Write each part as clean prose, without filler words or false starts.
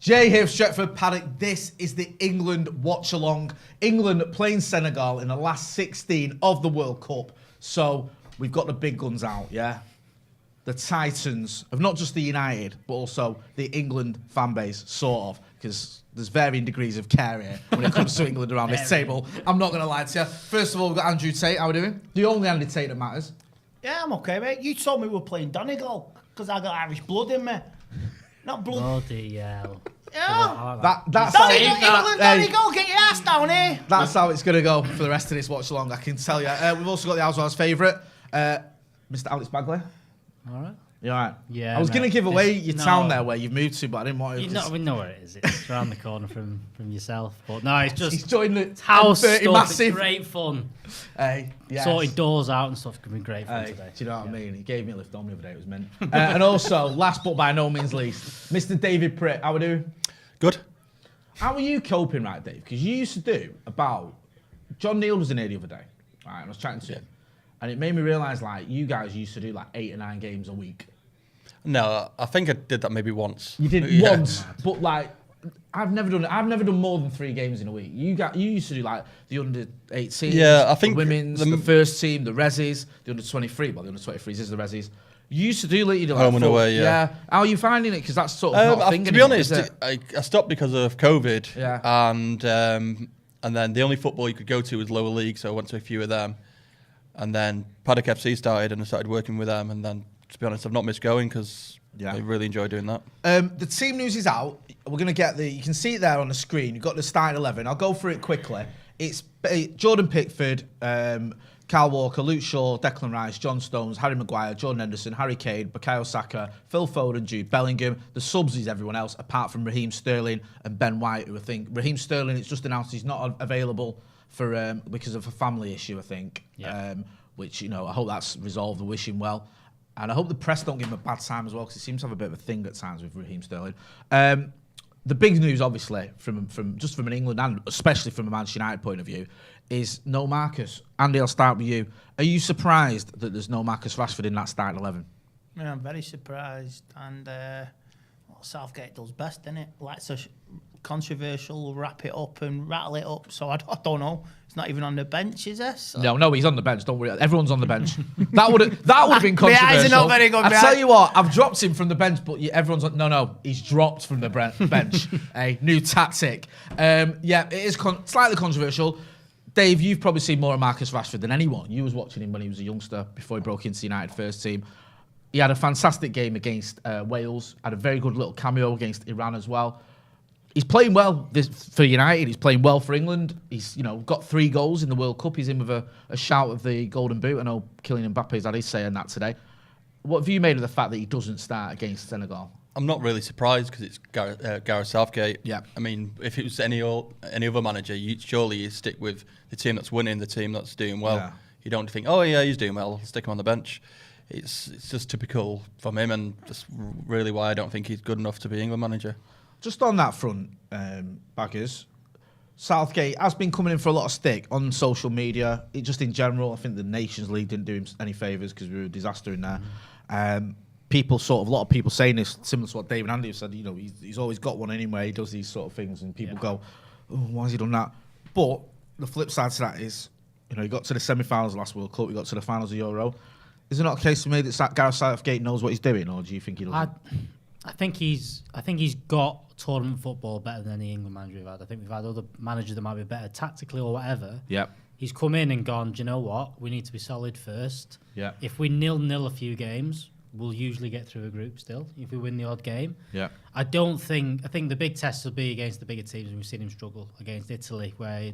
Jay here, Stretford Paddock. This is the England watch-along. England playing Senegal in the last 16 of the World Cup. So we've got the big guns out, yeah? The titans of not just the United, but also the England fan base, sort of, because there's varying degrees of care here when it comes to England around this table. I'm not going to lie to you. First of all, we've got Andrew Tate. How are we doing? The only Andy Tate that matters. Yeah, I'm okay, mate. You told me we were playing Donegal because I got Irish blood in me. Not blood. Bloody hell. Yeah. That's how Donegal, get your ass down here. That's how it's going to go for the rest of this watch-along, I can tell you. We've also got the Housewives' favourite, Mr. Alex Bagley. All right. You all right? Yeah. I was going to give away your town there where you've moved to, but I didn't want to. We know where it is. It's around the corner from yourself. But no, it's just. He's joined the house M30 stuff. massive. It's great fun. Yes. Sorting doors out and stuff can be great fun today. Do you know what I mean? He gave me a lift home the other day. It was mint. And also, last but by no means least, Mr. David Pritt. How are we doing? Good. How are you coping, right, Dave? Because you used to do about. John Neal was in here the other day, right? And I was chatting to him, and it made me realise like you guys used to do like 8 or 9 games a week. No, I think I did that maybe once. You did once, but like I've never done more than 3 games in a week. You used to do like the under-18s, I think the women's, the first team, the resis, the under-23. Well, the under-23s is the resis. You used to do like home and away, yeah. How are you finding it? Because that's sort of not a thing to be anymore, honest, I stopped because of COVID. Yeah. And then the only football you could go to was lower league, so I went to a few of them. And then Paddock FC started, and I started working with them. And then, to be honest, I've not missed going because I really enjoy doing that. The team news is out. We're going to get you can see it there on the screen. You've got the starting 11. I'll go through it quickly. It's Jordan Pickford, Kyle Walker, Luke Shaw, Declan Rice, John Stones, Harry Maguire, Jordan Henderson, Harry Kane, Bukayo Saka, Phil Foden, Jude Bellingham. The subs is everyone else apart from Raheem Sterling and Ben White, who I think Raheem Sterling, it's just announced he's not available for because of a family issue, I think. Yeah. Which, I hope that's resolved. I wish him well. And I hope the press don't give him a bad time as well, because he seems to have a bit of a thing at times with Raheem Sterling. The big news, obviously, from an England and especially from a Manchester United point of view, is no Marcus. Andy, I'll start with you. Are you surprised that there's no Marcus Rashford in that starting 11? Yeah, I'm very surprised. And Southgate does best, doesn't it? Likes a controversial, wrap it up and rattle it up. So I don't know. It's not even on the bench, is it? So. No, he's on the bench. Don't worry. Everyone's on the bench. That would have been controversial. My eyes are not very good. I tell you what, I've dropped him from the bench, but everyone's on. No, he's dropped from the bench. A new tactic. It is slightly controversial. Dave, you've probably seen more of Marcus Rashford than anyone. You was watching him when he was a youngster before he broke into the United first team. He had a fantastic game against Wales. Had a very good little cameo against Iran as well. He's playing well for United. He's playing well for England. He's got 3 goals in the World Cup. He's in with a shout of the Golden Boot. I know Kylian Mbappe's had his say on that today. What have you made of the fact that he doesn't start against Senegal? I'm not really surprised because it's Gareth Southgate. Yeah. I mean, if it was any other manager, surely you stick with the team that's winning, the team that's doing well. Yeah. You don't think, oh yeah, he's doing well, I'll stick him on the bench. It's just typical from him, and that's really why I don't think he's good enough to be England manager. Just on that front, Baggers, Southgate has been coming in for a lot of stick on social media. Just in general, I think the Nations League didn't do him any favours because we were a disaster in there. A lot of people saying this, similar to what Dave and Andy have said. He's always got one anyway. He does these sort of things, and people go, "Oh, why has he done that?" But the flip side to that is, he got to the semi-finals of last World Cup. He got to the finals of Euro. Is it not a case for me that Gareth Southgate knows what he's doing, or do you think he doesn't? I think he's got tournament football better than any England manager we've had. I think we've had other managers that might be better tactically or whatever. Yeah. He's come in and gone, do you know what? We need to be solid first. Yeah. If we 0-0 a few games, we'll usually get through a group still, if we win the odd game. Yeah. I think the big test will be against the bigger teams, and we've seen him struggle against Italy, where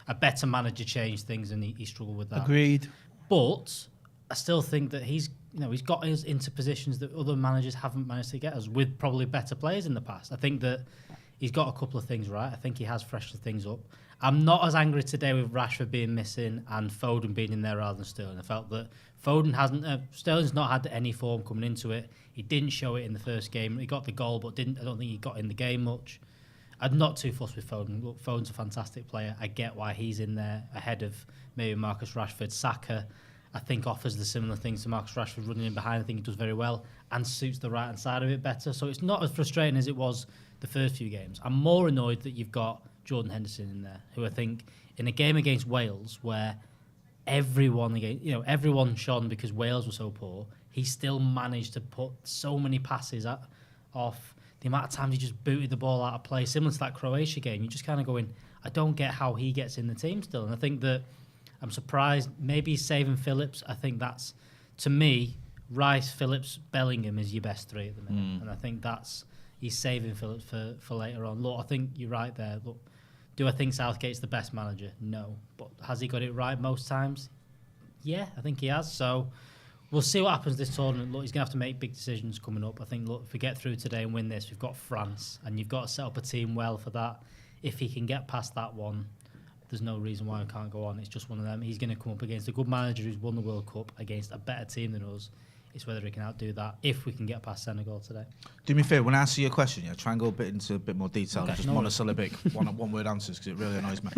a better manager changed things and he struggled with that. Agreed. But I still think that he's got us into positions that other managers haven't managed to get us with probably better players in the past. I think that he's got a couple of things right. I think he has freshened things up. I'm not as angry today with Rashford being missing and Foden being in there rather than Sterling. I felt that Sterling's not had any form coming into it. He didn't show it in the first game. He got the goal, but I don't think he got in the game much. I'm not too fussed with Foden. Look, Foden's a fantastic player. I get why he's in there ahead of maybe Marcus Rashford, Saka. I think offers the similar things to Marcus Rashford running in behind. I think he does very well and suits the right-hand side of it better. So it's not as frustrating as it was the first few games. I'm more annoyed that you've got Jordan Henderson in there, who I think in a game against Wales where everyone shone because Wales were so poor, he still managed to put so many passes off. The amount of times he just booted the ball out of play, similar to that Croatia game, you're just kind of going, I don't get how he gets in the team still. And I think that I'm surprised. Maybe he's saving Phillips. I think that's, to me, Rice, Phillips, Bellingham is your best three at the minute. And I think he's saving Phillips for later on. Look, I think you're right there. Look, do I think Southgate's the best manager? No. But has he got it right most times? Yeah, I think he has. So we'll see what happens this tournament. Look, he's going to have to make big decisions coming up. I think, look, if we get through today and win this, we've got France, and you've got to set up a team well for that. If he can get past that one, there's no reason why he can't go on. It's just one of them. He's going to come up against a good manager who's won the World Cup against a better team than us. It's whether he can outdo that if we can get past Senegal today. Do me a favour, when I answer your question, try and go into a bit more detail, just monosyllabic, one-word answers, because it really annoys me.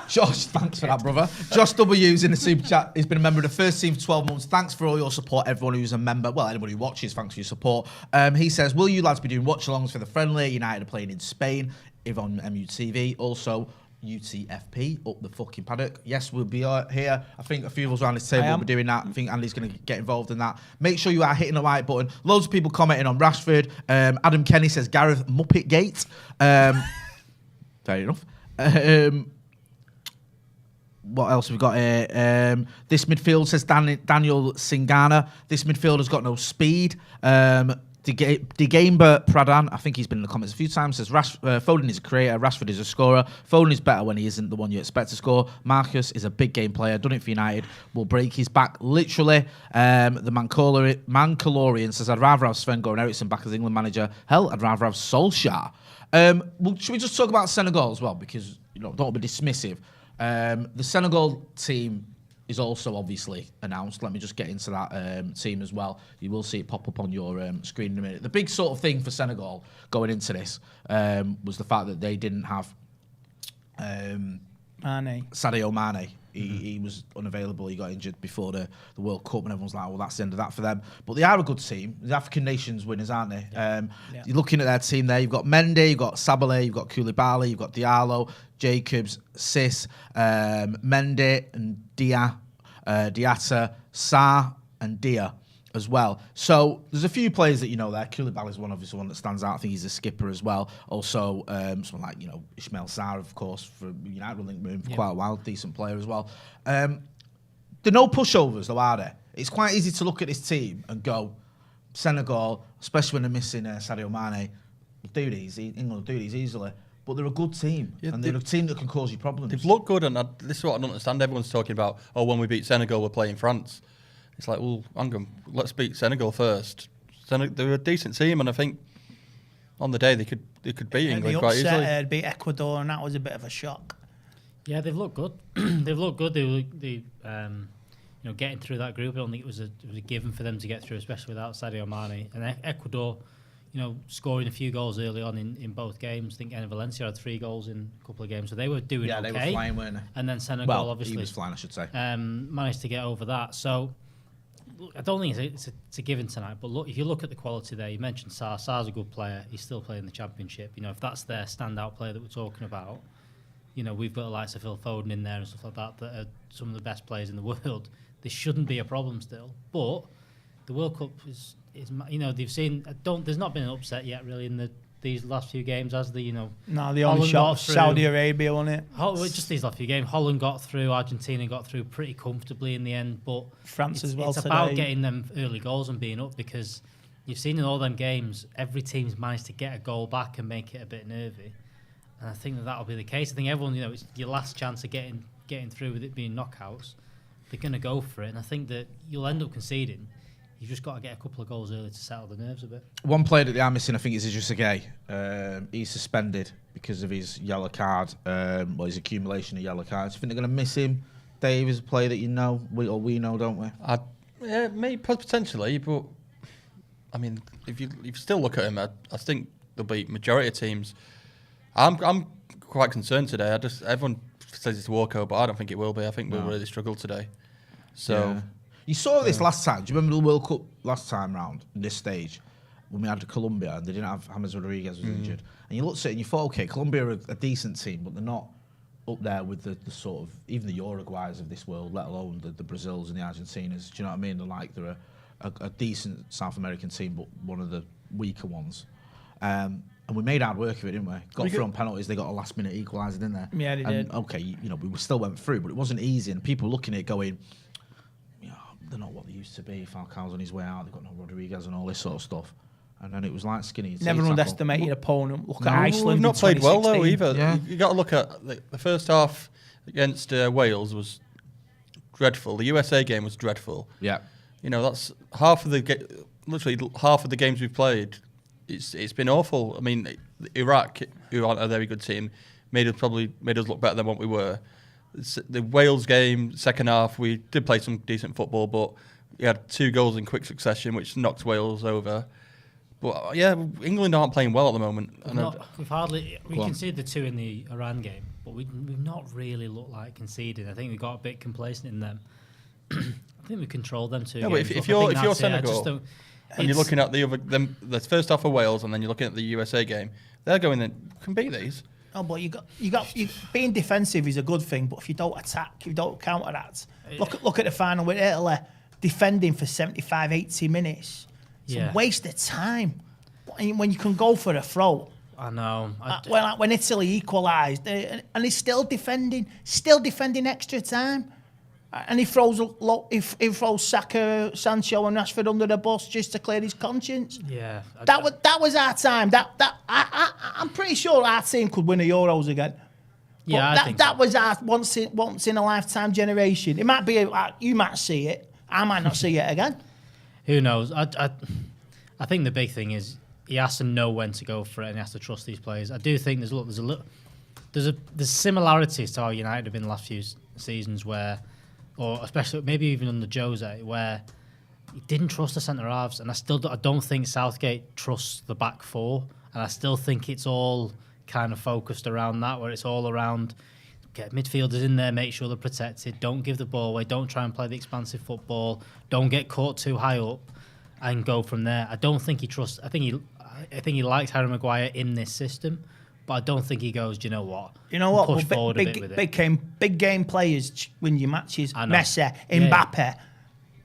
Josh, thanks for that, brother. Josh W's in the super chat. He's been a member of the first team for 12 months. Thanks for all your support, everyone who's a member. Well, anybody who watches, thanks for your support. He says, will you lads be doing watch-alongs for the friendly? United are playing in Spain, if on MUTV. Also, UTFP up the fucking paddock. Yes, we'll be here. I think a few of us around this table will be doing that. I think Andy's going to get involved in that. Make sure you are hitting the like button. Loads of people commenting on Rashford. Adam Kenny says Gareth Muppet Gate. Fair enough. What else have we got here? This midfield says Daniel Singana. This midfield has got no speed. Degamba Pradhan, I think he's been in the comments a few times, says Foden is a creator, Rashford is a scorer. Foden is better when he isn't the one you expect to score. Marcus is a big game player, done it for United, will break his back literally. The Mancalorian says, I'd rather have Sven-Goran Eriksson back as England manager. Hell, I'd rather have Solskjaer. Should we just talk about Senegal as well? Because, don't be dismissive. The Senegal team is also obviously announced. Let me just get into that team as well. You will see it pop up on your screen in a minute. The big sort of thing for Senegal going into this was the fact that they didn't have Sadio Mane. He was unavailable. He got injured before the World Cup, and everyone's like, well, that's the end of that for them. But they are a good team. The African nations winners, aren't they? You're looking at their team there. You've got Mendy, you've got Sabalé, you've got Koulibaly, you've got Diallo, Jacobs, Sis, Mendy and Diatta, Sarr and Dia as well. So there's a few players that there. Koulibaly's one that stands out. I think he's a skipper as well. Also, someone like Ismail Sarr, of course, for United will link with him for quite a while. Decent player as well. There are no pushovers though, are there? It's quite easy to look at this team and go, Senegal, especially when they're missing Sadio Mane, England will do these easily. But they're a good team, and they're a team that can cause you problems. They've looked good, and this is what I don't understand. Everyone's talking about, when we beat Senegal, we're playing France. It's like, well, hang on, let's beat Senegal first. They're a decent team, and I think on the day they could beat England quite easily. They beat Ecuador, and that was a bit of a shock. Yeah, they've looked good. They've looked good. They getting through that group. I don't think it was a given for them to get through, especially without Sadio Mane. And Ecuador, scoring a few goals early on in both games. I think Enner Valencia had 3 goals in a couple of games, so they were doing okay. Yeah, they were flying, weren't they? And then Senegal, obviously, he was flying, I should say. Managed to get over that. So I don't think it's a given tonight. But look, if you look at the quality there, you mentioned Sarr. Sarr's a good player. He's still playing the Championship. If that's their standout player that we're talking about, we've got the likes of Phil Foden in there and stuff like that are some of the best players in the world. This shouldn't be a problem still. But the World Cup is they've seen. There's not been an upset yet really in these last few games, has the No, they only shot Saudi Arabia on it. Just these last few games. Holland got through, Argentina got through pretty comfortably in the end, but France as well. It's about getting them early goals and being up, because you've seen in all them games, every team's managed to get a goal back and make it a bit nervy. And I think that'll be the case. I think everyone, it's your last chance of getting through with it being knockouts. They're going to go for it, and I think that you'll end up conceding. You've just got to get a couple of goals early to settle the nerves a bit. One player that they are missing, I think, is Idrissa Gueye. He's suspended because of his yellow card, his accumulation of yellow cards. I think they're going to miss him. Dave is a player that we know, don't we? Yeah, maybe potentially, but I mean, if you still look at him, I think there'll be majority of teams. I'm quite concerned today. Everyone says it's a walkover, but I don't think it will be. I think we'll really struggle today. So you saw this last time. Do you remember the World Cup last time round, this stage, when we had Colombia and they didn't have James Rodriguez was injured? And you looked at it and you thought, okay, Colombia are a decent team, but they're not up there with the sort of, even the Uruguays of this world, let alone the Brazils and the Argentinas. Do you know what I mean? They're a decent South American team, but one of the weaker ones. And we made hard work of it, didn't we? Got through on penalties. They got a last-minute equaliser, didn't they? Yeah, they did. Okay, we still went through, but it wasn't easy. And people looking at it going, they're not what they used to be. Falcao's on his way out. They've got no Rodriguez and all this sort of stuff. And then it was like skinny. Never underestimate your opponent. Look at Iceland. We've not played well though either. Yeah. You got to look at the first half against Wales was dreadful. The USA game was dreadful. Yeah. That's literally half of the games we've played. It's been awful. I mean, Iraq, who aren't a very good team, made us look better than what we were. The Wales game, second half, we did play some decent football, but we had 2 goals in quick succession, which knocked Wales over. But England aren't playing well at the moment. We conceded the 2 in the Iran game, but we've not really looked like conceding. I think we got a bit complacent in them. I think we controlled them 2 games. But if you're Senegal and you're looking at the first half of Wales, and then you're looking at the USA game, they're going in, can beat these. Oh, but you being defensive is a good thing, but if you don't attack, if you don't counteract, look at the final with Italy, defending for 75, 80 minutes. It's a waste of time. When you can go for a throw. I know. When Italy equalised, and he's still defending extra time. And he throws Saka, Sancho, and Rashford under the bus just to clear his conscience. Yeah, that was our time. I'm pretty sure our team could win the Euros again. Yeah, but that was our once in a lifetime generation. It might be you might see it. I might not see it again. Who knows? I think the big thing is he has to know when to go for it and he has to trust these players. I do think there's similarities to how United have been the last few seasons where, or especially maybe even under Jose, where he didn't trust the centre halves, and I don't think Southgate trusts the back 4, and I still think it's all kind of focused around that, where it's all around get midfielders in there, make sure they're protected, don't give the ball away, don't try and play the expansive football, don't get caught too high up, and go from there. I don't think he trusts. I think he likes Harry Maguire in this system, but I don't think he goes, do you know what? Push forward a bit with it. Big game players win your matches. Messi, Mbappe.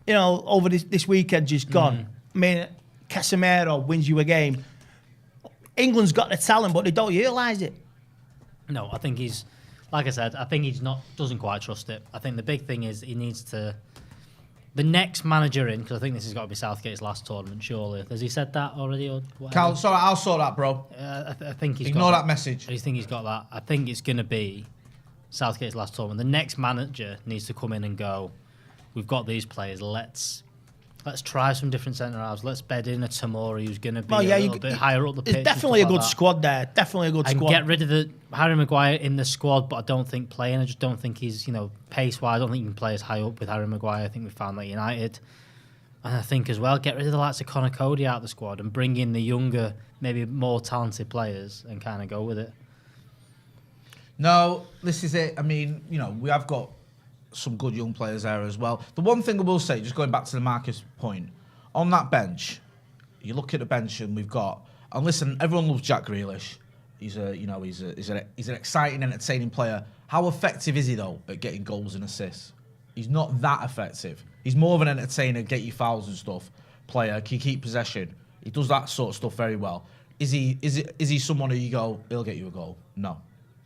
Over this weekend just gone. I mean, Casemiro wins you a game. England's got the talent, but they don't utilise it. No, I think he's, like I said, I think doesn't quite trust it. I think the big thing is he needs to. The next manager in, because I think this has got to be Southgate's last tournament, surely. Has he said that already? Or Cal, sorry, I'll sort that, bro. I think he's Ignore that message. I think he's got that. I think it's going to be Southgate's last tournament. The next manager needs to come in and go, we've got these players, let's try some different centre-halves. Let's bed in a Tamori who's going to be a little bit higher up the pitch. There's definitely a good squad there. Definitely a good squad. And get rid of the Harry Maguire in the squad, but I don't think playing. I just don't think he's, pace-wise, I don't think he can play as high up with Harry Maguire. I think we found that United. And I think as well, get rid of the likes of Conor Cody out of the squad and bring in the younger, maybe more talented players and kind of go with it. No, this is it. I mean, we have got some good young players there as well. The one thing I will say, just going back to the Marcus point, on that bench, you look at the bench and we've got, and listen, everyone loves Jack Grealish. He's an exciting, entertaining player. How effective is he though at getting goals and assists? He's not that effective. He's more of an entertainer, get you fouls and stuff. Player, can keep possession. He does that sort of stuff very well. Is he someone who you go, he'll get you a goal? No.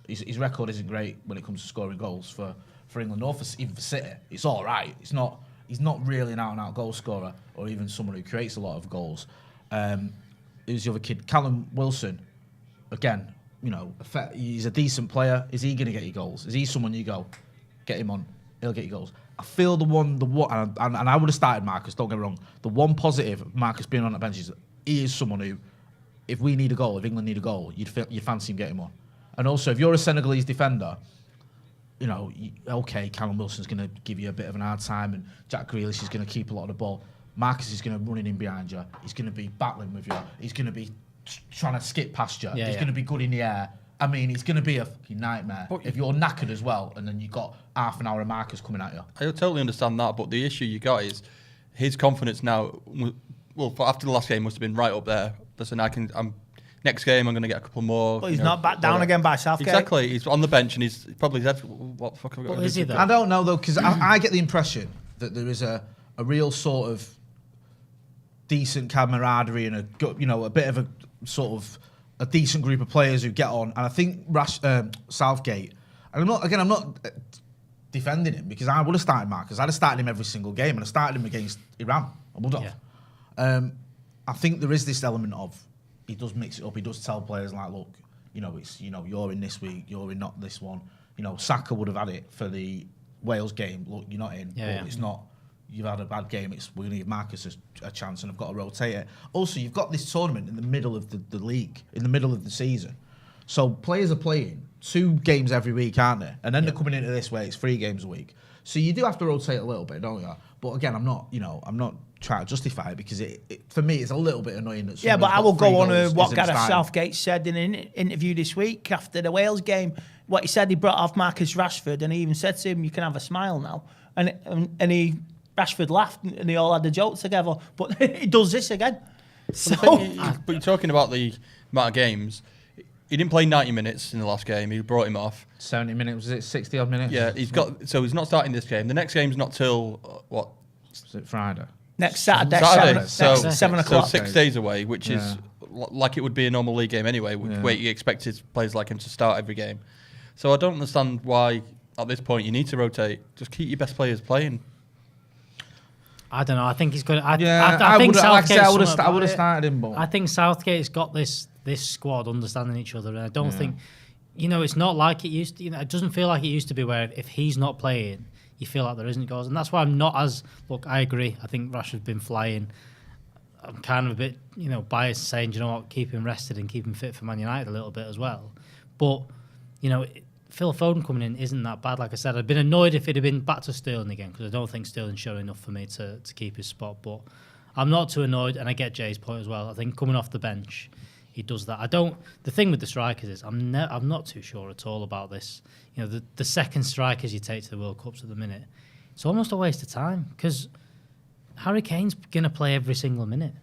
His record isn't great when it comes to scoring goals for England or even for City. It's all right. He's not really an out-and-out goal scorer or even someone who creates a lot of goals. Who's the other kid? Callum Wilson. Again, he's a decent player. Is he going to get you goals? Is he someone you go, get him on, he'll get you goals? I feel the one, and I would have started Marcus, don't get me wrong. The one positive of Marcus being on that bench is he is someone who, if we need a goal, if England need a goal, you'd fancy him getting one. And also, if you're a Senegalese defender, okay, Callum Wilson's going to give you a bit of an hard time, and Jack Grealish is going to keep a lot of the ball. Marcus is going to run in behind you. He's going to be battling with you. He's going to be trying to skip past you. He's going to be good in the air, I mean, it's going to be a fucking nightmare if you're knackered as well, and then you've got half an hour of markers coming at you. I totally understand that, but the issue you got is his confidence now. Well, after the last game, must have been right up there. Listen, next game I'm going to get a couple more. But he's not back down again by Southgate. Exactly, he's on the bench and he's probably said, "What the fuck have I got?" Is he though? I don't know though, because I get the impression that there is a real sort of decent camaraderie and a bit of a sort of a decent group of players who get on. And I think Southgate, and I'm not defending him, because I would have started Marcus. I'd have started him every single game, and I started him against Iran. I would have. Yeah. I think there is this element of he does mix it up. He does tell players like, look, you're in this week, you're in not this one. Saka would have had it for the Wales game. Look, you're not in. It's not. You've had a bad game. We're going to give Marcus a chance, and I've got to rotate it. Also, you've got this tournament in the middle of the league, in the middle of the season. So players are playing 2 games every week, aren't they? And then they're coming into this way, it's 3 games a week. So you do have to rotate a little bit, don't you? But again, I'm not trying to justify it, because for me, it's a little bit annoying that. Yeah, but I will go on to what Gareth Southgate said in an interview this week after the Wales game. What he said, he brought off Marcus Rashford, and he even said to him, "You can have a smile now." And Rashford laughed, and they all had a joke together. But he does this again. So, but you're talking about the amount of games. He didn't play 90 minutes in the last game. He brought him off. 70 minutes, was it 60 odd minutes? Yeah, he's not starting this game. The next game's not till what? Is it Friday? Next Saturday. 7 o'clock. So 6 days away, which is like it would be a normal league game anyway, where you expected players like him to start every game. So I don't understand why at this point you need to rotate. Just keep your best players playing. I don't know. I think he's going to. I think Southgate. I would have started him, but I think Southgate's got this squad understanding each other, and I don't think, it's not like it used to. It doesn't feel like it used to be, where if he's not playing, you feel like there isn't goals, and that's why I'm not as. Look, I agree. I think Rashford's been flying. I'm kind of a bit, biased, saying, keep him rested and keep him fit for Man United a little bit as well. But, Phil Foden coming in isn't that bad. Like I said, I'd been annoyed if it had been back to Sterling again, because I don't think Sterling's shown enough for me to keep his spot. But I'm not too annoyed, and I get Jay's point as well. I think coming off the bench, he does that. The thing with the strikers is I'm not too sure at all about this. The second strikers you take to the World Cups at the minute, it's almost a waste of time, because Harry Kane's going to play every single minute.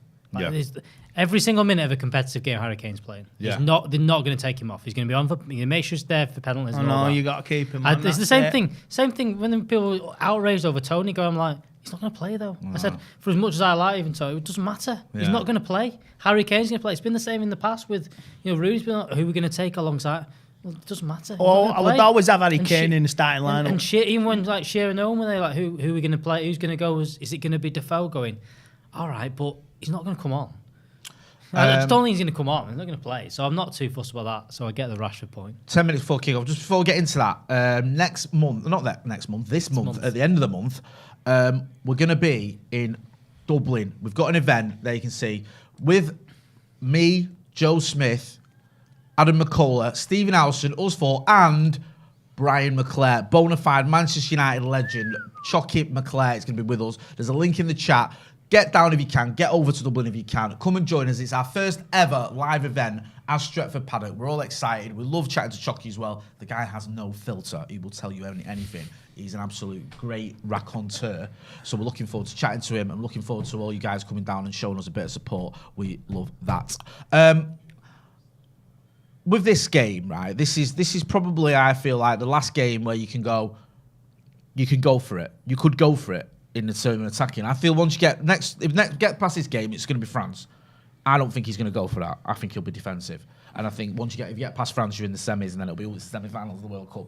Every single minute of a competitive game, Harry Kane's playing. They're not going to take him off. He's going to be on for. You make sure he's there for penalties. Oh no, you got to keep him. It's the same thing. Same thing when people outraged over Tony. I'm like, he's not going to play though. I said, for as much as I like even Tony, it doesn't matter. He's not going to play. Harry Kane's going to play. It's been the same in the past with Rooney's been like, who we're going to take alongside. Well, it doesn't matter. I would always have Harry Kane in the starting lineup. And even when Shearer and Owen, they're like, who are we going to play? Who's going to go? Is it going to be Defoe going? All right, but he's not going to come on. I just don't think he's going to come on. He's not going to play. So I'm not too fussed about that. So I get the Rashford point. 10 minutes before kick-off. Just before we get into that, this month, at the end of the month, we're going to be in Dublin. We've got an event there you can see with me, Joe Smith, Adam McCullough, Stephen Alson, us four, and Brian McClare, bona fide Manchester United legend. Chucky McClare is going to be with us. There's a link in the chat. Get down if you can. Get over to Dublin if you can. Come and join us. It's our first ever live event at Stretford Paddock. We're all excited. We love chatting to Chucky as well. The guy has no filter. He will tell you anything. He's an absolute great raconteur. So we're looking forward to chatting to him. I'm looking forward to all you guys coming down and showing us a bit of support. We love that. With this game, right, this is probably, I feel like, the last game where you can go for it. You could go for it in the term of attacking. I feel once you get past this game, it's going to be France. I don't think he's going to go for that. I think he'll be defensive. And I think if you get past France, you're in the semis, and then it'll be all the semi-finals of the World Cup.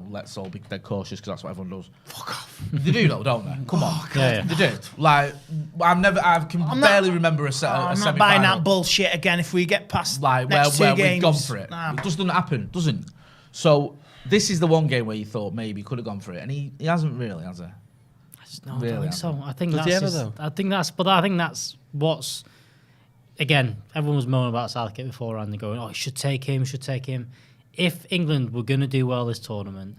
Let's all be dead cautious, because that's what everyone does. Fuck off. They do though, don't they? Come on. Yeah. They do. Like, I can barely remember a semi-final. I'm not buying that bullshit again if we get past where we've gone for it. It just doesn't happen, doesn't. So this is the one game where you thought maybe he could have gone for it, and he hasn't really, has he? No, really, I don't think so. I think Does that's he ever, though? I think that's what's. Again, everyone was moaning about Southgate beforehand. They're going, "Oh, he should take him. If England were going to do well this tournament,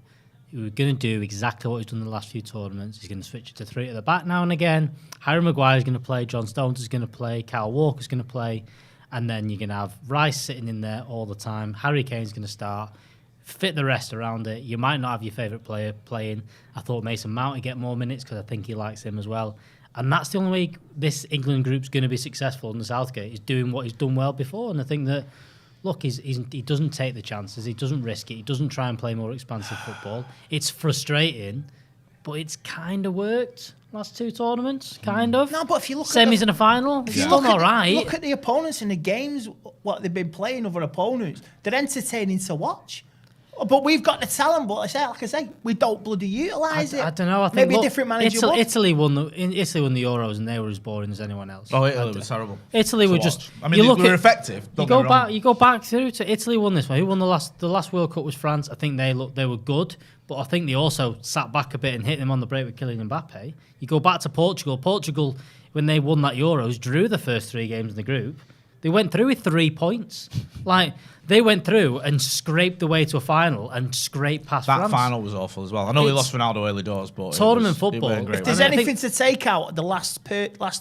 he was going to do exactly what he's done in the last few tournaments. He's going to switch it to 3 at the back now and again. Harry Maguire is going to play. John Stones is going to play. Kyle Walker's going to play, and then you're going to have Rice sitting in there all the time. Harry Kane's going to start. Fit the rest around it. You might not have your favourite player playing. I thought Mason Mount would get more minutes because I think he likes him as well. And that's the only way this England group's going to be successful under Southgate, is doing what he's done well before. And I think that, look, he doesn't take the chances. He doesn't risk it. He doesn't try and play more expansive football. It's frustrating, but it's kind of worked last 2 tournaments, kind of. No, but if you look semis at and a final, if it's you done all look right. at the opponents in the games, what they've been playing, other opponents, they're entertaining to watch. But we've got the talent, but like I say, we don't bloody utilise it. I don't know. I think maybe a different manager. Italy won the Euros, and they were as boring as anyone else. Oh, Italy was terrible. Italy were just. I mean, they were effective. You go back through to Italy won this one. Who won the last World Cup was France. I think they were good, but I think they also sat back a bit and hit them on the break with Kylian Mbappe. You go back to Portugal. Portugal, when they won that Euros, drew the first 3 games in the group. They went through with 3 points. They went through and scraped the way to a final and scraped past France. That final was awful as well. I know we lost Ronaldo early doors, but tournament football. If there's anything to take out, the last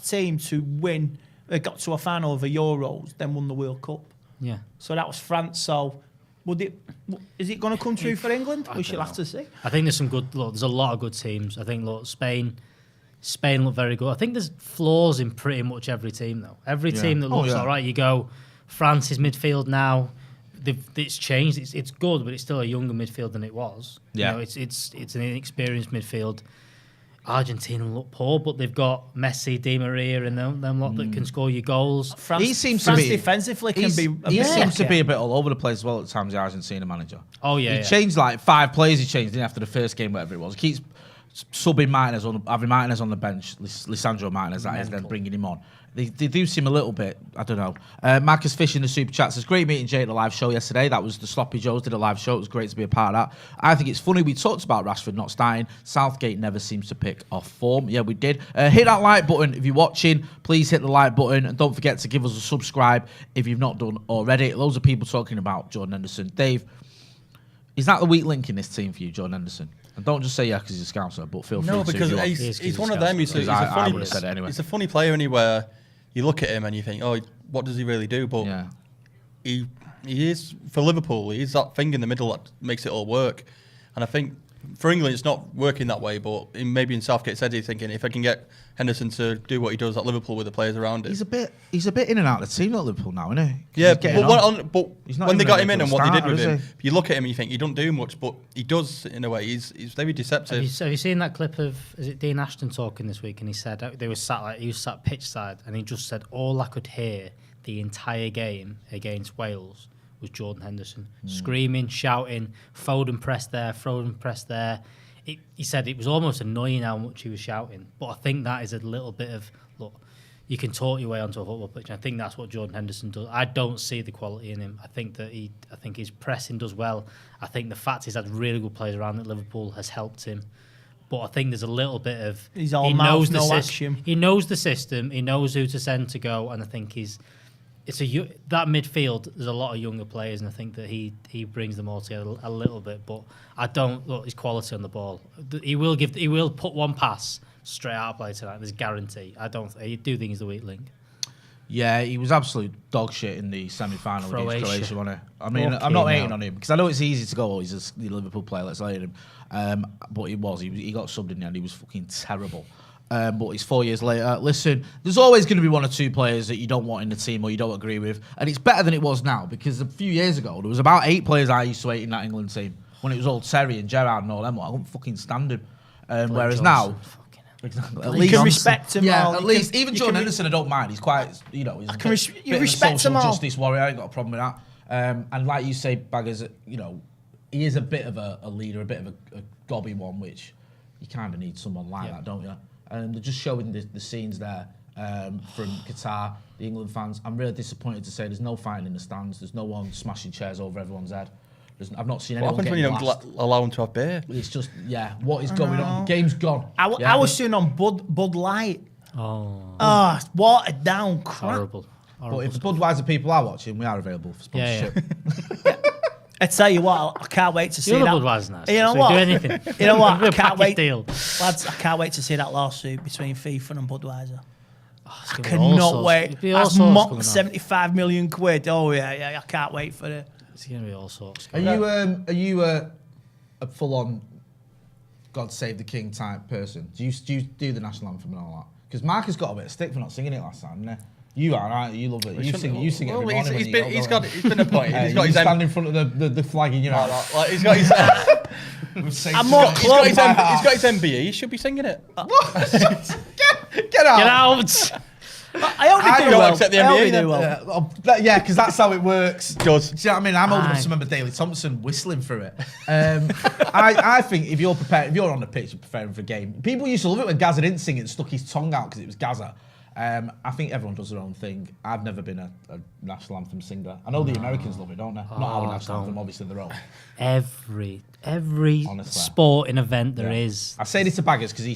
team to win, got to a final of a Euros, then won the World Cup. Yeah. So that was France. So is it going to come true for England? We shall have to see. I think there's some good. Look, there's a lot of good teams. I think Spain look very good. I think there's flaws in pretty much every team though. Every team that looks all right. You go, France's midfield now. It's changed. It's good, but it's still a younger midfield than it was. Yeah. It's an inexperienced midfield. Argentina look poor, but they've got Messi, Di Maria, and them lot that can score you goals. France defensively can be. He seems to be a bit all over the place as well at times. The Argentina manager. Oh yeah. He changed like 5 players. He changed after the first game, whatever it was. He keeps subbing having Martinez on the bench, Lisandro Martinez, that is, then bringing him on. They do seem a little bit, I don't know. Marcus Fish in the Super Chat says, great meeting Jay at the live show yesterday. That was the Sloppy Joes did a live show. It was great to be a part of that. I think it's funny we talked about Rashford not starting. Southgate never seems to pick off form. Yeah, we did. Hit that like button if you're watching. Please hit the like button. And don't forget to give us a subscribe if you've not done already. Loads of people talking about Jordan Henderson. Dave, is that the weak link in this team for you, Jordan Henderson? And don't just say yeah because he's a Scouser, but feel free to. No, because he's one of them. He's a funny player anywhere. You look at him and you think, oh, what does he really do? But he is, for Liverpool, he's that thing in the middle that makes it all work. And I think for England, it's not working that way. But maybe in Southgate's head, he's thinking, if I can get Henderson to do what he does at Liverpool with the players around him. He's a bit in and out of the team at Liverpool now, isn't he? Yeah, but when they got him in and what they did with him, you look at him and you think, he don't do much, but he does in a way. He's very deceptive. Have you seen that clip of, is it Dean Ashton talking this week? And he said, he was sat pitch side, and he just said, all I could hear the entire game against Wales was Jordan Henderson. Screaming, shouting, Foden pressed there, Foden pressed there. He said it was almost annoying how much he was shouting. But I think that is a little bit of, look, you can talk your way onto a football pitch. I think that's what Jordan Henderson does. I don't see the quality in him. I think his pressing does well. I think the fact he's had really good players around at Liverpool has helped him. But I think there's a little bit of... He's all mouth, no action. He knows the system. He knows who to send to go. And I think that midfield, there's a lot of younger players, and I think that he brings them all together a little bit. But I don't look his quality on the ball. He will put one pass straight out of play tonight. There's guarantee. I do think he's the weak link. Yeah, he was absolute dog shit in the semi-final against Croatia, wasn't he? I mean, I'm not hating on him because I know it's easy to go, he's a Liverpool player, let's hate him. But he got subbed in the end. He was fucking terrible. But it's 4 years later. Listen, there's always going to be 1 or 2 players that you don't want in the team or you don't agree with. And it's better than it was now because a few years ago, there was about 8 players I used to hate in that England team. When it was all Terry and Gerrard and all them. I couldn't fucking stand him. Whereas now... Exactly. At least, you can respect him all. Yeah, at least. Even Jordan Henderson, I don't mind. He's quite, he's a bit of a social justice warrior. I ain't got a problem with that. And like you say, Baggers, he is a bit of a leader, a bit of a gobby one, which you kind of need someone like that, don't you? And they're just showing the scenes there from Qatar, the England fans. I'm really disappointed to say there's no fighting in the stands. There's no one smashing chairs over everyone's head. I've not seen anyone. What happens when you don't allow them to have beer? It's just, what is going on? The game's gone. I was soon on Bud Light. Oh, watered down crap. Horrible. But if the Budweiser people are watching, we are available for sponsorship. Yeah. I tell you what, I can't wait to see that. Budweiser's nice. You know what? Do anything. You know what? I can't wait, deal. lads. I can't wait to see that lawsuit between FIFA and Budweiser. I cannot wait. That's mock 75 million quid. Oh yeah, I can't wait for it. It's going to be all sorts. Are you a full-on God Save the King type person? Do you do the national anthem and all that? Because Mark has got a bit of stick for not singing it last time, didn't he? You are, right? You love it. You sing it every morning. He's been appointed. He's got his stand in front of the flag in your hand. Like he's got his. I'm more close. He's got his MBE. He should be singing it. Get out! Get out! I only do well. Accept the I only NBA do well. Yeah, because that's how it works. Does. Do you know what I mean? I'm old enough to remember Daley Thompson whistling through it. I think if you're on the pitch, you're preparing for a game. People used to love it when Gaza didn't sing it and stuck his tongue out because it was Gaza. I think everyone does their own thing. I've never been a national anthem singer. I know the Americans love it, don't they? Not our national anthem, obviously their own. Every Honestly. sporting event there is. I say this to Baggers because he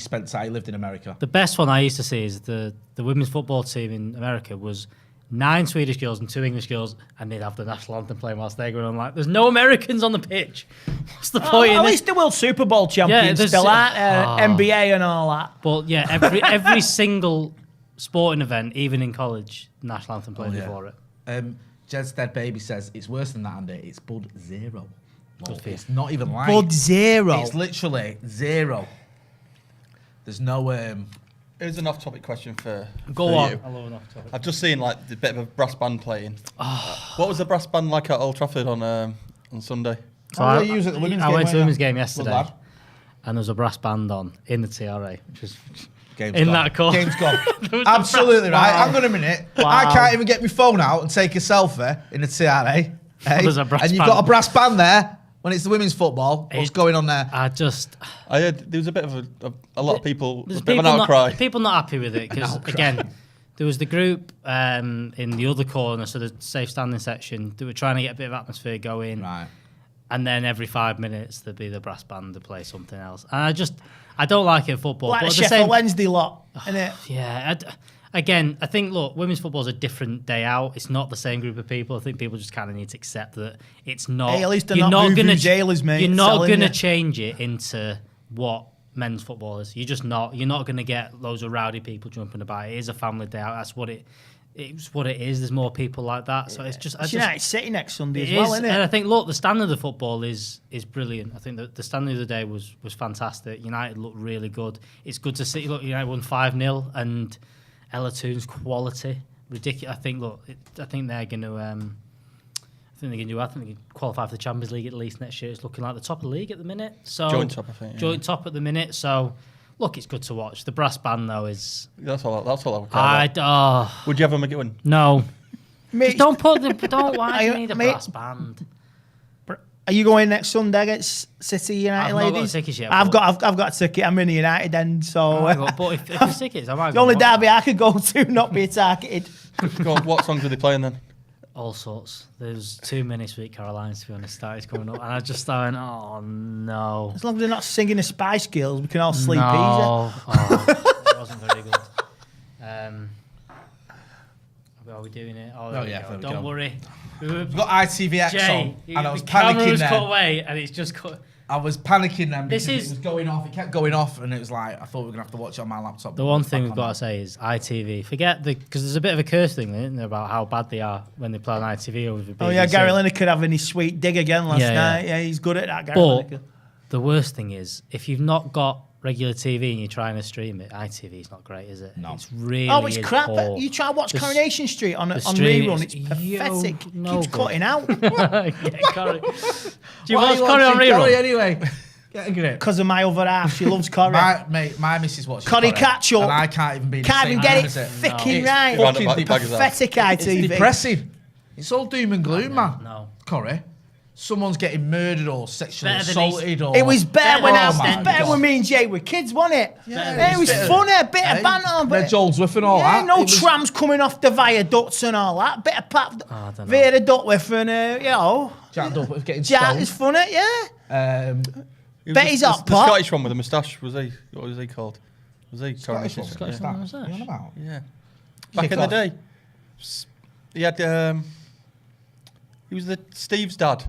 lived in America. The best one I used to see is the women's football team in America was 9 Swedish girls and 2 English girls, and they'd have the national anthem playing whilst they're going on. Like, there's no Americans on the pitch. What's the point? At least the World Super Bowl champions still aren't NBA and all that. But yeah, every single sporting event, even in college, national anthem played before it. Jed's Dead Baby says it's worse than that, Andy. It's Bud Zero. Well, it's not even like Bud Zero. It's literally zero. There's no. Here's an off-topic question for Go on. you. I love an off-topic. I've just seen like a bit of a brass band playing. What was the brass band like at Old Trafford on Sunday? So I went to the women's game yesterday, and there was a brass band on in the TRA, which is that corner. Game's gone. Absolutely right. Hang on a minute. Wow. I can't even get my phone out and take a selfie in the TRA. There's a brass and you've band. got a brass band there when it's the women's football. What's going on there? I heard there was a bit of a lot of people. There's a bit of an outcry. People not happy with it because again, there was the group in the other corner, so the safe standing section. They were trying to get a bit of atmosphere going, right? And then every 5 minutes there'd be the brass band to play something else. And I don't like it in football. Like but the Sheffield Wednesday lot, innit? Yeah. Again, I think, look, women's football is a different day out. It's not the same group of people. I think people just kind of need to accept that it's not. Hey, at least they're not voodoo jailers, mate. You're not going to change it into what men's football is. You're just not. You're not going to get loads of rowdy people jumping about. It is a family day out. That's what it's what it is. There's more people like that. So it's just. United City next Sunday as well, isn't it? And I think, look, the standard of football is brilliant. I think that the standard of the day was fantastic. United looked really good. It's good to see. Look, United won 5-0 and Ella Toon's quality ridiculous. I think they're going to. I think they can do. I think they can qualify for the Champions League at least next year. It's looking like the top of the league at the minute. So joint top, I think. Yeah. Joint top at the minute. So look, it's good to watch. The brass band though is. That's all I would Would you have a McGowan? No. Mate, don't why do you need a brass band? Are you going next Sunday against City United, ladies? I've not got tickets yet. I've got a ticket. I'm in the United end, so. But if there's tickets, I might go. The only derby I could go to, not be targeted. Go on, what songs are they playing then? All sorts. There's too many Sweet Carolines, to be honest, started coming up. And I just went, oh no. As long as they're not singing the Spice Girls, we can all sleep easy. It wasn't very good. Are we doing it? Oh yeah. Don't worry. We've got ITVX on, and I was The panicking cut away, and it's just cut. I was panicking then because it was going off. It kept going off, and it was like I thought we were gonna have to watch it on my laptop. The one thing we've got to say is ITV. Forget because there's a bit of a curse thing, isn't there, about how bad they are when they play on ITV over the BBC. Oh yeah, Gary Lineker having his sweet dig again last night. Yeah, he's good at that. Gary Lineker. The worst thing is if you've not got regular TV and you're trying to stream it, ITV is not great, is it? No. It's really it's crap. Poor. You try to watch Coronation Street on rerun, it's pathetic. Keeps cutting out. Do you watch Corrie on rerun? Anyway. Get a grip. Because of my other half, she loves Corrie. my missus watches Corrie Catch-Up. And I can't even be Can't even get it fucking right. Fucking pathetic ITV. It's depressing. It's all doom and gloom, man. No. Corrie. Someone's getting murdered or sexually assaulted or... It was better when me and Jay were kids, wasn't it? Yeah, it was funny, a bit of banter. Red Joldsworth and all that. No trams coming off the viaducts and all that. Bit of Vera Duckworth and, Jack Duckworth getting Jack stoned. is funny, yeah. Betty's hot pot. The Scottish one with the moustache, was he? What was he called? Was he Scottish one? Scottish one with the moustache? What are you on about? Yeah. Back in the day. He had... he was Steve's dad.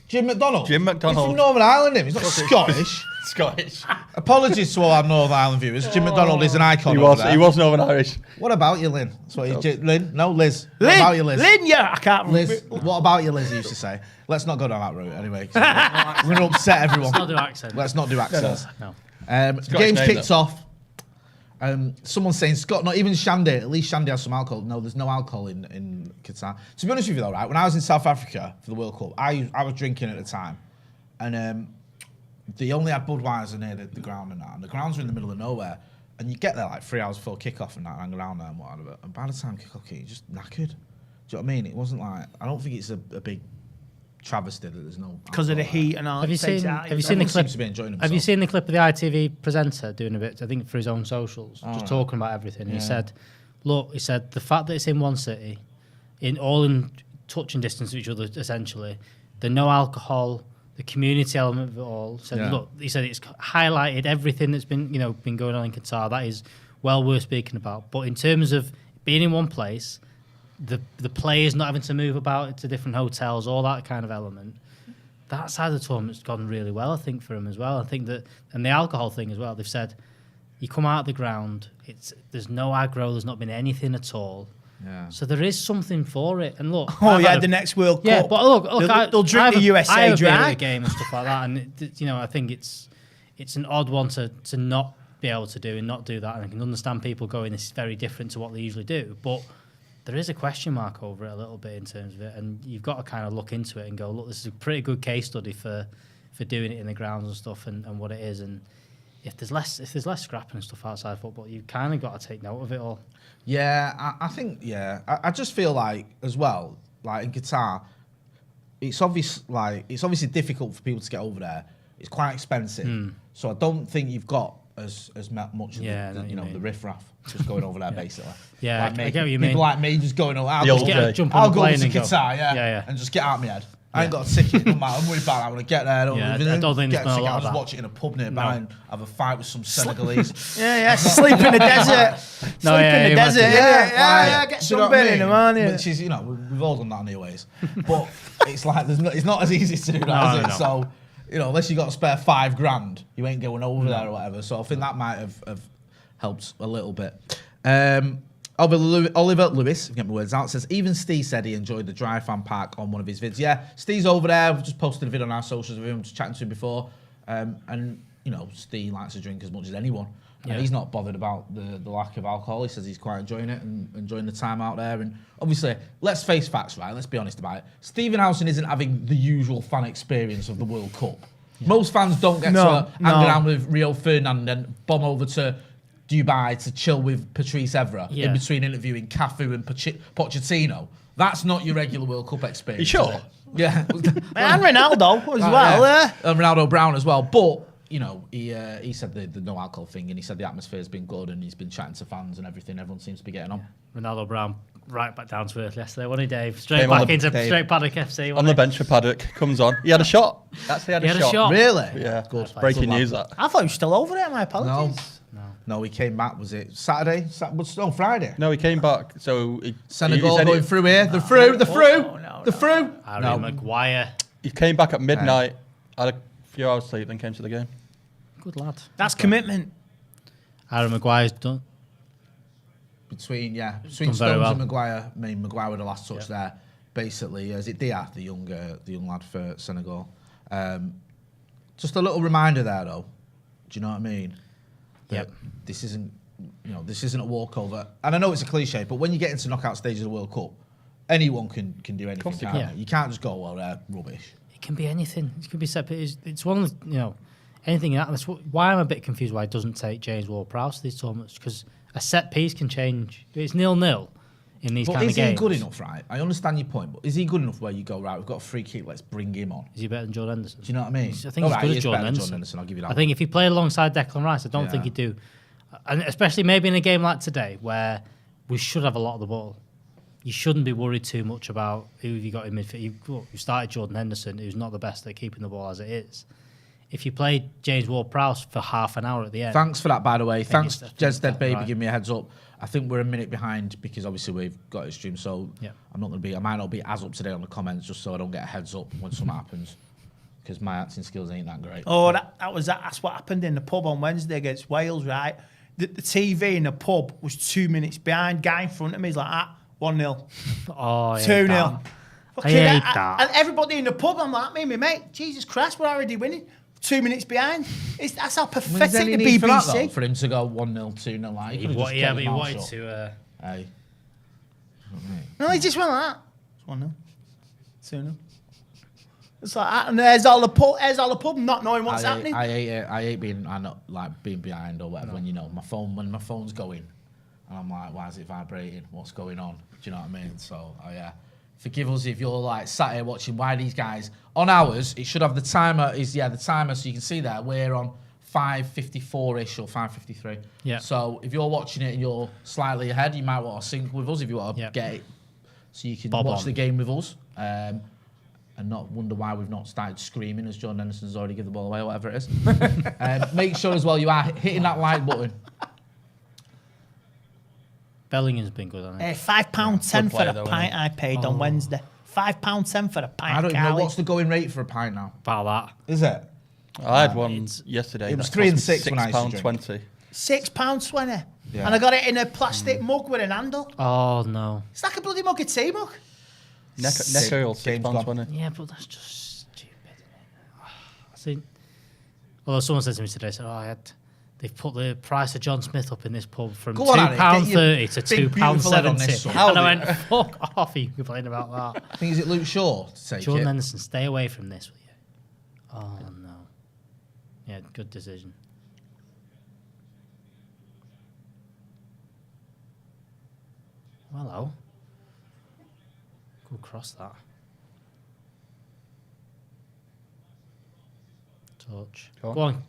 Jim McDonald? Jim McDonald. He's from Northern Ireland, him. He's not Scottish. Scottish. Apologies to all our Northern Ireland viewers. Jim McDonald is an icon. He over was. there. He was Northern Irish. What about you, Lynn? That's what Lynn? No, Liz. What Lynn, about you, Liz? Lynn, yeah, I can't Liz, what about you, Liz? He used to say. Let's not go down that route anyway. 'Cause we're going to upset everyone. Let's not do accents. Let's not do accents. No. The game's kicked off. Someone's saying, Scott, not even Shandy. At least Shandy has some alcohol. No, there's no alcohol in Qatar. To be honest with you, though, right, when I was in South Africa for the World Cup, I was drinking at the time. And they only had Budweiser near the ground and that. And the grounds are in the middle of nowhere. And you get there like 3 hours before kickoff and that, hang around there and whatever. And by the time kickoff, you're just knackered. Do you know what I mean? It wasn't like, I don't think it's a big travesty that there's no. Because of the heat and all. Have you seen the clip? Seems to be enjoying himself. Have you seen the clip of the ITV presenter doing a bit? I think for his own socials, just talking about everything. Yeah. He said, "Look, he said the fact that it's in one city, in touching distance of each other, essentially, the no alcohol, the community element of it all. Said, look, he said it's highlighted everything that's been going on in Qatar. That is well worth speaking about. But in terms of being in one place." The players not having to move about to different hotels, all that kind of element. That side of the tournament's gone really well, I think, for him as well. I think that, and the alcohol thing as well. They've said, you come out of the ground, there's no aggro, there's not been anything at all. Yeah. So there is something for it. And look, the next World Cup. Yeah, but look, they'll drink the USA I have a drink. beer at the game and stuff like that, and I think it's an odd one to not be able to do and not do that. And I can understand people going, this is very different to what they usually do, but there is a question mark over it a little bit in terms of it, and you've got to kind of look into it and go, look, this is a pretty good case study for doing it in the grounds and stuff and what it is. And if there's less scrapping and stuff outside football, you've kind of got to take note of it all. Yeah, I think, I just feel like, as well, like in Qatar, it's obviously difficult for people to get over there. It's quite expensive. So I don't think you've got as much of the riffraff just going over there, basically. Yeah, like I get what you mean. People like me just going, I'll jump on go the plane to and go. Qatar, and just get out of my head. I ain't got a ticket, no matter. I'm worried about that when I get there. I don't think there's been a lot I'll of just that. watch it in a pub nearby and have a fight with some Senegalese. Sleep in the desert. Sleep in the desert. Get sunburn in the morning. Which is, we've all done that anyways. But it's like, it's not as easy to do that, is it? So, unless you got to spare $5,000, you ain't going over there or whatever. So I think that might have helped a little bit. Oliver Lewis, get my words out, says, even Steve said he enjoyed the dry fan park on one of his vids. Yeah, Steve's over there. We've just posted a video on our socials of him, just chatting to him before. And Steve likes to drink as much as anyone. Yeah. And he's not bothered about the lack of alcohol. He says he's quite enjoying it and enjoying the time out there. And obviously, let's face facts, right? Let's be honest about it. Stephen Howson isn't having the usual fan experience of the World Cup. Yeah. Most fans don't get to hang around with Rio Ferdinand and bomb over to Dubai to chill with Patrice Evra in between interviewing Cafu and Pochettino. That's not your regular World Cup experience. You sure? Yeah. And Ronaldo as well. Yeah. And Ronaldo Brown as well. But, he said the no alcohol thing, and he said the atmosphere's been good and he's been chatting to fans and everything. Everyone seems to be getting on. Ronaldo Brown right back down to earth yesterday, wasn't he, Dave? Straight back into straight Paddock FC. On the bench for Paddock, comes on. He had a shot. Actually had a shot. Really? Yeah. Good. Breaking news, that. I thought he was still over there, my apologies. No, he came back, was it Saturday? Friday? No, he came back. So Senegal going through here. The through. Maguire. He came back at midnight, had a few hours sleep, then came to the game. Good lad. That's commitment. Aaron Maguire's done. Between Stones and Maguire. I mean, Maguire with the last touch there. Basically, is it Dia, the young lad for Senegal? Just a little reminder there, though. Do you know what I mean? Yep. This isn't a walkover. And I know it's a cliche, but when you get into knockout stages of the World Cup, anyone can do anything. Can't they? You can't just go, well, they're rubbish. It can be anything. It could be separate. It's one of the, anything in that. That's why I'm a bit confused why it doesn't take James Ward-Prowse to these tournaments, because a set piece can change. It's 0-0 in these kind of games. But is he good enough, right? I understand your point, but is he good enough where you go, right, we've got a free kick, let's bring him on? Is he better than Jordan Henderson? Do you know what I mean? I think he's good as Jordan Henderson. I'll give you that. I think if he played alongside Declan Rice, I don't think he'd do. And especially maybe in a game like today, where we should have a lot of the ball. You shouldn't be worried too much about who you got in midfield. You started Jordan Henderson, who's not the best at keeping the ball as it is. If you played James Ward-Prowse for half an hour at the end. Thanks for that, by the way. Thanks, Jedstead Baby, giving me a heads up. I think we're a minute behind because obviously we've got it streamed, so I might not be as up to date on the comments just so I don't get a heads up when something happens. because my acting skills ain't that great. Oh, that's what happened in the pub on Wednesday against Wales, right? The TV in the pub was 2 minutes behind. Guy in front of me is like, 1-0. Oh, 2-0. I hate that. And everybody in the pub, I'm like, me and my mate, Jesus Christ, we're already winning. 2 minutes behind. That's how pathetic the BBC. For, that, though, for him to go 1-0, 2-0, like But he wanted to. Hey. No, he just went like that. It's 1-0. 2-0. It's like that, and there's all the pub, not knowing what's happening. I hate being behind or whatever. When when my phone's going, and I'm like, why is it vibrating? What's going on? Do you know what I mean? So yeah, forgive us if you're like sat here watching. Why these guys on ours? It should have the timer. The timer, so you can see that we're on 5:54ish or 5:53. Yeah. So if you're watching it and you're slightly ahead, you might want to sync with us if you want to get it, so you can watch the game with us. And not wonder why we've not started screaming as John Henderson's already given the ball away or whatever it is. Make sure as well you are hitting that like button. Bellingham's been good, hasn't he? £5.10 for the pint I paid on Wednesday. £5.10 for a pint. I don't even know what's the going rate for a pint now. About that. Is it? I had one yesterday. It was 3 and 6 when I used to drink. £6.20. £6.20. Yeah. And I got it in a plastic mug with an handle. Oh, no. It's like a bloody mug of tea mug. Neck oil, £6.20. Yeah, but that's just stupid, isn't it? Although someone said to me today, they've put the price of John Smith up in this pub from £2.30 to £2.70. And I went, fuck off, you complaining about that. I think, is it Luke Shaw to take Jordan Henderson, stay away from this, will you? Oh, no. Yeah, good decision. Hello. Good cross, that. Touch. Go on.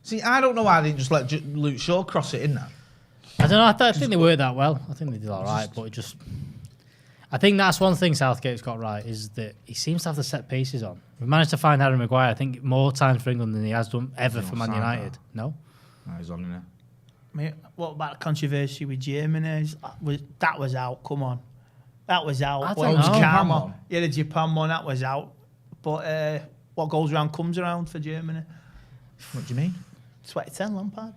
See, I don't know why they didn't just let Luke Shaw cross it in there. I don't know. I think they worked that well. I think they did all right, but it just... I think that's one thing Southgate's got right, is that he seems to have the set pieces on. We've managed to find Harry Maguire, I think, more times for England than he has done ever for Man United. No? No, he's on in there. Mate, what about the controversy with Germany? That was out. Come on, that was out. I don't know. Japan one. Yeah, the Japan one, that was out. But what goes around comes around for Germany. What do you mean? 2010 Lampard.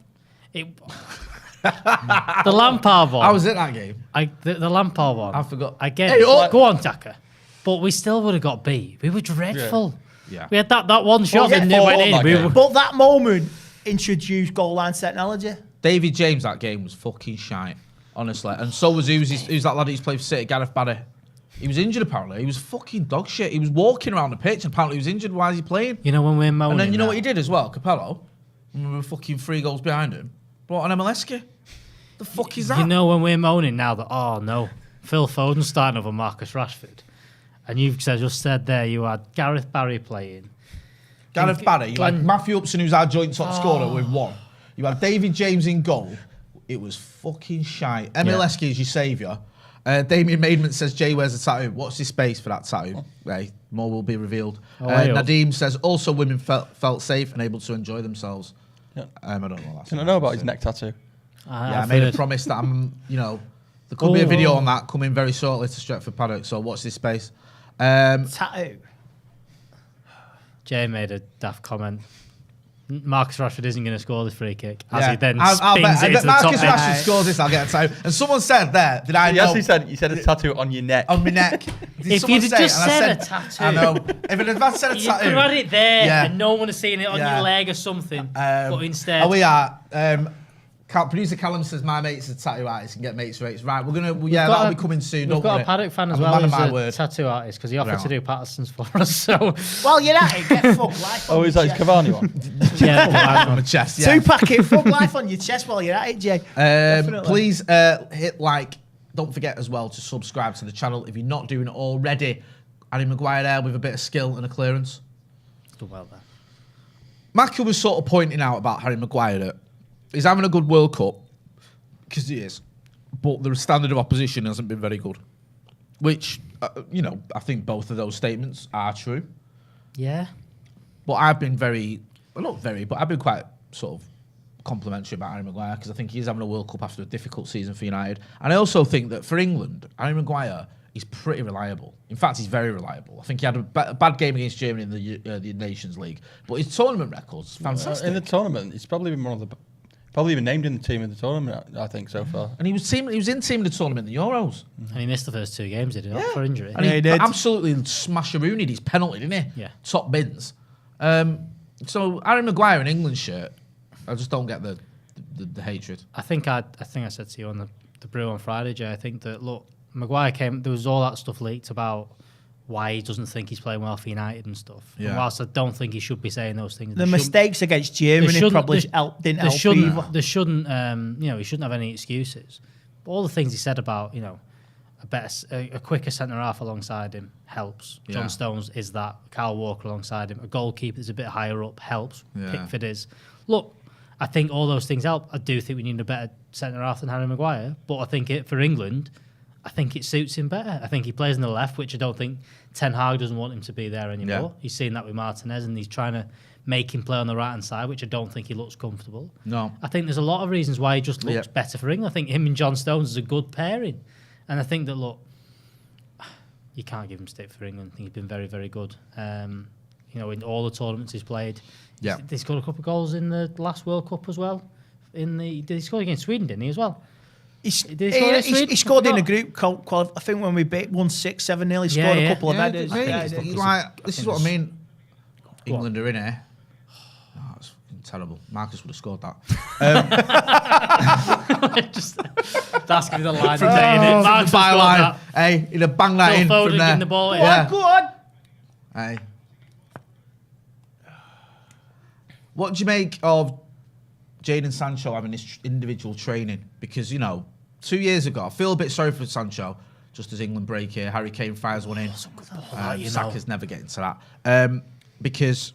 The Lampard one. I was at that game. The Lampard one. I forgot. I get it. Go on, Tucker. But we still would have got beat. We were dreadful. Yeah. We had that one shot that went in. But that moment introduced goal line technology. David James, that game was fucking shite, honestly. And so was who's that lad who's played for City, Gareth Barry. He was injured apparently. He was fucking dog shit. He was walking around the pitch and apparently he was injured. Why is he playing? You know when we're moaning. And then you know what he did as well, Capello? When we were fucking 3 goals behind him. Brought on MLS. The fuck is that? You know when we're moaning now that, oh no, Phil Foden's starting over Marcus Rashford. And you've just said there you had Gareth Barry playing. Gareth Barry, you had Matthew Upson, who's our joint top scorer with 1. You had David James in goal. It was fucking shite. MLS is your saviour. Damien Maidment says, Jay wears a tattoo. Watch this space for that tattoo. Hey, more will be revealed. Nadeem says, also women felt safe and able to enjoy themselves. Yeah. I don't know what that's. Can I know about his neck tattoo? I made a promise that there could be a video on that coming very shortly to Stretford Paddock, so watch this space. Tattoo. Jay made a daft comment. Marcus Rashford isn't going to score this free kick. As Yeah. he then I'll spins bet it into the top Marcus net. Rashford scores this, I'll get a tattoo. And someone said there, did I know? Yes, you said a tattoo on your neck. On my neck. If you'd just said a tattoo. I know. If it had said a You tattoo. could have had it there Yeah. and no one would have seen it on your leg or something. But instead... Oh, we are. Producer Callum says my mate's a tattoo artist and get mates rates. Right, we're going to... Yeah, that'll be coming soon. We've got a Paddock fan as well who's a tattoo artist because he offered to do Patterson's for us. So, well, you're at it. Get fuck life on Oh, is that his Cavani one? yeah, on the chest, yeah. 2-packet fuck life on your chest while you're at it, Jay. Please hit like. Don't forget as well to subscribe to the channel if you're not doing it already. Harry Maguire there with a bit of skill and a clearance. done well there. Maka was sort of pointing out about Harry Maguire that he's having a good World Cup, because he is, but the standard of opposition hasn't been very good. Which, I think both of those statements are true. Yeah. But I've been I've been quite sort of complimentary about Harry Maguire, because I think he's having a World Cup after a difficult season for United. And I also think that for England, Harry Maguire he's pretty reliable. In fact, he's very reliable. I think he had a bad game against Germany in the Nations League, but his tournament record's fantastic. In the tournament, he's probably been one of the... Probably even named in the team in the tournament, I think, so far. And he was in team in the tournament in the Euros. And he missed the first 2 games, did he? Not for injury. And he did. Absolutely smasheroonied his penalty, didn't he? Yeah. Top bins. So Harry Maguire in England shirt, I just don't get the hatred. I think I said to you on the brew on Friday, Jay, I think that, look, Maguire there was all that stuff leaked about why he doesn't think he's playing well for United and stuff. Yeah. And whilst I don't think he should be saying those things, the mistakes against Germany probably didn't help either. There shouldn't, he shouldn't have any excuses. But all the things he said about, a quicker centre half alongside him helps. Yeah. John Stones is that. Kyle Walker alongside him. A goalkeeper that's a bit higher up helps. Yeah. Pickford is. Look, I think all those things help. I do think we need a better centre half than Harry Maguire. But I think for England, I think it suits him better. I think he plays on the left, which I don't think Ten Hag doesn't want him to be there anymore. Yeah. He's seen that with Martinez, and he's trying to make him play on the right-hand side, which I don't think he looks comfortable. No. I think there's a lot of reasons why he just looks better for England. I think him and John Stones is a good pairing. And I think that, look, you can't give him stick for England. I think he's been very, very good. In all the tournaments he's played. Yeah. He scored a couple of goals in the last World Cup as well. Did he score against Sweden, didn't he, as well? He scored in a group called, I think when we beat 1-6-7-0, he scored a couple of headers. This is what I mean. England are in here. Oh, that's terrible. Marcus would have scored that. Just asking me the line. Marcus byline. Hey, he'd have banged that in from there. The ball, Go on. Hey. What do you make of Jadon Sancho having this individual training? Because, 2 years ago, I feel a bit sorry for Sancho, just as England break here. Harry Kane fires one in. Saka's never getting to that. Because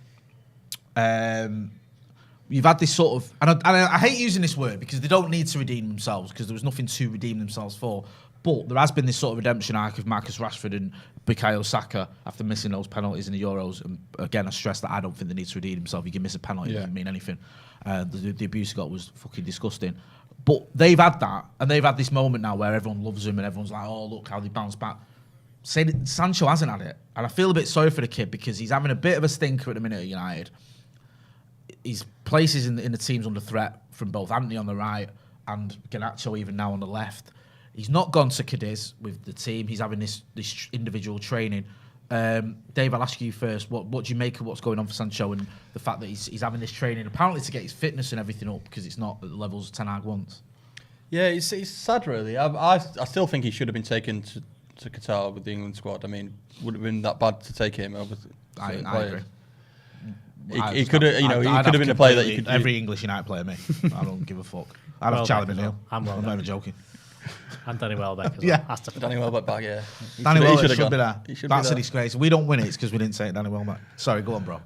you've had this sort of... And I hate using this word because they don't need to redeem themselves because there was nothing to redeem themselves for. But there has been this sort of redemption arc of Marcus Rashford and Bukayo Saka after missing those penalties in the Euros. And again, I stress that I don't think they need to redeem themselves. You can miss a penalty, it doesn't mean anything. The abuse he got was fucking disgusting. But they've had that, and they've had this moment now where everyone loves him and everyone's like, oh, look how they bounce back. Sancho hasn't had it. And I feel a bit sorry for the kid because he's having a bit of a stinker at the minute at United. His place is in the team's under threat from both Anthony on the right and Garnacho even now on the left. He's not gone to Cadiz with the team. He's having this individual training. Dave, I'll ask you first. What do you make of what's going on for Sancho and the fact that he's having this training apparently to get his fitness and everything up because it's not at the levels Ten Hag wants? Yeah, it's sad really. I still think he should have been taken to Qatar with the England squad. I mean, would it have been that bad to take him over? I agree. He could have, he could have been a player that you could. Every English United player, me. I don't give a fuck. I'd have Charlie McNeil. I'm not even joking. And Danny Welbeck as well. Danny Welbeck back, yeah. Danny Welbeck should be there. That's a disgrace. We don't win it, it's because we didn't say it, Danny Welbeck. Sorry, go on, bro.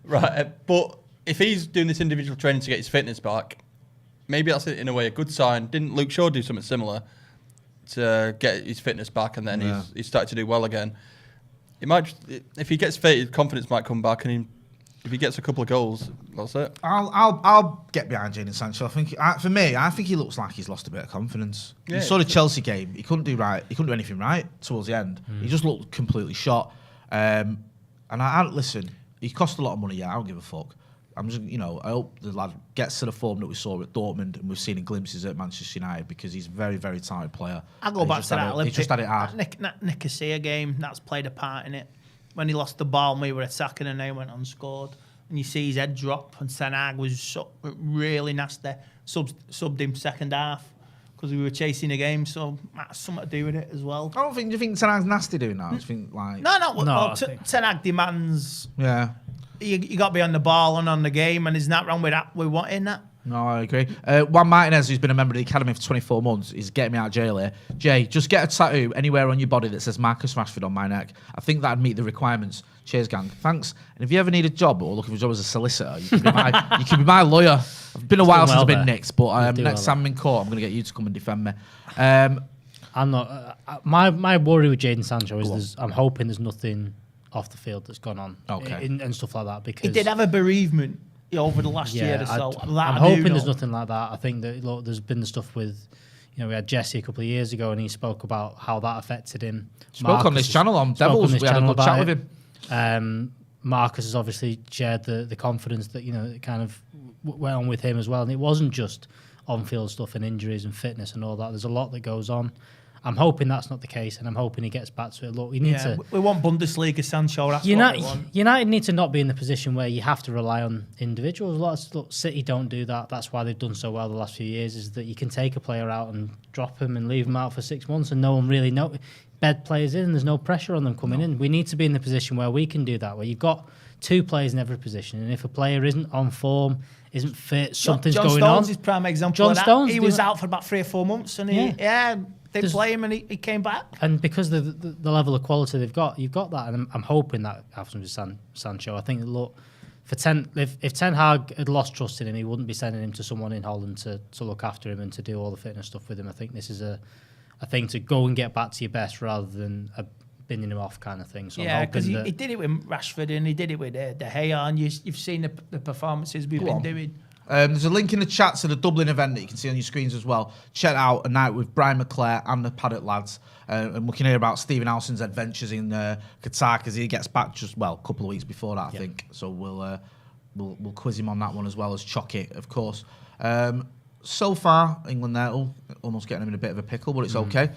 Right, but if he's doing this individual training to get his fitness back, maybe that's in a way a good sign. Didn't Luke Shaw do something similar to get his fitness back, and then he's started to do well again? It might, if he gets fit, his confidence might come back, and if he gets a couple of goals, that's it. I'll get behind Jadon Sancho. I think he looks like he's lost a bit of confidence. Yeah, you saw the Chelsea game. He couldn't do anything right towards the end. He just looked completely shot. And listen, he cost a lot of money. Yeah, I don't give a fuck. I'm just, I hope the lad gets to the form that we saw at Dortmund and we've seen in glimpses at Manchester United because he's a very, very talented player. I'll go back to that Olympic. He just had it hard. Nicosia game, that's played a part in it. When he lost the ball, we were attacking and they went unscored. And you see his head drop, and Ten Hag was really nasty. Subbed him second half because we were chasing the game, so that's something to do with it as well. Do you think Ten Hag's nasty doing that? I just think No. Ten Hag demands. Yeah. You got to be on the ball and on the game, and isn't that wrong with that? We wanting that. No, I agree. Juan Martinez, who's been a member of the academy for 24 months, is getting me out of jail here. Jay, just get a tattoo anywhere on your body that says Marcus Rashford on my neck. I think that'd meet the requirements. Cheers, gang. Thanks. And if you ever need a job or looking for a job as a solicitor, you can be my lawyer. It's been a while since I've been nicked, but next time I'm in court, I'm going to get you to come and defend me. I'm not. My worry with Jadon Sancho is I'm hoping there's nothing off the field that's gone on and stuff like that, because he did have a bereavement over the last year or so. I'm hoping there's nothing like that. I think that there's been the stuff with, we had Jesse a couple of years ago, and he spoke about how that affected him. Spoke on this channel on Devils. We had a good chat with him. Marcus has obviously shared the confidence that it kind of went on with him as well, and it wasn't just on-field stuff and injuries and fitness and all that. There's a lot that goes on. I'm hoping that's not the case, and I'm hoping he gets back to it. Look, we need to. We want Bundesliga Sancho. That's what we want. United need to not be in the position where you have to rely on individuals. City don't do that. That's why they've done so well the last few years. Is that you can take a player out and drop him and leave him out for 6 months, and no one really bed players in. There's no pressure on them coming in. We need to be in the position where we can do that, where you've got 2 players in every position, and if a player isn't on form, isn't fit, something's John going Stones on. is prime example. John of that. Stones, he was out for about 3 or 4 months, and they play him, and he came back. And because the level of quality they've got, you've got that, and I'm hoping that happens with Sancho. I think if Ten Hag had lost trust in him, he wouldn't be sending him to someone in Holland to look after him and to do all the fitness stuff with him. I think this is a thing to go and get back to your best rather than a binning him off kind of thing. So because he did it with Rashford and he did it with De Gea, and you've seen the performances we've been doing. There's a link in the chat to the Dublin event that you can see on your screens as well. Check out a night with Brian McClare and the Paddock lads, and we can hear about Stephen Alson's adventures in Qatar because he gets back just a couple of weeks before that, I think. So we'll quiz him on that one as well as Chucky, of course. So far, England there almost getting them in a bit of a pickle, but it's okay.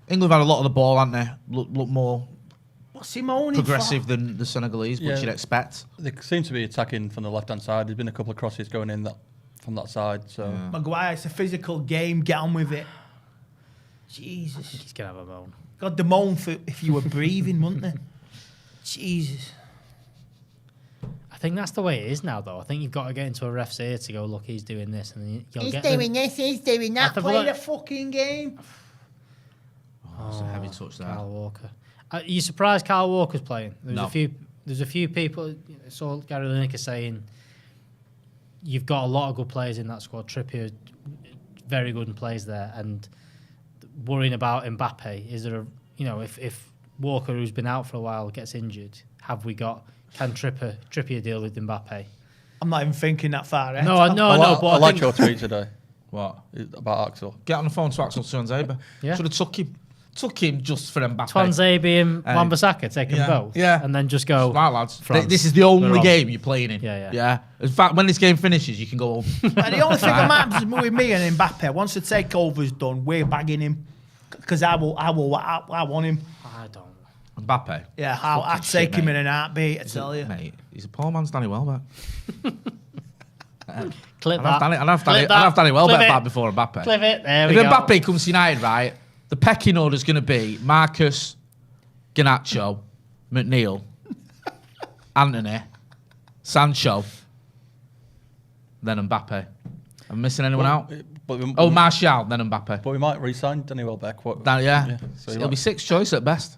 England have had a lot of the ball, haven't they? Look more progressive than the Senegalese, which you'd expect. They seem to be attacking from the left-hand side. There's been a couple of crosses going in from that side. So Maguire, it's a physical game. Get on with it. Jesus. I think he's going to have a moan. God, the moan for if you were breathing, wouldn't they? Jesus. I think that's the way it is now, though. I think you've got to get into a ref's ear to go, look, he's doing this. And he's doing this, he's doing that. Play the fucking game. That's a heavy touch there. Kyle Walker. Are you surprised Kyle Walker's playing? There's a few people. I saw Gary Lineker saying you've got a lot of good players in that squad. Trippier, very good and plays there. And worrying about Mbappe, is there if Walker, who's been out for a while, gets injured, can Trippier deal with Mbappe? I'm not even thinking that far. No. But I like your tweet today. What? About Axel. Get on the phone to Axel Tuanzebe. Yeah. Should have took him just for Mbappe. Tuanzebe and Wan-Bissaka, take them both. Yeah. And then just go. Smart lads. This is the only game you're playing in. Yeah. In fact, when this game finishes, you can go home. The only thing that matters with me and Mbappe, once the takeover's done, we're bagging him. Because I want him. I don't. Mbappe? Yeah, I'd take him in an heartbeat, I tell you. Mate, he's a poor man's Danny Welbeck. Clip I'd have Danny Welbeck back before Mbappe. Clip it. There we go. If Mbappe comes to United, right, the pecking order is going to be Marcus, Garnacho, McNeil, Anthony, Sancho, then Mbappe. I'm missing anyone out? Martial, then Mbappe. But we might re-sign Danny Welbeck. So he'll be 6th choice at best.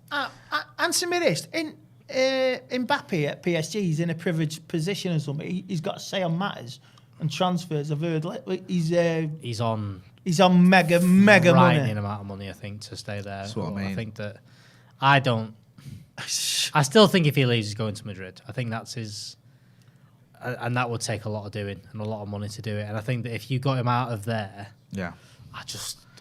Answer me this. Mbappe at PSG, he's in a privileged position or something. He's got a say on matters and transfers. I've heard he's on mega money. Amount of money, I think, to stay there. That's what I mean. I think that I still think if he leaves, he's going to Madrid. I think that's his, and that would take a lot of doing and a lot of money to do it. And I think that if you got him out of there,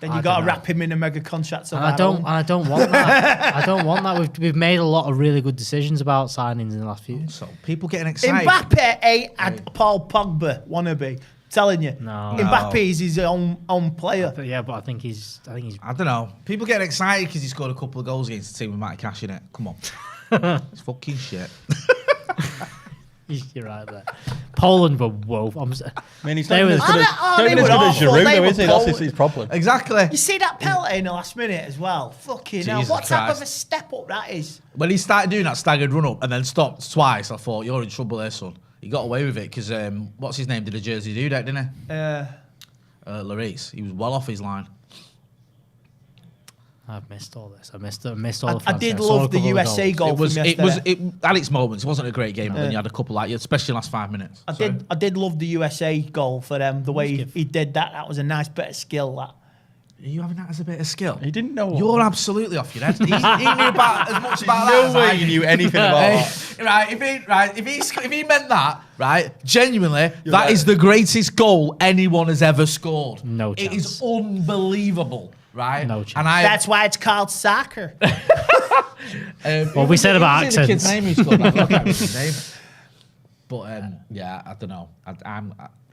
then you got to wrap him in a mega contract. And I don't want that. I don't want that. We've made a lot of really good decisions about signings in the last few. So people getting excited. Mbappe ain't Paul Pogba wannabe. Telling you, no. Mbappe is his own player. But I think he's. I don't know. People getting excited because he scored a couple of goals against the team with Matty Cash in it. Come on, it's fucking shit. You're right there. Poland were woe. I mean, he's not as good as Giroud, though, is he? That's his problem. Exactly. You see that penalty in the last minute as well? Fucking hell. What type of a step up that is? When he started doing that staggered run up and then stopped twice, I thought, you're in trouble there, son. He got away with it because, what's his name, did a Jersey dudek, didn't he? Lloris. He was well off his line. I've missed all this. I missed all the I did love the USA goal from yesterday. It at its moments, it wasn't a great game, but then you had a couple especially last 5 minutes. I did love the USA goal for them, the way he did that. That was a nice bit of skill, that. you having that as a bit of skill? He didn't know. You're absolutely off your head. He knew about as much about that. No as way I you did. knew anything about that. Right? If he meant that, right? Genuinely, that right. is the greatest goal anyone has ever scored. No It is chance. unbelievable, right? No chance. And That's why it's called soccer. Well, we said about The kid's accents. name who scored that. I can't remember his name. But yeah, I don't know.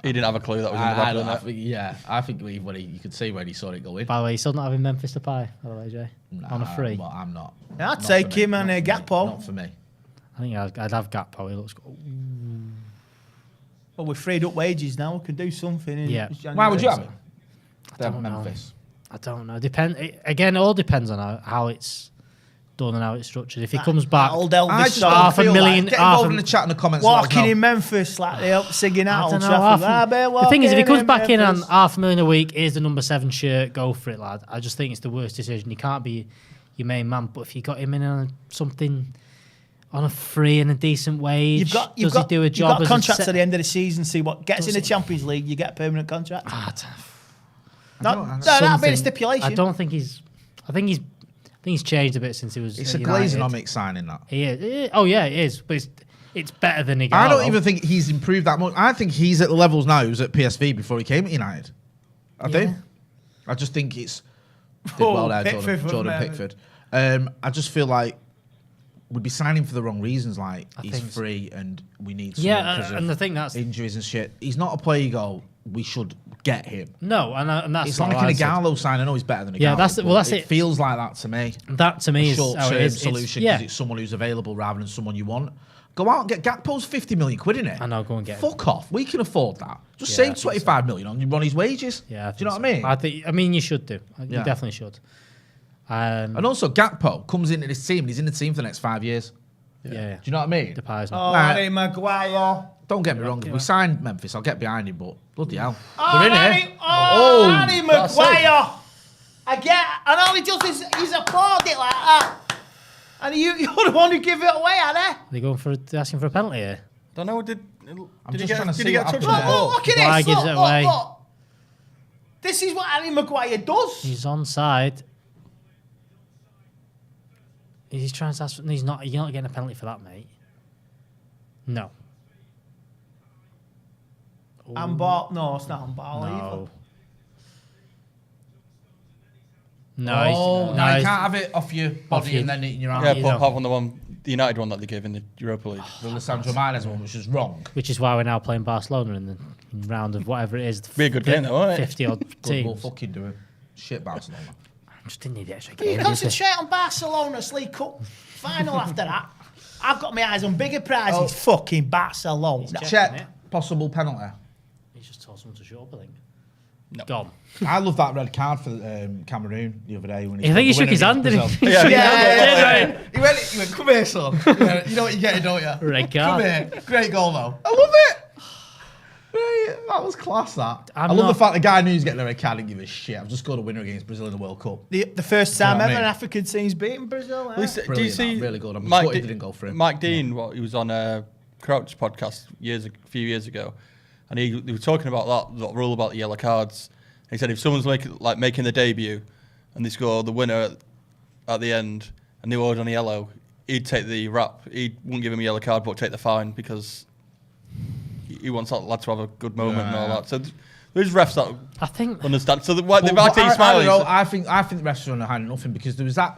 He didn't have a clue that was in the back of the net. I think you could see when he saw it going. By the way, he's still not having Memphis to pie, by the way, Jay. On a free. Well, I'm not. I'd Not take for me. him and Not for me. Gakpo. Not for me. I think I'd have Gakpo. He looks good. Well, we've freed up wages now. We can do something. In Yeah. January. Why would you have it? don't know. Memphis. I don't know. Again, it all depends on how it's done and how it's structured. If he comes back, Old Elvis I just song. don't half a feel million- Like, get half involved a- in the chat in the comments. and let us Walking know. in Memphis like they up singing out. I Old don't know. Trafford. The thing is, if he comes Walking back in on Memphis. $500,000 a week, here's the number 7 shirt, go for it, lad. I just think it's the worst decision. He can't be your main man. But if you got him in on something on a free and a decent wage, You've got does he do a job? You've got as contracts a at the end of the season. See what gets in the Does he? Champions League. You get a permanent contract. I That'd be a stipulation. don't think he's. I think he's changed a bit since he was. It's at a United. Glazenomics signing that. He is. Oh yeah, it is. But it's better than Igalo. I don't even think he's improved that much. I think he's at the levels now he was at PSV before he came at United. I do. I just think it's did well there, Pickford Jordan from Pickford. I just feel like we'd be signing for the wrong reasons. Like he's think so. free and we need someone because and the of thing that's injuries and shit. He's not a player you go, we should get him. no, and that's It's what like I an said. Igalo sign. I know he's better than Igalo. Yeah, that's it. Well, but that's it. Feels like that to me. That to me is how it Short-term is. solution Yeah, because it's someone who's available rather than someone you want. Go out and get Gakpo's 50 million quid in it. I know, go and get him. Fuck off. We can afford that. Just Yeah, I save think so. 25 million on his wages. Yeah, Do you know what I mean? I mean, you should do. You Yeah. definitely should. And also, Gakpo comes into this team and he's in the team for the next 5 years. Yeah. Do you know what I mean? Depay's Oh, not. Harry Maguire. Don't get me wrong. If we signed Memphis, I'll get behind him, but bloody hell. Oh, They're in Harry, here. Harry that's it. Maguire. And all he does is he's applaud it like that. And you're the one who give it away, are they? They going for asking for a penalty here. Don't know. Did just he trying to get? Did see he get what a touch happened on there. the ball? Look at Maguire this. gives Look, it look, away. look. This is what Harry Maguire does. He's onside. He's trying to ask. He's not. You're not getting a penalty for that, mate. No. Handball. No, it's not handball either. No. Oh, no, he's- you can't have it off your body your- and then in your arm. Yeah, you but know. apart from the United one that they gave in the Europa League. The Lissandro Martinez one, which was wrong. Which is why we're now playing Barcelona in the round of whatever it is. Be a good game though, won't it? 50 odd Good, we'll teams. fucking do it. Shit, Barcelona. Just didn't need the extra You game. concentrate on Barcelona's League Cup final after that. I've got my eyes on bigger prizes. Fucking Barcelona. Check. Possible penalty. He's just told someone to shut up, I think. No. Gone. I love that red card for Cameroon the other day. When I think he shook his hand, didn't he? Yeah, He went, come here, son. You know what you're getting, don't you? Red Come card. here. Great goal, though. I love it. Right, that was class, that. I love the fact the guy knew he was getting a red card, didn't give a shit. I've just scored a winner against Brazil in the World Cup. The first time You know what I ever mean? an African team's beaten Brazil. Eh? Do you Brilliant, see that, really good. I'm Mike gutted De- it didn't go for him. Mike Dean, he was on Crouch podcast a few years ago, and he was talking about that rule about the yellow cards. He said if someone's making the debut and they score the winner at the end and they award on a yellow, he'd take the rap. He wouldn't give him a yellow card, but take the fine because he wants that lad to have a good moment and all that. So there's refs that I think. understand. So they've But actually I don't smiling. know, I think the refs are on hiding nothing because there was that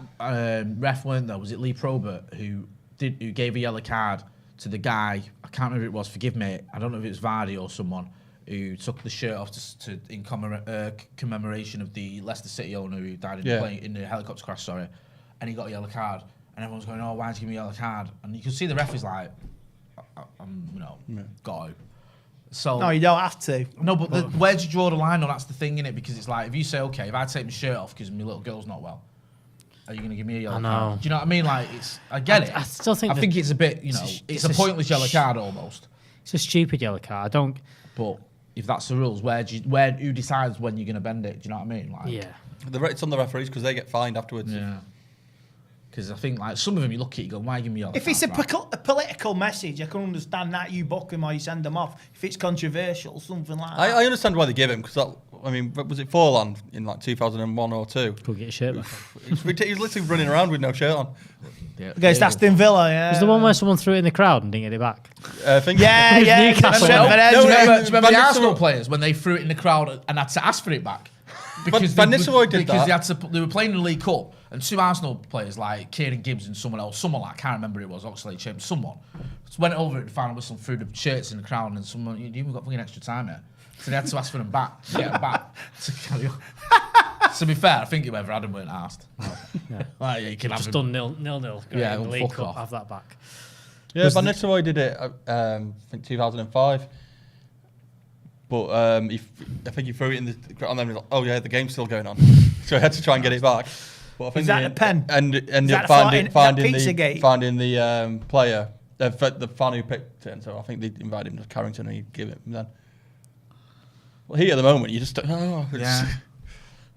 ref, weren't there? Was it Lee Probert who gave a yellow card to the guy? I can't remember who it was. Forgive me. I don't know if it was Vardy or someone who took the shirt off in commemoration of the Leicester City owner who died in the helicopter crash. Sorry, and he got a yellow card, and everyone's going, "Oh, why did he give me a yellow card?" And you can see the ref is like, "Go." So No, you don't have to. no, but where do you draw the line? No, that's the thing, innit? Because it's like if you say, okay, if I take my shirt off because my little girl's not well, are you going to give me a yellow I know. card? Do you know what I mean? Like, I get it. I still think I think it's a bit, it's it's a a pointless yellow card almost. It's a stupid yellow card. I don't. But if that's the rules, who decides when you're going to bend it? Do you know what I mean? Like, Yeah. It's on the referees because they get fined afterwards. yeah. Because I think like some of them you look at, you go, why give me a yellow If card? it's a, right? a political message, I can understand that. You book him or you send him off. If it's controversial, something like that. I understand why they give him because I mean, was it Forlan in like 2001 or 2? Could get a shirt back. He was literally running around with no shirt on. Against Aston Villa, yeah. Was the one where someone threw it in the crowd and didn't get it back? I think Yeah. Newcastle. Stretford Paddock, Do you yeah. remember the Arsenal players when they threw it in the crowd and had to ask for it back? Van Nistelrooy did because that. they were playing in the League Cup, and 2 Arsenal players like Kieran Gibbs and someone like I can't remember who it was, Oxlade James, someone just went over it and found a whistle, threw the shirts in the crowd, and someone you even got fucking extra time there, so they had to ask for them back to get them back to carry on. To be fair, I think whoever had them weren't asked. Yeah. Like, yeah, you can Just have done 0-0. Yeah, in the well, League fuck Cup, off. have that back. Yeah, Van Nistelrooy did it, I think 2005. But I think he threw it in the ground and then he was like, oh yeah, the game's still going on. So he had to try and get it back. But I think Is that the pen? And Is up that finding Pizzagate? the player, the fan who picked it. And so I think they invited him to Carrington and he'd give it. And then, well, here at the moment, you just Yeah.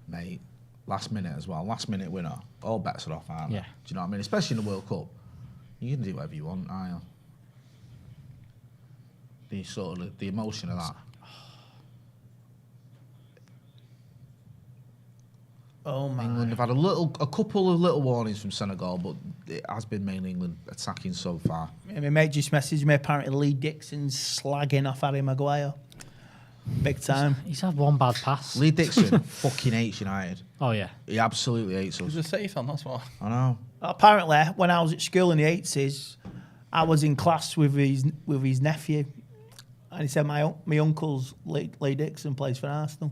Mate, last minute as well. Last minute winner. All bets are off, aren't they? Yeah. Do you know what I mean? Especially in the World Cup. You can do whatever you want, aren't you? The sort of the emotion of that. Oh my. England have had a couple of little warnings from Senegal, but it has been mainly England attacking so far. My mate just messaged me. Apparently, Lee Dixon's slagging off Harry Maguire. Big time. He's had one bad pass. Lee Dixon fucking hates United. Oh, yeah. He absolutely hates us. He's a City fan, that's why. I know. Apparently, when I was at school in the 80s, I was in class with his nephew, and he said my uncle's Lee Dixon plays for Arsenal.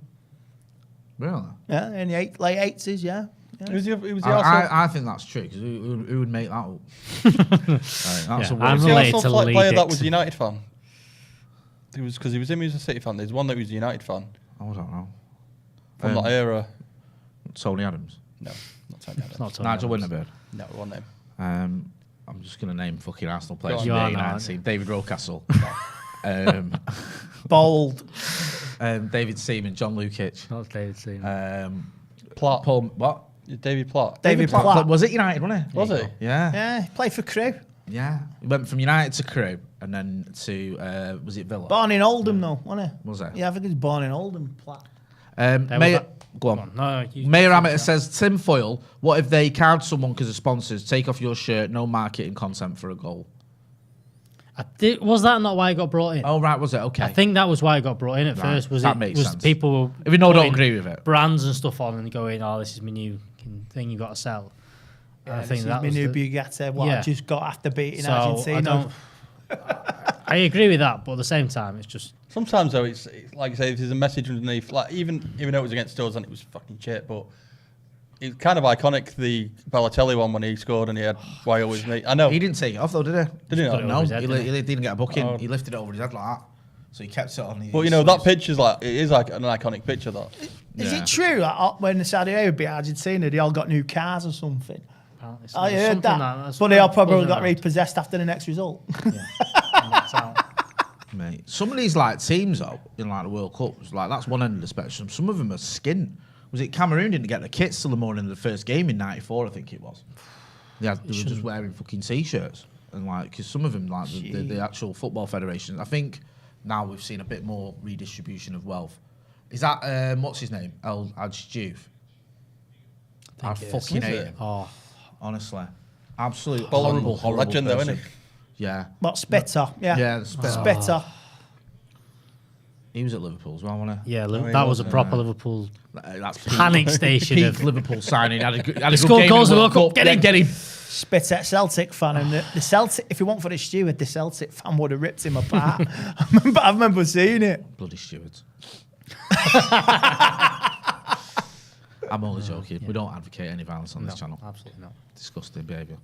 Really? Yeah, in the late 80s, yeah. He was the Arsenal. I think that's true, because who would make that up? That's Yeah, a I'm Was word. the related Arsenal to flight Lee player that Dixon. was a United fan? He was because he was a City fan. There's one that was a United fan I don't know. from that era. Tony Adams. No, not Tony Adams. It's not Tony Nigel Adams. Winterberg. No, one name. I'm just going to name fucking Arsenal players Go from on. the You are now, 89 aren't you? team. David Rocastle. Bold. David Seaman, John Lukic. Not David Seaman. Platt. Paul, what? David Platt. David Platt. Was it United, wasn't it? Was he? Yeah. Yeah, he played for Crewe. Yeah. He went from United to Crewe and then to, was it Villa? Born in Oldham, though, wasn't he? Was it? Yeah, I think he was born in Oldham. Platt. Mayor, go on. No, Mayor Amateur says, Tim Foyle, what if they card someone because of sponsors, take off your shirt, no marketing content for a goal? Was that not why it got brought in? Oh, right, was it? Okay. I think that was why it got brought in at Right, first. Was that it makes was sense. people were If you don't putting agree with it. brands and stuff on and going, oh, this is my new thing you got to sell. And I think that was new the, Bugatti. What Yeah. I just got after beating so Argentina. I agree with that, but at the same time, it's just Sometimes though, it's like you say, there's a message underneath. Like even though it was against us and it was fucking shit, but it's kind of iconic. The Balotelli one when he scored and he had "Why always me." I know He didn't take it off though, did he? Did he not? put it No, over his head, he didn't he? didn't get a booking. Oh. He lifted it over his head like that. So he kept it on. But you know that picture's like it is like an iconic picture. That Is Yeah. it true that when the Saudi Arabia beat Argentina, they all got new cars or something? apparently I heard something that. that's But they all probably buzzing got around. repossessed after the next result. And that's out. Mate, some of these like teams though in like the World Cup, like that's one end of the spectrum. Some of them are skin. Was it Cameroon didn't get the kits till the morning of the first game in '94? I think it was. They were just wearing fucking t-shirts and like because some of them like the actual football federations. I think now we've seen a bit more redistribution of wealth. Is that what's his name? El Hadj Diouf. I think it is. fucking Is hate it? him. Oh, honestly, absolute Bolton horrible legend though, person. isn't he? Yeah, What, Spitter? Yeah. yeah, Spitter. Spitter. He was at Liverpool as well, wasn't he? yeah, he that was was, a proper Liverpool That's panic station. peak of, Liverpool signing. Had a good scored game goals in in the the World Cup. Get him, get him. Spitter, Celtic fan, and the Celtic. If it weren't for the steward, the Celtic fan would have ripped him apart. I remember seeing it. Bloody stewards. I'm only joking. We don't advocate any violence on this channel. absolutely not. Disgusting behaviour.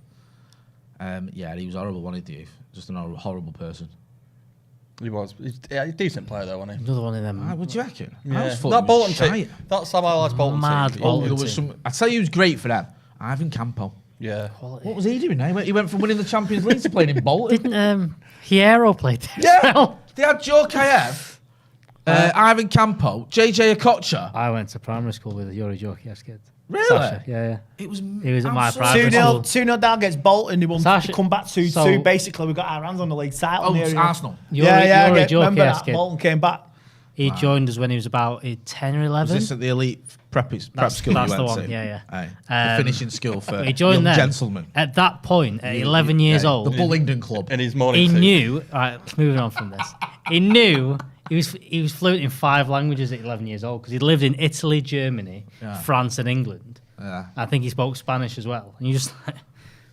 Yeah, he was horrible, wasn't he, Dave? Just an horrible person. He was. He's a decent player though, wasn't he? Another one of them. What do you reckon? I Yeah. always thought That he Bolton was team. shite. That's Sam Allardyce Bolton Mad team. Bolton. There was some. I tell you, he was great for them. Ivan Campo. Yeah. Quality. What was he doing now? He went from winning the Champions League to playing in Bolton. Didn't Hierro play there? Yeah, they had Joe Kayev, Ivan Campo, JJ Okocha. I went to primary school with Yuri Jokiev's kids. Really? Sasha, yeah. It was. He was at my absolutely- private 2-0 down against Bolton. They won Sasha- to come back 2-2. so- Basically, we got our hands on the league title. Oh, near it's enough. Arsenal. Yuri Yeah, Jokiev's remember that. kid. Bolton came back. He joined us when he was about 10 or 11. Was this at the elite prep school That's you the went one, to? yeah. The finishing school for he joined young there. gentlemen. At that point, at 11 years old, The Bullingdon Club. In his morning he suit. knew. All right, moving on from this. He knew he was fluent in 5 languages at 11 years old because he lived in Italy, Germany, France, and England. Yeah. I think he spoke Spanish as well. And you just like,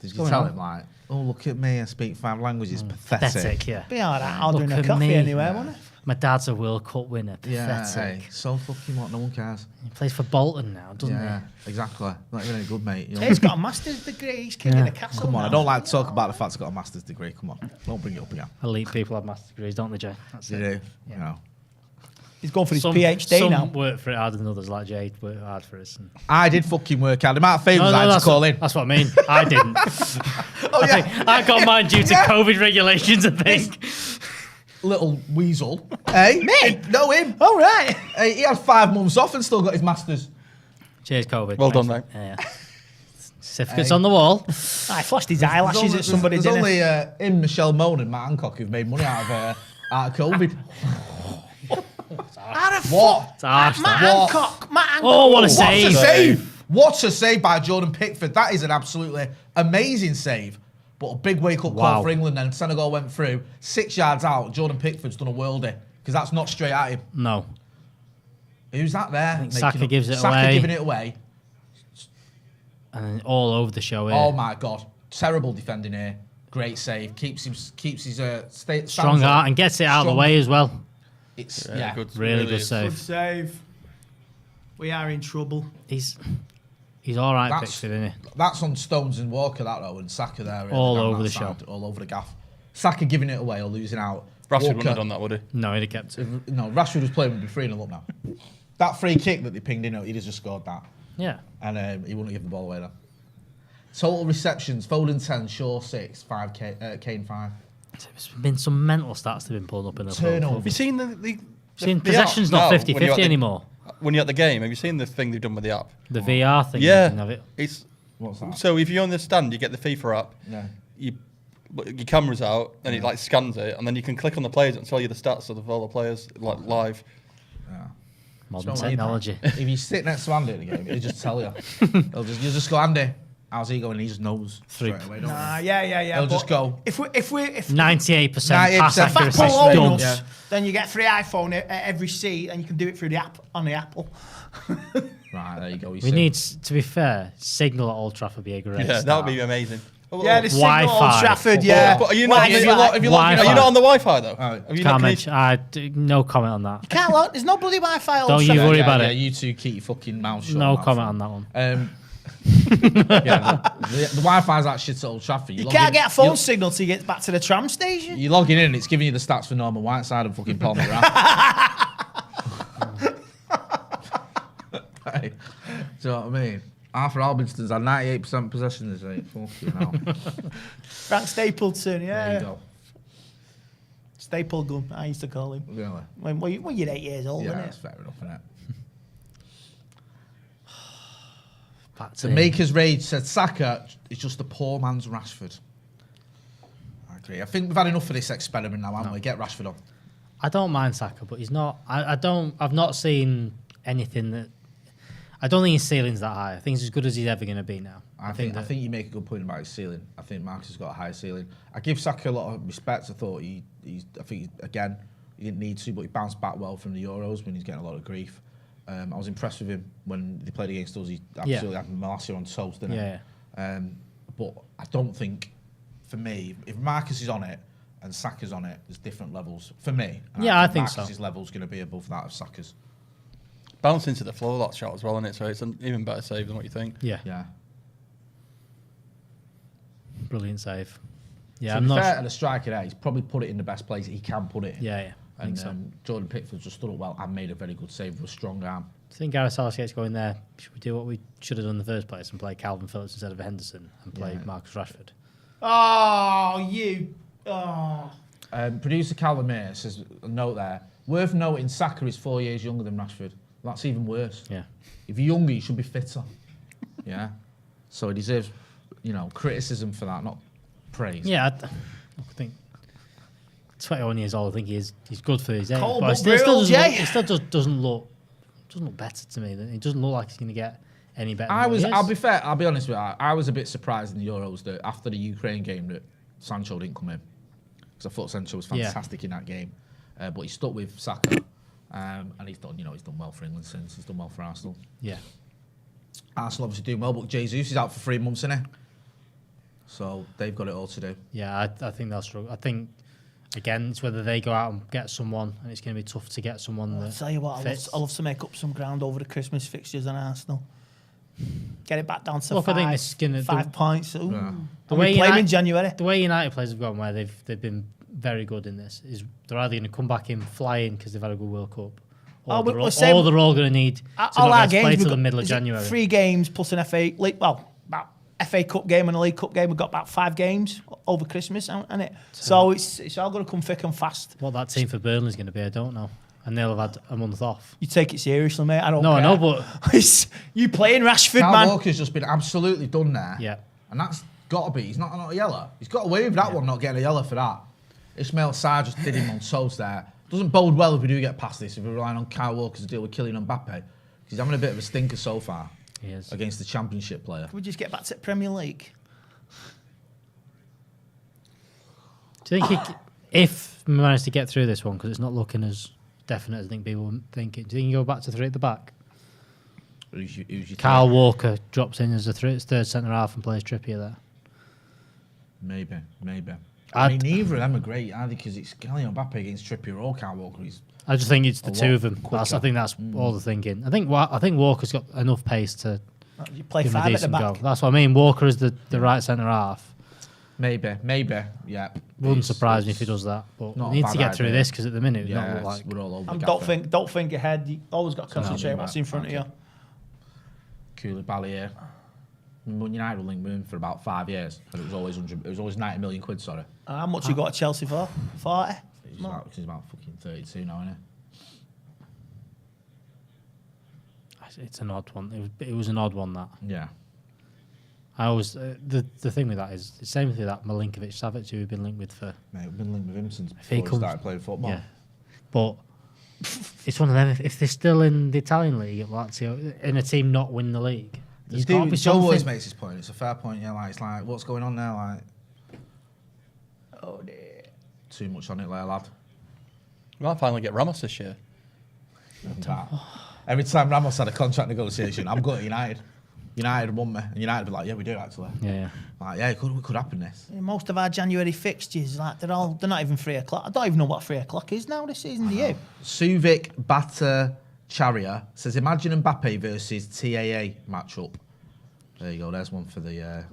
Did you tell him like, oh look at me, I speak 5 languages, pathetic. yeah. Be all right, ordering Look a at coffee me. anyway, won't it? My dad's a World Cup winner. Yeah, Pathetic. hey, so fucking what? No one cares. He plays for Bolton now, doesn't Yeah, exactly. Not even any good, mate. You know? He's got a master's degree. He's king of the castle. Come on, now. I don't like to talk about the fact he's got a master's degree. Come on, don't bring it up again. he? Elite people have master's degrees, don't they, Jay? That's You it. do, you know. He's going for his Some PhD now. work for it harder than others, like Jade worked hard for us. I did fucking work out. The amount of favours I had to call in. That's what I mean. I didn't. Oh yeah, I got mine due to COVID regulations, I think. little weasel. Hey, Me? No, him. All right. Hey, he had 5 months off and still got his masters. Cheers, COVID. Well done, mate. Yeah. Certificates on the wall. I flashed his eyelashes at somebody, There's didn't only he? him, Michelle Moan, and Matt Hancock who've made money out of COVID. What? It's harsh, Matt that. Hancock. Matt Hancock. Oh, what a What's save. a save? What a save by Jordan Pickford. That is an absolutely amazing save. But a big wake-up call for England then. Senegal went through. 6 yards out, Jordan Pickford's done a worldie. Because that's not straight at him. No. Who's that there? think Saka gives it Saka away. giving it away. And all over the show here. Oh my God. Terrible defending here. Great save. Keeps his Strong heart and gets it out of the way as well. It's, Good, Really good is. save. Good save. We are in trouble. He's all right, That's- Pickford, isn't he? That's on Stones and Walker, that though, and Saka there. All down over that the side, show. All over the gaff. Saka giving it away or losing out. Rashford Walker- wouldn't have done that, would he? No, he'd have kept it. No, Rashford was playing with the 3-0 up now. That free kick that they pinged in, he'd have just scored that. Yeah. And he wouldn't give the ball away then. Total receptions, Foden 10, Shaw 6, Kane 5. There's been some mental stats they've been pulling up in the Turnover. Have you seen the Seen possession's not 50-50 anymore. When you're at the game, have you seen the thing they've done with the app? The VR thing. Yeah. You can have it. It's What's that? so if you understand, you get the FIFA app. Yeah. Your camera's out, and it like scans it, and then you can click on the players and tell you the stats of all the players like live. Modern So like technology. If you sit next to Andy in the game, he'll just tell you. You just go, Andy, how's he going? He just knows straight away, don't he? Yeah. He'll just go. If 98% pass 98% accuracy. Apple own Done. us, Yeah. then you get free iPhone at every seat, and you can do it through the app on the Apple. Right, there you go. We need, to be fair, signal at Old Trafford be a great Yeah, start. that would be amazing. Yeah, the signal at Wi-Fi. Old Trafford. Yeah, But are you not? Wi-Fi. Are you not on the Wi-Fi though? Oh. Have you Can't not mention. No comment on that. Can't log. There's no bloody Wi-Fi. at Old Don't you Trafford. worry about yeah, it. you two keep your fucking mouth shut. No that comment thing. on that one. The Wi-Fi's that shit at Old Trafford. You log can't in- get a phone signal till you get back to the tram station. You're logging in and it's giving you the stats for Norman Whiteside and fucking Paul McGrath. Hey, do you know what I mean? Arthur Albinston's had 98% possession this week. Fucking hell. Frank Stapleton. Yeah. There you go. Staple gun. I used to call him. Really? When you're 8 years old, Yeah, isn't that's it? fair enough, isn't it? Back The to Maker's Rage said Saka is just a poor man's Rashford. I agree. I think we've had enough of this experiment now, haven't we? Get Rashford on. I don't mind Saka, but he's not. I've not seen anything that. I don't think his ceiling's that high. I think he's as good as he's ever going to be now. I think you make a good point about his ceiling. I think Marcus has got a high ceiling. I give Saka a lot of respect. I thought he didn't need to, but he bounced back well from the Euros when he's getting a lot of grief. I was impressed with him when they played against us. He absolutely had Marcia on toast, didn't he? Yeah. But I don't think, for me, if Marcus is on it and Saka's on it, there's different levels. For me. And Yeah, I think so. Marcus's level's going to be above that of Saka's. bounce into the floor that shot as well, isn't it? So it's an even better save than what you think. Yeah. Yeah. Brilliant save. Yeah, To I'm be not. fair to the striker there, he's probably put it in the best place he can put it in. Yeah. I think And so. Jordan Pickford's just stood up well and made a very good save with a strong arm. I think Gareth Southgate's going there. Should we do what we should have done in the first place and play Calvin Phillips instead of Henderson and play Marcus Rashford? Oh, you. Oh. Producer Callum Mayer says a note there. Worth noting, Saka is 4 years younger than Rashford. That's even worse. Yeah. If you're younger, you should be fitter. Yeah. So he deserves, criticism for that, not praise. Yeah, I think 21 years old. I think he's good for his age. Cold But but it still brutal, doesn't look, Jay. it still doesn't look better to me. It doesn't look like he's going to get any better. than what he is. I'll be fair. I'll be honest with you. I was a bit surprised in the Euros that after the Ukraine game that Sancho didn't come in, because I thought Sancho was fantastic in that game. But he stuck with Saka, and he's done well for England since. He's done well for Arsenal. Yeah. Arsenal obviously doing well, but Jesus is out for 3 months, isn't he? So they've got it all to do. Yeah, I think they'll struggle. I think, again, it's whether they go out and get someone, and it's going to be tough to get someone I'll that tell you what, fits. I love to make up some ground over the Christmas fixtures on Arsenal. Get it back down to Look, I think this is gonna 5 points. Ooh. Yeah. The way play them in January. The way United players have gone, where they've been very good in this, is they're either going to come back in flying because they've had a good World Cup, or they're all going to need to all not our get to play games till the middle of January. 3 games plus an FA League. Well, about FA Cup game and a League Cup game. We've got about 5 games over Christmas, hasn't it? So it's all going to come thick and fast. What that team for Burnley is going to be, I don't know. And they'll have had a month off. You take it seriously, mate. I don't care. I know, but you playing Rashford, Kyle man. Walker's just been absolutely done there. Yeah. And that's got to be. He's not a yellow. He's got away with that one, not getting a yellow for that. Ismail Sarr just did him on toast there. Doesn't bode well if we do get past this, if we're relying on Kyle Walker to deal with Kylian Mbappe. Because he's having a bit of a stinker so far against the Championship player. Can we just get back to the Premier League? do you think if we manage to get through this one, because it's not looking as definite as I think people were thinking, do you think you go back to 3 at the back? Who's your Kyle Walker drops in as a third centre half and plays Trippier there. Maybe. I mean, neither of them are great either, because it's Kylian Mbappe against Trippier or Kyle Walker. I just think it's the a two lot of them. quicker. I think that's all the thinking. I think Walker's got enough pace to You play give him a 5 at the decent back. goal. That's what I mean. Walker is the right centre half. Maybe, yeah. Wouldn't surprise me if he does that. But not we a need to bad get through idea. this, because at the minute it's Yeah, not like we're all over the Don't think ahead. You always got to concentrate what's in front of you. Koulibaly here. When United were linked with him for about 5 years, and it was always 90 million quid. Sorry, How much you got at Chelsea for? 40? he's about fucking 32 now, isn't he? it's an odd one. It was an odd one, that. Yeah. I always the thing with that is the same with that Milinkovic Savic, who we've been linked with for. Mate, we've been linked with him since he before he started playing football. Yeah, but it's one of them. If they're still in the Italian league at Lazio, in a team not win the league, there's got to be Joe something. always makes his point. It's a fair point. Yeah, it's like what's going on there? Like, Oh, dear. too much on it there, lad. We might finally get Ramos this year. Every time Ramos had a contract negotiation, I'm going to United. United won me, and United were like, "Yeah, we do actually." Yeah. Like, yeah, it could happen this. Most of our January fixtures, like they're not even 3 o'clock. I don't even know what 3 o'clock is now this season. Do you? Suvic Bhattacharya says, "Imagine Mbappe versus TAA matchup." There you go. There's one for the.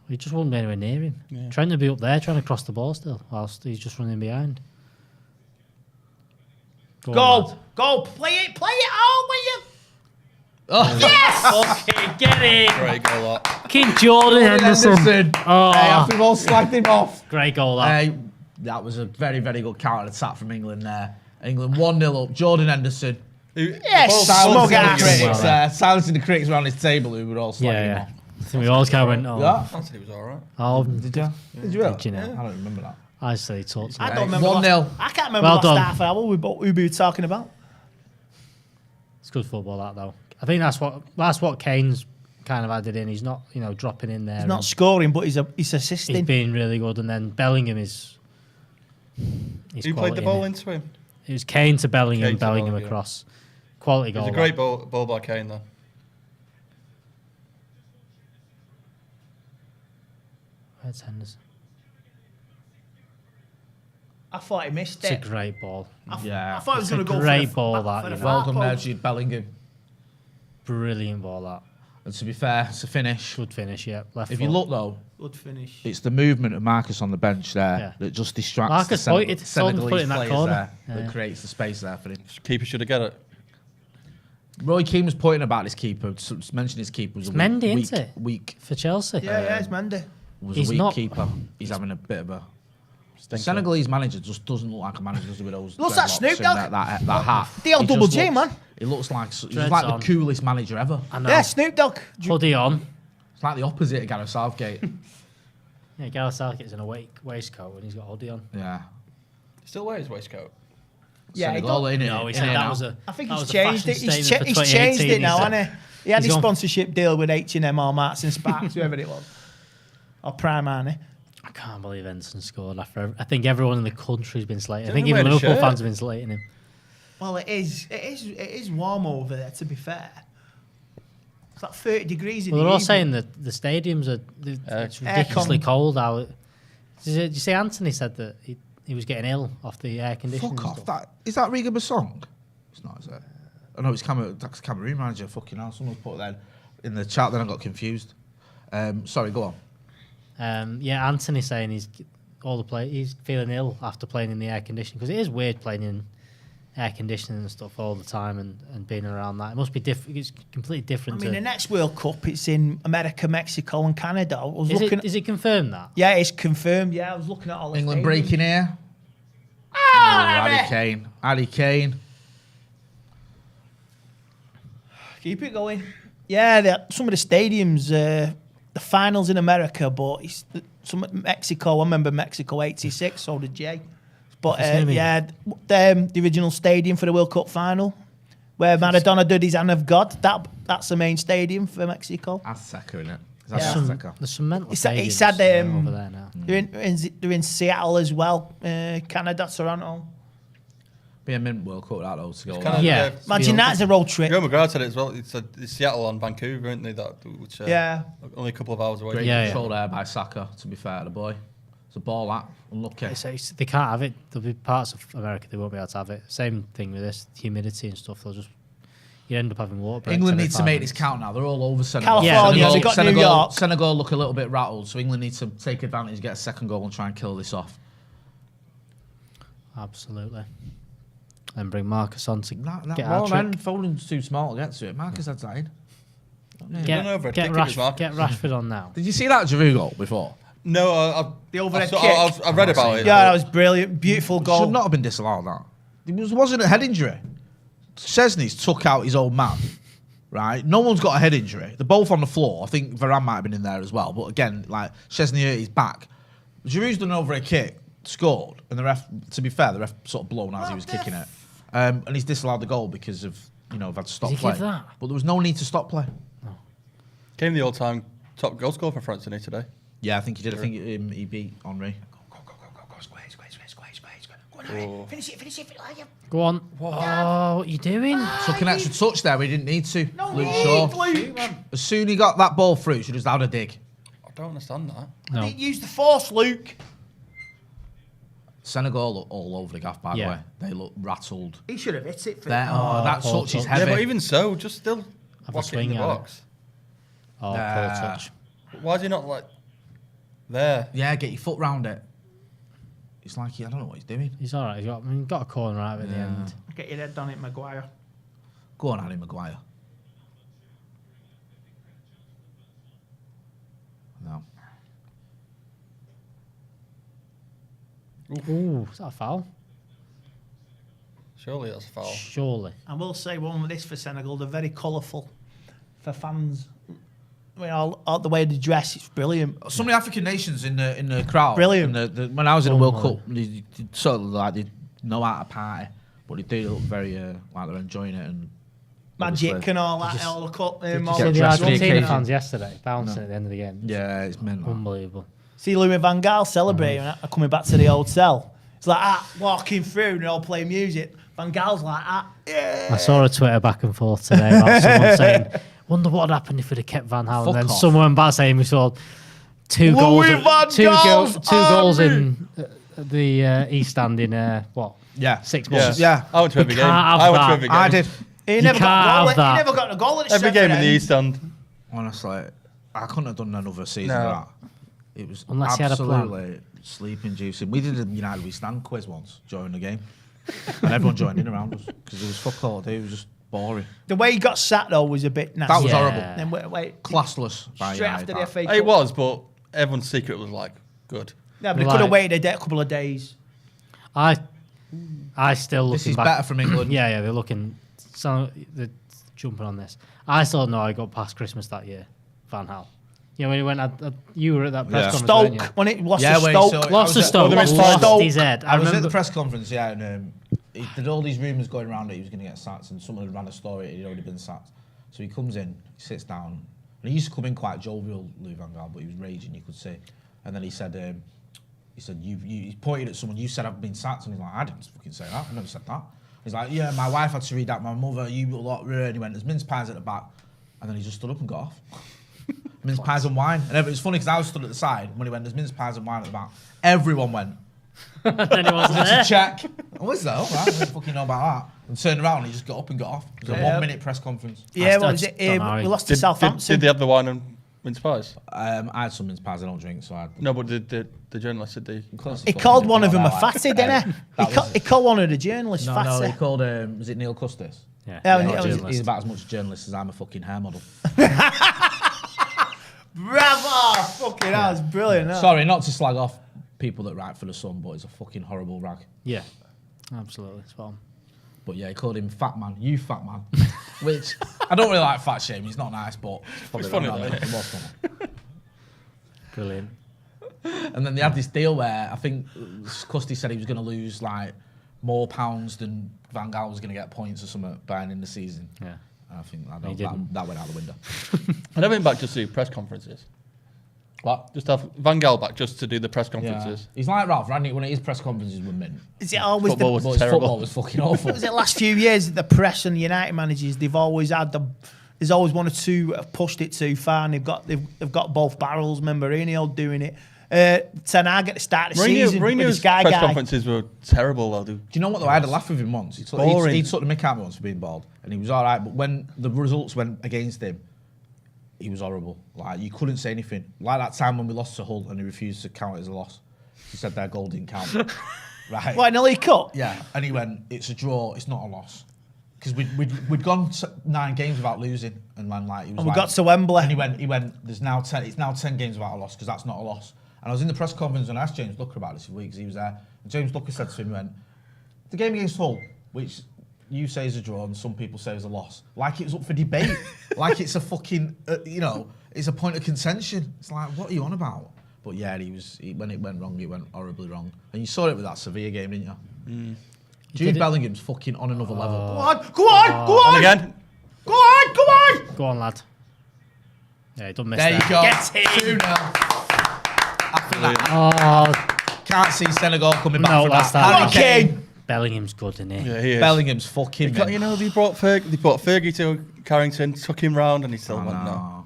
He just wouldn't be anywhere near him. Yeah. Trying to be up there, trying to cross the ball still, whilst he's just running behind. Go on, lad. Go, play it all, will you? Oh, Yes! Okay, get in. Great goal, that. Kid Jordan Henderson. Oh, Hey, we've all slagged him off. great goal, that. Hey, that was a very, very good counter attack from England there. England 1-0 up. Jordan Henderson. Yes, Silencing smug the ass. critics, silencing the critics around his table who were all slagging him yeah. off. I think we always kind of went, oh, Yeah. I said he was alright. oh Did you? Did you? Did you know? I don't remember that. I say he talked to I me. don't remember. 1-0. I can't remember Well last done. half hour who we were talking about. It's good football, that, though. I think that's what Kane's kind of added in. He's not, dropping in there. He's not scoring, but he's assisting. He's being really good. And then Bellingham is... Who played the ball into him? It was Kane to Bellingham, Kane to Bellingham Bellingham. across. Quality It goal. was a great ball by Kane, though. Where's Henderson? I thought he missed It's a it. great ball. Yeah. I thought he was It's a going to go great for the, ball, for that, the you know. Well far done there, post. Jude Bellingham. Brilliant ball, that. And to be fair, it's a finish. Good finish, yeah. Left If foot. you look, though, Good finish. it's the movement of Marcus on the bench there Yeah. that just distracts Marcus the pointed, told him to Senegalese put it in that players corner. there. Yeah. That creates the space there for him. Keeper should have got it. Roy Keane was pointing about his keeper. Mentioned his keeper was It's a Mendy, weak, isn't it? weak, For Chelsea. Yeah, it's Mendy. was He's a weak not- keeper. He's having a bit of a. Stinker. Senegalese manager just doesn't look like a manager does with those. Looks like dreadlocks Snoop and Dogg. that hat. The old He double just G, looks- man. He looks like he's Dreads like on. the coolest manager ever. I know. Yeah, Snoop Dogg. Hoodie on. It's like the opposite of Gareth Southgate. Yeah, Gareth Southgate's in a waistcoat and he's got a hoodie on. Yeah. Still wear his waistcoat. Yeah, Senegal, innit? No, he said that was a. I think that he's was a changed fashion it. He's statement for changed 2018, it now, he said. hasn't he? He had He's his gone- sponsorship deal with H&M or Marks and Sparks, whoever it was. Or Prime, hasn't he? I can't believe Henderson scored after. I think everyone in the country's been slating. I Didn't think he even wear the Liverpool shirt? fans have been slating him. Well, it is warm over there, to be fair. It's like 30 degrees in Well, the they're all evening. saying that the stadiums are. It's ridiculously Aircon. cold out. Did you see Anthony said that he was getting ill off the air conditioning? Fuck and off. stuff? Is that Riga Basong? It's not, is it? I know it's that's Cameroon manager. Fucking hell. Someone's put that in the chat, then I got confused. Sorry, go on. Yeah, Anthony saying he's feeling ill after playing in the air conditioning because it is weird playing in air conditioning and stuff all the time and being around that. It must be different. It's completely different. I mean, the next World Cup, it's in America, Mexico, and Canada. I was is it confirmed that? Yeah, it's confirmed. Yeah, I was looking at all the England stadiums. breaking here. Harry Kane. Harry Kane. Keep it going. Yeah, some of the stadiums, the finals in America, but some Mexico. I remember Mexico '86. So did Jay. But yeah, the original stadium for the World Cup final, where Maradona did his hand of God. That's the main stadium for Mexico. Azteca, innit? There's some mental He stadiums said over there now. They're in Seattle as well, Canada, Toronto. Be a mint World Cup that though to go. Kind Like. of, Yeah. Imagine that as a road trip. Joe Maguire said it as well. He said it's Seattle and Vancouver, aren't they? Which Yeah. only a couple of hours away. Great Yeah, control there by Saka, to be fair to the boy. It's a ball that. Unlucky. They can't have it. There'll be parts of America they won't be able to have it. Same thing with this humidity and stuff. You end up having water breaks. England every needs to 5 make minutes. this count now. They're all over Senegal. California, Yeah, they got New York. Senegal look a little bit rattled, so England needs to take advantage, get a second goal and try and kill this off. Absolutely. And bring Marcus on to That get ball, our man. trick. Foden's too small to get to it. Marcus had that in. Get, Run over it, get, kick it with Marcus. get Rashford on now. Did you see that Giroud goal before? No, The overhead I kick. read about it. Yeah, that was brilliant. Beautiful goal. Should not have been disallowed, that. It wasn't a head injury. Szczesny's took out his old man, right? No one's got a head injury. They're both on the floor. I think Varane might have been in there as well. But again, like, Szczesny hurt his back. Giroud's done an overhead kick, scored, and the ref, to be fair, the ref sort of blown as he was kicking it. And he's disallowed the goal because of, they've had to stop Did he play. give that? But there was no need to stop play. Came the all-time top goal scorer for France, didn't he, today? Yeah, I think he did. I think he beat Henry. Oh. Finish it. Go on. Oh, what are you doing? Took an extra touch there. We didn't need to. No Luke need, Shaw. Luke. As soon as he got that ball through, should have just had a dig. I don't understand that. No. Use the force, Luke. Senegal look all over the gaff, by the Yeah. way. They look rattled. He should have hit it for That poor touch is touch. heavy. Yeah, but even so, just still Have a block it in swing the at it. box. Oh, poor touch. Why is he not like there? Yeah, get your foot round it. It's like, I don't know what he's doing. He's all right. He got a corner out of it at the end. Get your head on it, Maguire. Go on, Harry Maguire. No. Ooh, is that a foul? Surely that's a foul. Surely. I will say one with this for Senegal. They're very colourful for fans. I mean, all the way they dress, it's brilliant. So many African nations in the crowd. Brilliant. And when I was in the World Cup, they sort of like they know how to party, but they do look very like they're enjoying it and Magic and all that. All the cup. Did get you see the dressed for the Argentina occasion? fans yesterday bouncing at the end of the game? yeah, it's mental. Unbelievable. See Louis Van Gaal celebrating, coming back to the hotel. It's like walking through and they all play music. Van Gaal's like yeah. I saw a Twitter back and forth today about someone saying, wonder what would happen if we'd have kept Van Gaal. And Fuck then off. someone back saying we saw two Louis goals, Van two Gaal's goals army. in the East Stand in, what, Yeah. 6 Yeah. months? Yeah. I went to every You game. can't have I went to that. every game. I did. He never can't got have that. He never got a goal at Every game in the Stretford East End. Honestly, I couldn't have done another season No. of that. It was Unless you had a plan. absolutely sleep-inducing. We did a United We Stand quiz once during the game, and everyone joined in around us because it was fuck all to do. It was just boring. The way he got sat though was a bit nasty. That was Yeah. horrible. Then wait, Classless. By straight United, after the that. FA Cup. It was, but everyone's secret was like good. Yeah, but they Like- could have waited a couple of days. I still This looking is back. better from England. Yeah, they're looking. So they're jumping on this. I still don't know how I got past Christmas that year. Van Gaal. You know, when he went, you were at that press conference. Stoke, weren't you? when it lost Yeah, to when he Stoke. saw it. Lost to I was at- Stoke, lost his head. I was at remember. the press conference, yeah, and he did all these rumours going around that he was going to get sacked, and someone had ran a story that he'd already been sacked. So he comes in, he sits down, and he used to come in quite jovial, Louis van Gaal, but he was raging, you could see. And then he said, he pointed at someone, you said I've been sacked, and he's like, I didn't fucking say that, I never said that. He's like, yeah, my wife had to read that, my mother, you lot, and he went, there's mince pies at the back, and then he just stood up and got off. Mince pies and wine. And it was funny because I was stood at the side when he went, there's mince pies and wine at the back. Everyone went. Then he wasn't there. To check. Oh, is that? All right, I don't fucking know about that. And turned around and he just got up and got off. It was a 1 minute press conference. Yeah, I well, just we don't know. lost to Southampton. Did they have the wine and mince pies? I had some mince pies, I don't drink, so I had. No, but the journalist said they. He called one of them a fatty, didn't he? He called one of the journalists No, fatty. he called, was it Neil Custis? Yeah, He's about as much a journalist as I'm a fucking hair model. Bravo! Fucking hell, it's brilliant. That. Sorry, not to slag off people that write for The Sun, but it's a fucking horrible rag. Yeah, absolutely. It's fine. But yeah, he called him fat man, you fat man. Which, I don't really like fat shaming, it's not nice, but It's funny, not though, nice. isn't It was funny. Brilliant. And then they had this deal where I think Custy said he was going to lose like more pounds than Van Gaal was going to get points or something by in the season. Yeah. And I think He that went out the window. I'd have him back just to do press conferences. What? Just have Van Gaal back just to do the press conferences. He's like Ralph Rangnick when his press conferences were mint. Is it always Football the was terrible. Football was fucking awful. was it last few years that the press and the United managers they've always had there's always one or two that have pushed it too far and they've got both barrels. Remember Mourinho doing it. Ten Hag at the start of the season with the Mourinho's Sky press guy. conferences were terrible though. Do you know what though? I had a laugh with him once. He took the mick out of me once for being bald, and he was all right. But when the results went against him, he was horrible. Like you couldn't say anything. Like that time when we lost to Hull and he refused to count it as a loss. He said their goal didn't count. Right? What in the League Cup? Yeah, and he went, "It's a draw. It's not a loss." Because we'd gone 9 games without losing, and then like he was. And we like, got to Wembley. And he went. There's now 10. It's now 10 games without a loss because that's not a loss. And I was in the press conference and I asked James Lucker about this for weeks. He was there. And James Lucker said to him, he went, the game against Hull, which you say is a draw and some people say is a loss, like it was up for debate. Like it's a fucking, it's a point of contention. It's like, what are you on about? But yeah, when it went wrong, it went horribly wrong. And you saw it with that Sevilla game, didn't you? Jude Bellingham's fucking on another level. Go on! And again, Go on! Go on, lad. Yeah, he don't miss There that. you go. Get him. 2-0. Oh, Can't see Senegal coming back No, from that's that. that. Harry Kane. Bellingham's good, isn't he? yeah, he is. Bellingham's fucking You know, they brought Fergie to Carrington, took him round, and he still went no.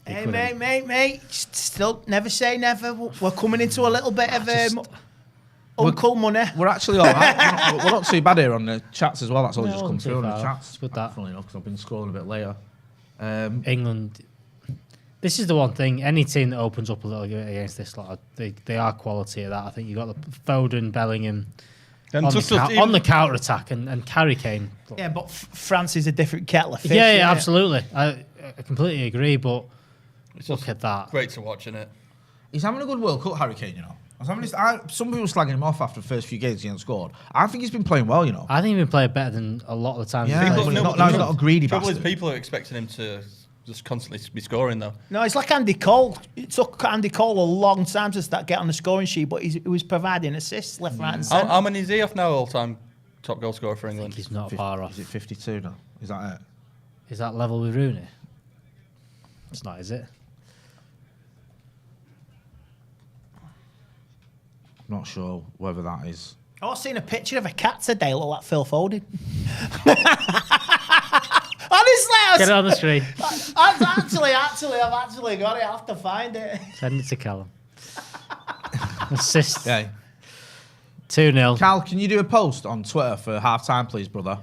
Hey, mate. Still, never say never. We're coming into a little bit of uncle money. We're actually all right. We're not too bad here on the chats as well. That's all No, just come wasn't through too on the far. chats. It's good that. Funnily enough, because I've been scrolling a bit later. England. This is the one thing. Any team that opens up a little bit against this lot, they are quality at that. I think you got the Foden, Bellingham And on, just on the counter attack and Harry Kane. Yeah, but France is a different kettle of fish. Yeah, isn't it? absolutely. I completely agree. But It's look just at that. great to watch, isn't it? He's having a good World Cup, Harry Kane, you know. Some people were slagging him off after the first few games he hadn't scored. I think he's been playing well, you know. I think he's been playing better than a lot of the times. Yeah, he's but played. he's not a greedy trouble is bastard. people are expecting him to just constantly be scoring, though. No, it's like Andy Cole. It took Andy Cole a long time to get on the scoring sheet, but he was providing assists left, right, and centre. How many is he off now, all-time top goal scorer for I think England? he's not far off. Is it 52 now? Is that it? Is that level with Rooney? It's not, is it? I'm not sure whether that is. I was seeing a picture of a cat today, look like Phil Foden. Honestly, Get it on the screen. I've actually got it. I have to find it. Send it to Callum. Assist. Yeah. 2-0. Cal, can you do a post on Twitter for half time, please, brother?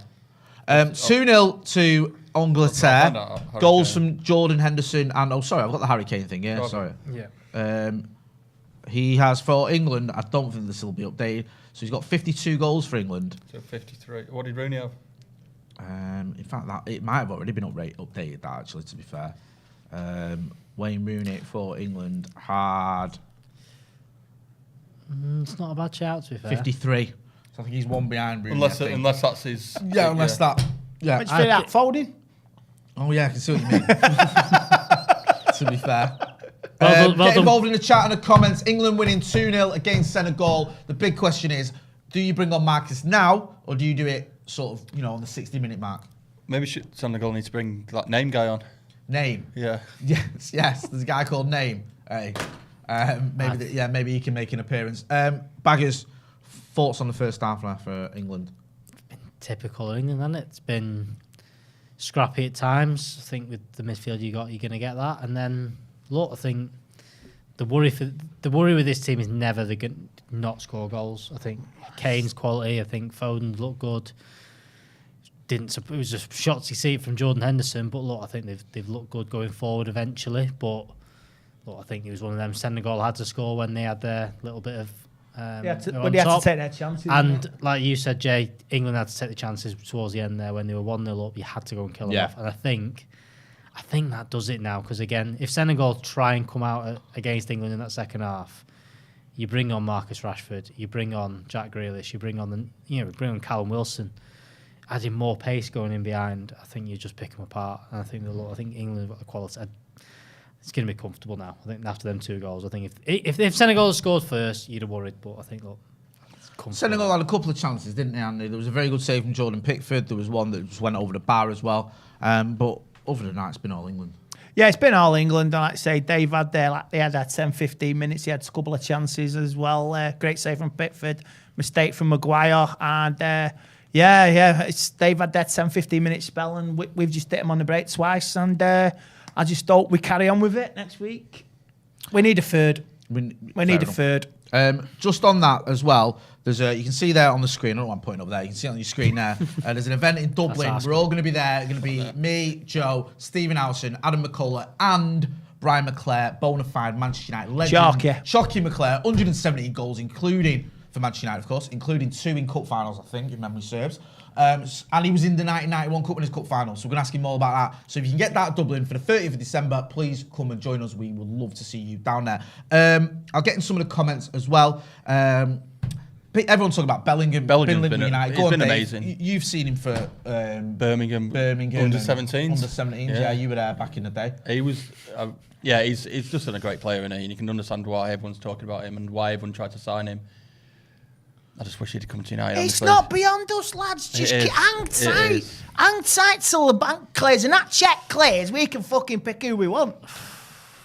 2-0 to Angleterre. Harry Goals Kane. from Jordan Henderson and I've got the Harry Kane thing. Yeah, sorry. Yeah. He has for England. I don't think this will be updated. So he's got 52 goals for England. So 53. What did Rooney have? In fact, it might have already been updated. That actually, to be fair, Wayne Rooney for England had It's not a bad shout, to be fair. 53. So I think he's one behind Rooney. Unless that's his. that. Yeah. Which for that Foden? Oh yeah, I can see what you mean. To be fair, Get involved in the chat and the comments. England winning 2-0 against Senegal. The big question is, do you bring on Marcus now, or do you do it sort of, on the 60-minute mark? Maybe Senegal needs to bring that name guy on. Name? Yeah. Yes. There's a guy called Name. Hey. Maybe he can make an appearance. Baggers, thoughts on the first half now for England? Typical England, hasn't it? It's been scrappy at times. I think with the midfield you're going to get that. And then, look, I think the worry with this team is never not score goals. I think Kane's quality. I think Foden looked good. It was a shots you see from Jadon Henderson, but look, I think they've looked good going forward eventually. But look, I think it was one of them. Senegal had to score when they had their little bit of. They had to take their chances. And like you said, Jay, England had to take the chances towards the end there when they were 1-0 up. You had to go and kill them off. And I think that does it now, because again, if Senegal try and come out against England in that second half, you bring on Marcus Rashford, you bring on Jack Grealish, you bring on Callum Wilson, adding more pace going in behind. I think you just pick them apart. And I think England have got the quality. It's going to be comfortable now. I think after them 2 goals, I think if Senegal had scored first, you'd have worried. But I think Senegal had a couple of chances, didn't they, Andy? There was a very good save from Jordan Pickford. There was one that just went over the bar as well. But other than that, it's been all England. Yeah, it's been all England. And like I say, Dave had they had 10-15 minutes. He had a couple of chances as well. Great save from Pickford, mistake from Maguire, and Dave had that 10-15 minute spell, and we've just hit him on the break twice. And I just thought we carry on with it next week. We need a third. We need a third. Just on that as well, there's you can see there on the screen. I don't know what I'm putting up there. You can see it on your screen there. There's an event in Dublin. We're all going to be there. It's going to be me, Joe, Stephen Howson, Adam McCullough, and Brian McClare, bona fide Manchester United legend. Shocky McClare, 117 goals, including for Manchester United, of course, including 2 in cup finals, I think, if memory serves. And he was in the 1991 Cup Winners' Cup final, so we're going to ask him all about that. So if you can get that Dublin for the 30th of December, please come and join us. We would love to see you down there. I'll get in some of the comments as well. Everyone's talking about Bellingham. Bellingham's been United. He's been amazing. You've seen him for Birmingham under-17s. Under-17s, yeah, you were there back in the day. He was, he's just a great player, isn't he? And you can understand why everyone's talking about him and why everyone tried to sign him. I just wish he'd come to United. It's not beyond us, lads. Just hang tight. Hang tight till the bank clears. And that check clears, we can fucking pick who we want.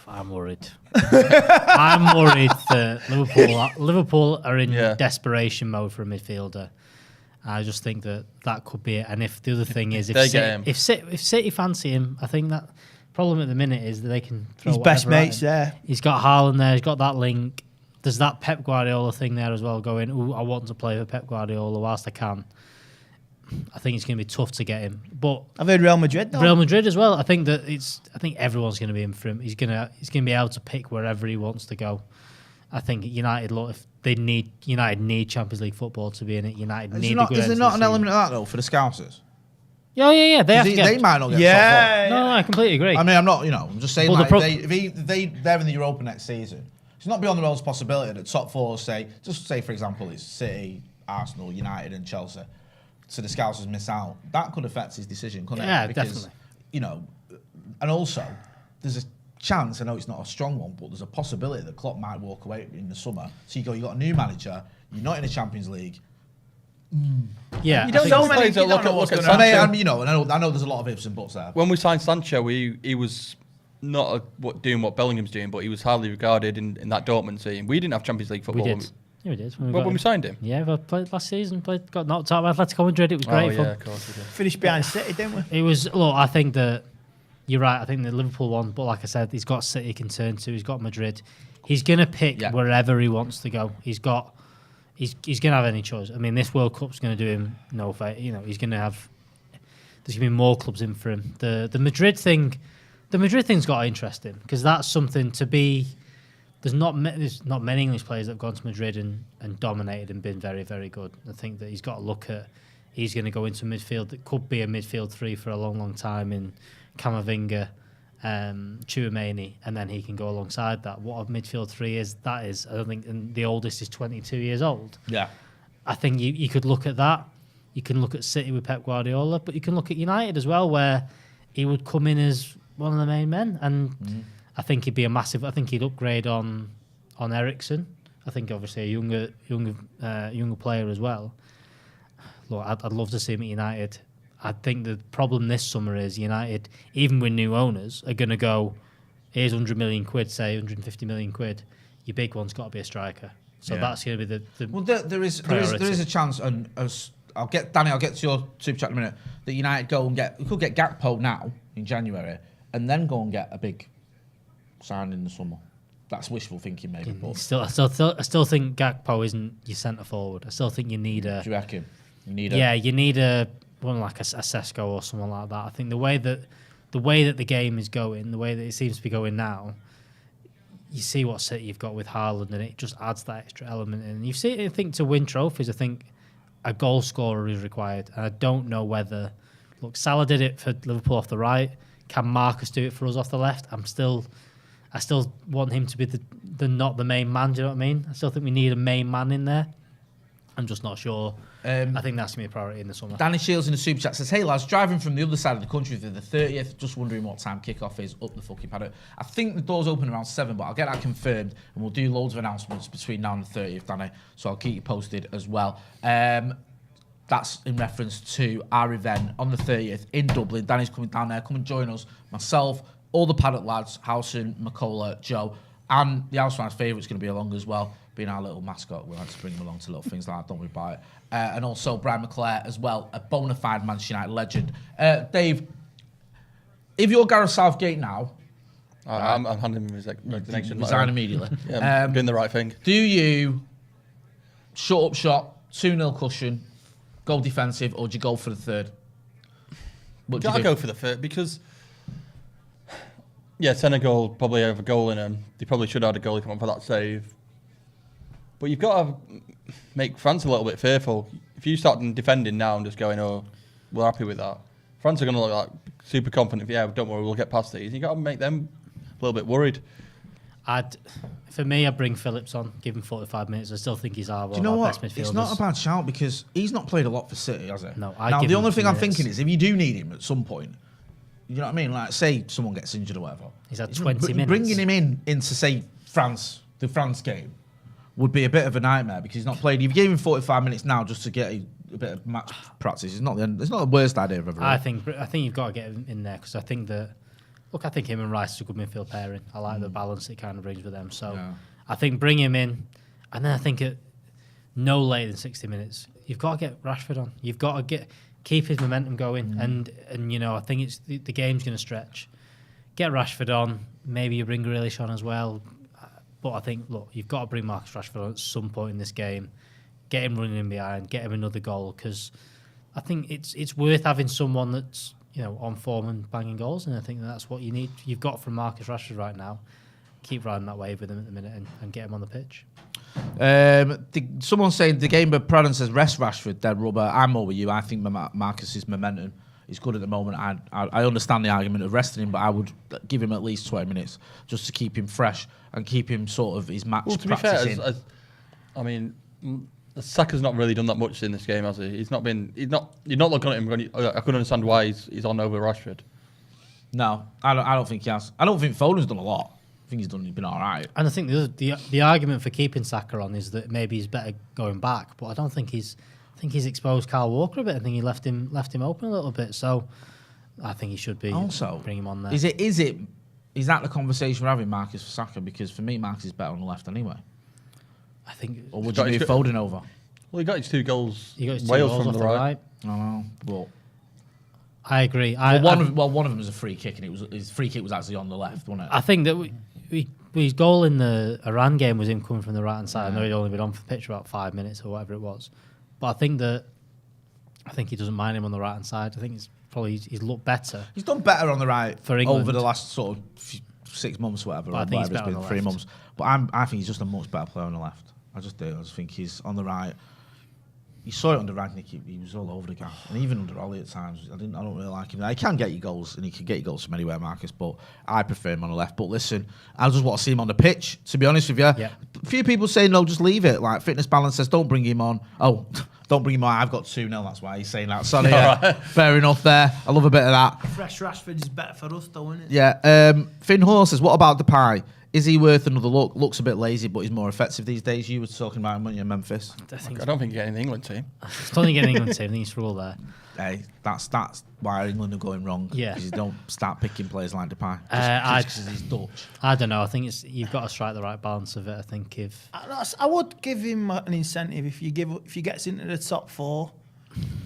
I'm worried. I'm worried that Liverpool are in desperation mode for a midfielder. I just think that could be it. And if the other thing is, if City fancy him, I think that problem at the minute is that they can throw his best mates there. He's got Haaland there. He's got that link. There's that Pep Guardiola thing there as well going, I want to play for Pep Guardiola whilst I can. I think it's going to be tough to get him. But I've heard Real Madrid though. Real Madrid as well. I think everyone's going to be in for him. He's going to be able to pick wherever he wants to go. I think United, if United need Champions League football to be in it. Is there not an element of that though for the Scousers? Yeah. They have to get. They might not get top 4. No, I completely agree. I mean, I'm not. I'm just saying. They're in the Europa next season. It's not beyond the realms of possibility that top 4 say, for example, it's City, Arsenal, United, and Chelsea. So the Scousers miss out. That could affect his decision, couldn't it? Yeah, definitely. And also, there's a chance, I know it's not a strong one, but there's a possibility that Klopp might walk away in the summer. So you got a new manager, you're not in the Champions League. Yeah, you don't know many. Look at Sancho. I know there's a lot of ifs and buts there. When we signed Sancho, he was not doing what Bellingham's doing, but he was highly regarded in that Dortmund team. We didn't have Champions League football. We did. We did. When we signed him? Yeah, we played last season. Got knocked out by Atletico Madrid. It was great fun. Yeah, of course we did. Finished behind City, didn't we? It was. Look, I think that you're right. I think the Liverpool one, but like I said, he's got City he can turn to. He's got Madrid. He's going to pick wherever he wants to go. He's going to have any choice. I mean, this World Cup's going to do him no favour. He's going to have. There's going to be more clubs in for him. The Madrid thing. The Madrid thing's got interesting because that's something to be. There's not many English players that have gone to Madrid and dominated and been very, very good. I think that he's got to look at. He's going to go into midfield that could be a midfield 3 for a long, long time in Camavinga, Tchouaméni, and then he can go alongside that. What a midfield 3 is, I don't think, and the oldest is 22 years old. Yeah, I think you could look at that. You can look at City with Pep Guardiola, but you can look at United as well, where he would come in as one of the main men. And I think he'd be a massive. I think he'd upgrade on Eriksen. I think obviously a younger player as well. Look, I'd love to see him at United. I think the problem this summer is United, even with new owners, are going to go, here's 100 million quid, say 150 million quid. Your big one's got to be a striker. So that's going to be the well. There is a chance, and I'll get to your super chat in a minute. That United could get Gakpo now in January, and then go and get a big sign in the summer. That's wishful thinking, maybe. But I still think Gakpo isn't your centre forward. I still think you need a. Do you reckon? You need one like a Sesko or someone like that. I think the way that the game is going, the way that it seems to be going now, you see what City you've got with Haaland, and it just adds that extra element in. You see, I think to win trophies, I think a goal scorer is required. And I don't know whether, look, Salah did it for Liverpool off the right. Can Marcus do it for us off the left? I still want him to be the not the main man. Do you know what I mean? I still think we need a main man in there. I'm just not sure. I think that's going to be a priority in the summer. Danny Shields in the super chat says, hey lads, driving from the other side of the country to the 30th, just wondering what time kickoff is up the fucking paddock. I think the doors open around 7, but I'll get that confirmed and we'll do loads of announcements between now and the 30th, Danny, so I'll keep you posted as well. That's in reference to our event on the 30th in Dublin. Danny's coming down there. Come and join us. Myself, all the paddock lads, Howson, McCullough, Joe, and the house fans' favourite's going to be along as well, being our little mascot. We like to bring him along to little things like that, don't we, about it. And also Brian McClare as well, a bona fide Manchester United legend. Dave, if you're Gareth Southgate now... I'm handing him his resignation. Resign immediately. Yeah, I'm doing the right thing. Do you shut up shop, 2-0 cushion, go defensive, or do you go for the third? I'll go for the third because... Yeah, Senegal probably have a goal in them. They probably should have had a goalie come on for that save. But you've got to make France a little bit fearful. If you start defending now and just going, oh, we're happy with that, France are going to look like super confident. Yeah, don't worry, we'll get past these. You've got to make them a little bit worried. For me, I'd bring Phillips on, give him 45 minutes. I still think he's our best midfielders. It's not a bad shout because he's not played a lot for City, has he? No, now, the only thing I'm thinking is if you do need him at some point, you know what I mean? Like, say someone gets injured or whatever. He's had 20 minutes. Bringing him into, say, the France game would be a bit of a nightmare because he's not played. If you gave him 45 minutes now just to get a bit of match practice, it's not the worst idea I've ever heard. I think you've got to get him in there because I think him and Rice is a good midfield pairing. I like the balance it kind of brings with them. So I think bring him in, and then I think at no later than 60 minutes, you've got to get Rashford on. You've got to keep his momentum going, and you know I think it's the game's going to stretch. Get Rashford on, maybe you bring Grealish on as well, but I think you've got to bring Marcus Rashford on at some point in this game. Get him running in behind, get him another goal because I think it's worth having someone that's on form and banging goals, and I think that's what you need. You've got from Marcus Rashford right now. Keep riding that wave with him at the minute and get him on the pitch. Someone saying the game, but Pradden says rest Rashford, dead rubber. I'm more with you. I think Marcus's momentum is good at the moment. I understand the argument of resting him, but I would give him at least 20 minutes just to keep him fresh and keep him sort of his match practice in. I mean, Saka's not really done that much in this game, has he? You're not looking at him going, I couldn't understand why he's on over Rashford. No, I don't think he has. I don't think Foden's done a lot. I think he's been all right. And I think the argument for keeping Saka on is that maybe he's better going back, but I don't think he's. I think he's exposed Kyle Walker a bit. I think he left him open a little bit. So I think he should be also bring him on there. Is that the conversation we're having, Marcus for Saka? Because for me, Marcus is better on the left anyway. I think. Or would you move Foden over? Well, he got his 2 goals. He got his 2 Wales goals from the right. I know, but I agree. One of them was a free kick, and his free kick was actually on the left, wasn't it? I think that his goal in the Iran game was him coming from the right hand side. I know he'd only been on for the pitch for about 5 minutes or whatever it was, but I think he doesn't mind him on the right hand side. I think he's looked better. He's done better on the right for England over the last sort of 6 months, whatever. But I think he's better it's been 3 months. But I think he's just a much better player on the left. I just do. I just think he's on the right. You saw it under Rangnick, he was all over the gap. And even under Ollie at times, I don't really like him. He can get you goals, and he can get you goals from anywhere, Marcus, but I prefer him on the left. But listen, I just want to see him on the pitch, to be honest with you. Yeah. A few people say, no, just leave it. Like, Fitness Balance says, don't bring him on. Oh, Don't bring him on. I've got 2-0. That's why he's saying that. Sorry. Fair enough there. I love a bit of that. Fresh Rashford is better for us, though, isn't it? Yeah. Finn Hall says, what about Depay? Is he worth another look? Looks a bit lazy, but he's more effective these days. You were talking about him, weren't you, in Memphis? I don't think you get in the England team. I don't think any England team. I think he's for all there. Hey, that's why England are going wrong. Yeah. Because you don't start picking players like Depay. Just because he's Dutch. I don't know. I think you've got to strike the right balance of it. I think if I would give him an incentive if he gets into the top 4.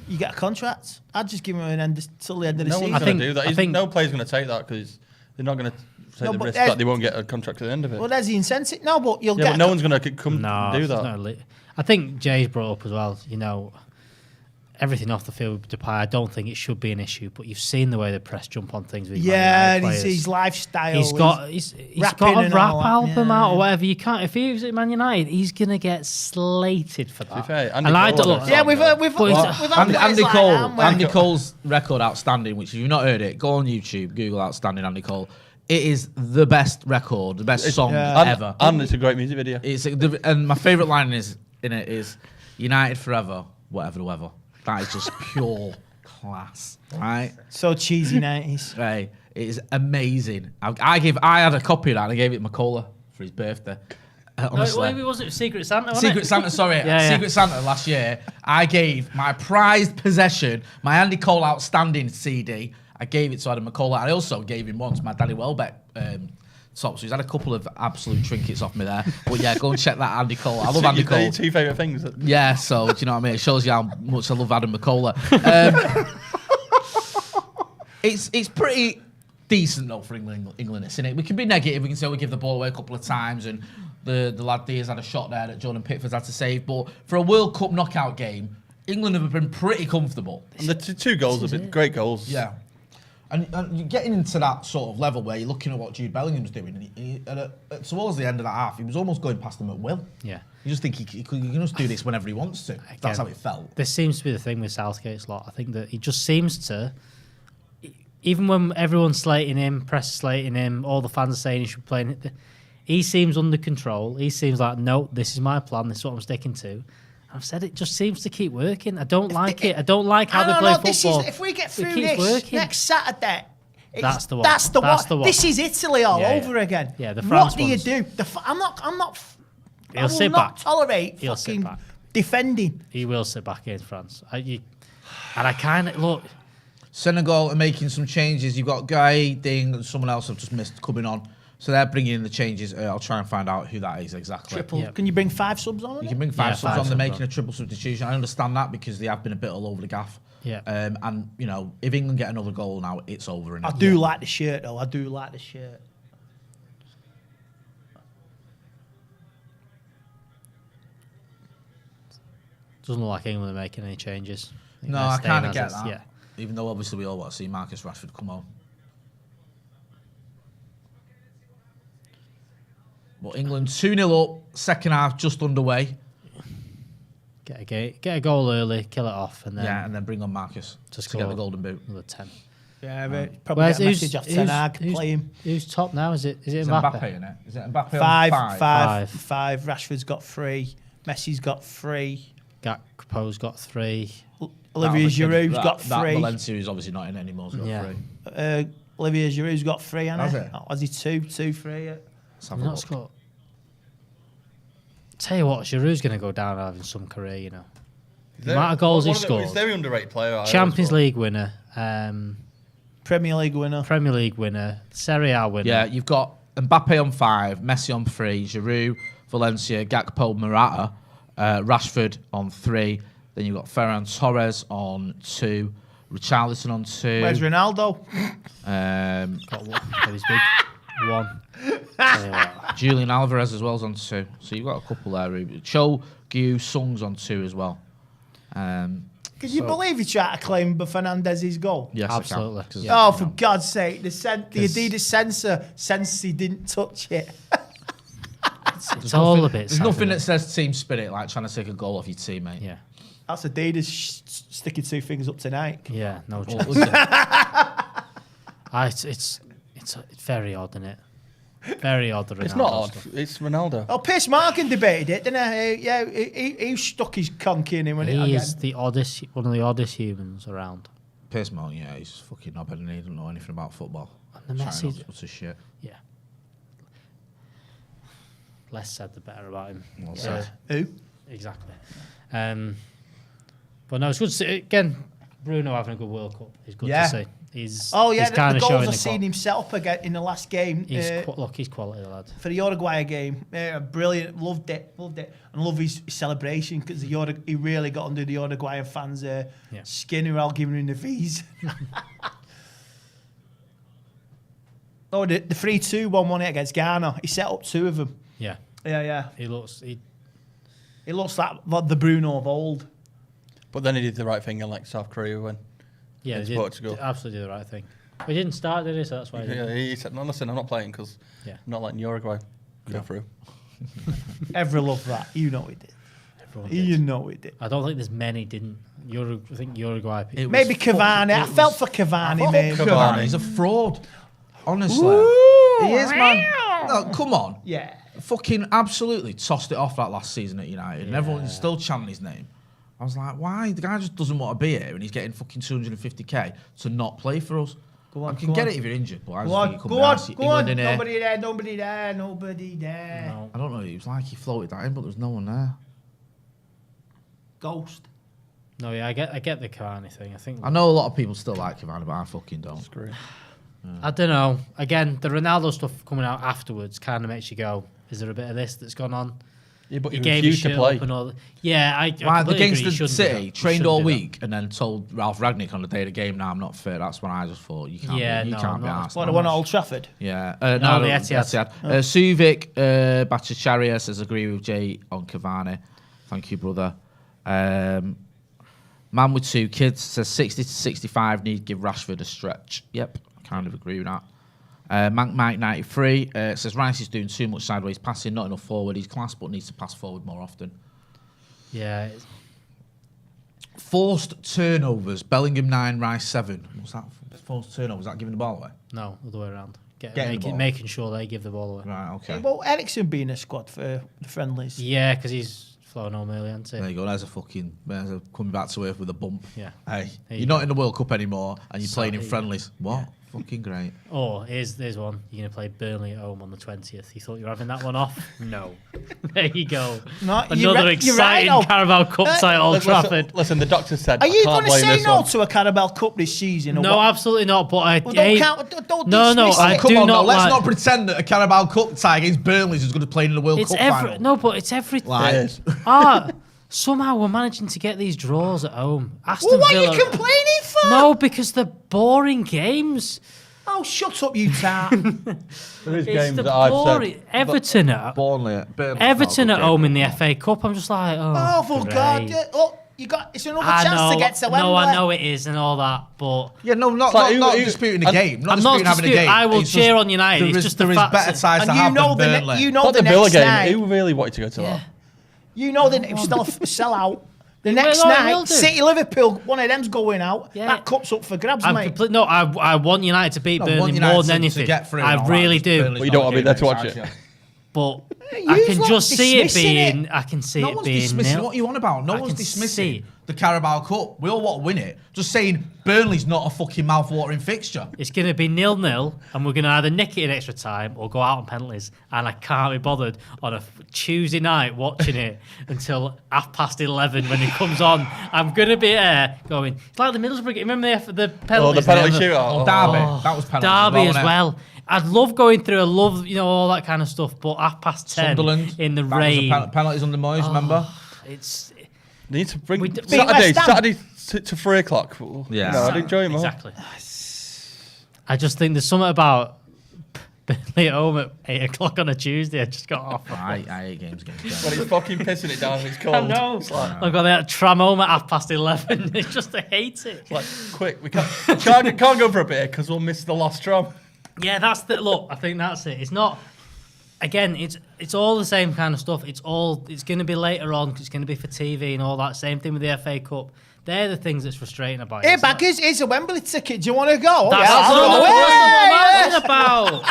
You get a contract. I'd just give him an end till the end of the season. No one's going to do that. No player's going to take that because they're not going to take the risk that they won't get a contract at the end of it. Well, there's the incentive. No, but you'll get. But no one's going to come do that. I think Jay's brought up as well. Everything off the field with Depay, I don't think it should be an issue. But you've seen the way the press jump on things with and his lifestyle. He's got a rap album out or whatever. You can't. If he was at Man United, he's gonna get slated for that. Andy Cole's record outstanding. Which if you've not heard it, go on YouTube, Google outstanding Andy Cole. It is the best record, the best song ever, and it's a great music video. And my favourite line in it is "United forever, whatever the weather." That is just pure class, right? So cheesy 90s. Right, it is amazing. I had a copy of that and I gave it Macola for his birthday. Honestly. No, it wasn't Secret Santa, Secret Santa, sorry. Secret Santa last year, I gave my prized possession, my Andy Cole Outstanding CD, I gave it to Adam McCullough. I also gave him once my Danny Welbeck top. So he's had a couple of absolute trinkets off me there. But yeah, go and check that Andy Cole. I love Andy Cole. Your 2 favourite things. Yeah, so do you know what I mean? It shows you how much I love Adam McCullough. It's pretty decent though for England, isn't it? We can be negative. We can say we give the ball away a couple of times, and the lad Diaz had a shot there that Jordan Pickford's had to save. But for a World Cup knockout game, England have been pretty comfortable. And the 2 goals have been great goals. Yeah. And you're getting into that sort of level where you're looking at what Jude Bellingham's doing, and towards the end of that half, he was almost going past them at will. Yeah. You just think he can just do this whenever he wants to. That's how it felt. This seems to be the thing with Southgate's lot. I think that he just seems to, even when everyone's slating him, press slating him, all the fans are saying he should play, he seems under control. He seems like, no, this is my plan, this is what I'm sticking to. I've said it just seems to keep working. I don't like it. I don't like how they play football. If we get through this next Saturday, that's the one. That's the one. This is Italy all over again. Yeah, the France What do you do? I'm not. He'll I sit will not back. tolerate fucking defending. He will sit back against France. And I kind of look. Senegal are making some changes. You've got Guy, Ding, and someone else I've just missed coming on. So they're bringing in the changes. I'll try and find out who that is exactly. Triple. Can you bring 5 subs on? You can bring 5 subs on. They're making a triple substitution. I understand that because they have been a bit all over the gaff. Yeah. And if England get another goal now, it's over. I do like the shirt though. I do like the shirt. Doesn't look like England are making any changes. No, I kind of get that. Yeah. Even though obviously we all want to see Marcus Rashford come on. But England 2-0 up, second half just underway. Get a goal early, kill it off, and then bring on Marcus to get the golden boot. Another 10. Yeah, but probably get a message off Ten Hag, play him. Who's top now? Is it It's Mbappe? Mbappe, isn't it? Is it Mbappe 5. Rashford's got 3. Messi's got 3. Gakpo's got 3. Olivier Giroud's got 3. That Valencia is obviously not in anymore. He's got 3. Olivier Giroud's got 3, hasn't he? Has he? Oh, has he 2, 3? Yeah. Let's have a look. Tell you what, Giroud's going to go down having some career, The amount of goals he scored. He's a very underrated player. Champions League winner. Premier League winner. Serie A winner. Yeah, you've got Mbappe on 5, Messi on 3, Giroud, Valencia, Gakpo, Morata, Rashford on 3. Then you've got Ferran Torres on 2, Richarlison on 2. Where's Ronaldo? Got his big 1. Julian Alvarez as well is on 2. So you've got a couple there. Cho Gu Sung's on 2 as well. Can you believe he tried to claim Fernandes' goal? Yes, absolutely. I can. Oh, for God's sake! The Adidas sensor says he didn't touch it. It's all a bit. There's nothing that says team spirit like trying to take a goal off your teammate. Yeah. That's Adidas sticking 2 fingers up tonight. Yeah, no chance. It's very odd, isn't it? Very odd. It's not odd. It's Ronaldo. Oh, Piers Morgan debated it, didn't he? Yeah, he stuck his conky in him. He is one of the oddest humans around. Piers Morgan, yeah, he's fucking knobhead and he doesn't know anything about football. And the message. What's his shit? Yeah. Less said, the better about him. Well said. Who? Exactly. But no, it's good to see. Again, Bruno having a good World Cup. It's good to see. He's kind the of goals showing I've seen himself again in the last game. He's quality, the lad. For the Uruguay game, brilliant. Loved it. And love his celebration because he really got under the Uruguayan fans' skin who were all giving him the V's. Oh, the 3-2 one won it against Ghana. He set up 2 of them. Yeah. Yeah. He looks like the Bruno of old. But then he did the right thing in like South Korea when he Portugal. Absolutely the right thing. But he didn't start, did he? So that's why. He said, "No, listen, I'm not playing because I'm not letting Uruguay go through." Ever loved that? You know he did. Everyone You did. know he did. I don't think there's many didn't. I think Uruguay. Maybe Cavani. I felt for Cavani, maybe. Cavani, he's a fraud. Honestly. He is, man. No, come on. Yeah. Fucking absolutely tossed it off that last season at United and everyone's still chanting his name. I was like, why? The guy just doesn't want to be here and he's getting fucking 250k to not play for us. I can get it if you're injured, but I just think he could Go on. Nobody there. No. I don't know, it was like he floated that in, but there was no one there. Ghost. No, yeah, I get the Cavani thing. I know a lot of people still like Cavani, but I fucking don't. Screw. I don't know. Again, the Ronaldo stuff coming out afterwards kind of makes you go, is there a bit of this that's gone on? Yeah, but He he gave his refused to shirt play. up and all. Yeah, I Why, completely against agree. the City, trained all week and then told Ralph Ragnick on the day of the game, "Now I'm not fit." That's when I just thought, you can't be arsed. What, the one at Old Trafford? Yeah. No, the Etihad. Suvic Bhattacharya says, agree with Jay on Cavani. Thank you, brother. Man with 2 kids says 60 to 65 need to give Rashford a stretch. Yep, I kind of agree with that. Mike 93 says Rice is doing too much sideways passing, not enough forward. He's class, but needs to pass forward more often. Yeah. Forced turnovers. Bellingham 9, Rice 7. What's that? Forced turnovers. Is that giving the ball away? No, other way around. Making sure they give the ball away. Right, okay. Yeah, well, Eriksen being in a squad for the friendlies. Yeah, because he's flown home early, hasn't he? There you go. There's a coming back to earth with a bump. Yeah. Hey, There you're you not go. in the World Cup anymore, and you're playing in Sorry. friendlies. What? Fucking great. Oh, here's one. You're going to play Burnley at home on the 20th. You thought you were having that one off? No. There you go. No, Another exciting Carabao Cup side at Old Trafford. Listen, the doctor said. Are you going to say no to a Carabao Cup this season? Or No, what? absolutely not. But Well, don't No, dismiss I it. Come do on, not now, let's like- not pretend that a Carabao Cup tie against Burnley is going to play in the World Cup final. No, but it's everything. Like, Somehow we're managing to get these draws at home. Aston Well, what are Villa. you complaining for? No, because they're boring games. Oh, shut up, you tart. There is It's games the that I've boring. said. Everton at Burnley at home in the FA Cup. I'm just like, Oh, for great. God. You got, it's another I chance know, to get to Wembley. no, I know it is and all that, but Yeah, no, not disputing the I'm game. Not I'm not disputing having a disputing. game. I will It's cheer just on United. There It's is, just the there is fact better that- sides to And have than Burnley. you know Not the the Villa next game. night. Who really wanted to go to that? You know that it's still a sellout. The next well, it will night, do. City Liverpool, one of them's going out. Yeah. That cup's up for grabs, I'm mate. I want United to beat No, Burnley want United more than to anything. get through I and all really that. do. Burnley's But you not don't want to be there to game watch day, it. actually. But Hey, I yous can lot just see it dismissing being. it. I can see No it one's being dismissing. nil. What are you on about? No I one's can see dismissing it. the Carabao Cup. We all want to win it. Just saying Burnley's not a fucking mouth-watering fixture. It's going to be 0-0, and we're going to either nick it in extra time or go out on penalties. And I can't be bothered on a Tuesday night watching it until 11:30 when it comes on. I'm going to be there going. It's like the Middlesbrough game. Remember the penalties? the penalty there? shootout. Oh, Derby. That was penalty. Derby as wasn't it? well. I'd love going through. I love all that kind of stuff. But 10:30 Sunderland. in the That was rain. a penalties under Moyes, remember? It's They need to bring We d- Saturday to 3 o'clock. Yeah. No, I'd enjoy it more. exactly. I just think there's something about Burnley at home at 8 o'clock on a Tuesday. I just got off. I hate games against When Burnley. he's fucking pissing it down, it's cold. I know. It's like, I've got that tram home at 11:30. It's just I hate it. quick, we can't go for a beer because we'll miss the last tram. Yeah, that's the look. I think that's it. It's not. Again, it's all the same kind of stuff. It's going to be later on. 'Cause it's going to be for TV and all that. Same thing with the FA Cup. They're the things that's frustrating about it. Hey, It's not- baggers, here's a Wembley ticket. Do you want to go? That's I'll what go. I'm Hey, talking about.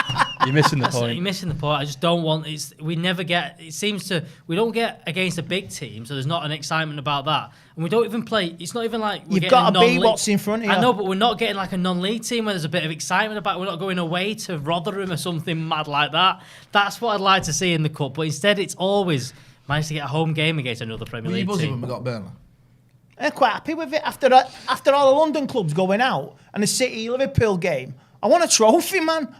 You're missing the You're point. missing the point. I just don't want. We never get. It seems to. We don't get against a big team, so there's not an excitement about that. And we don't even play. It's not even like You've got to be what's in front of you. I know, but we're not getting like a non-league team where there's a bit of excitement about. We're not going away to Rotherham or something mad like that. That's what I'd like to see in the cup. But instead, it's always managed to get a home game against another Premier League buzzing team. when we got Burnley? I'm quite happy with it after all the London clubs going out and the City Liverpool game. I want a trophy, man.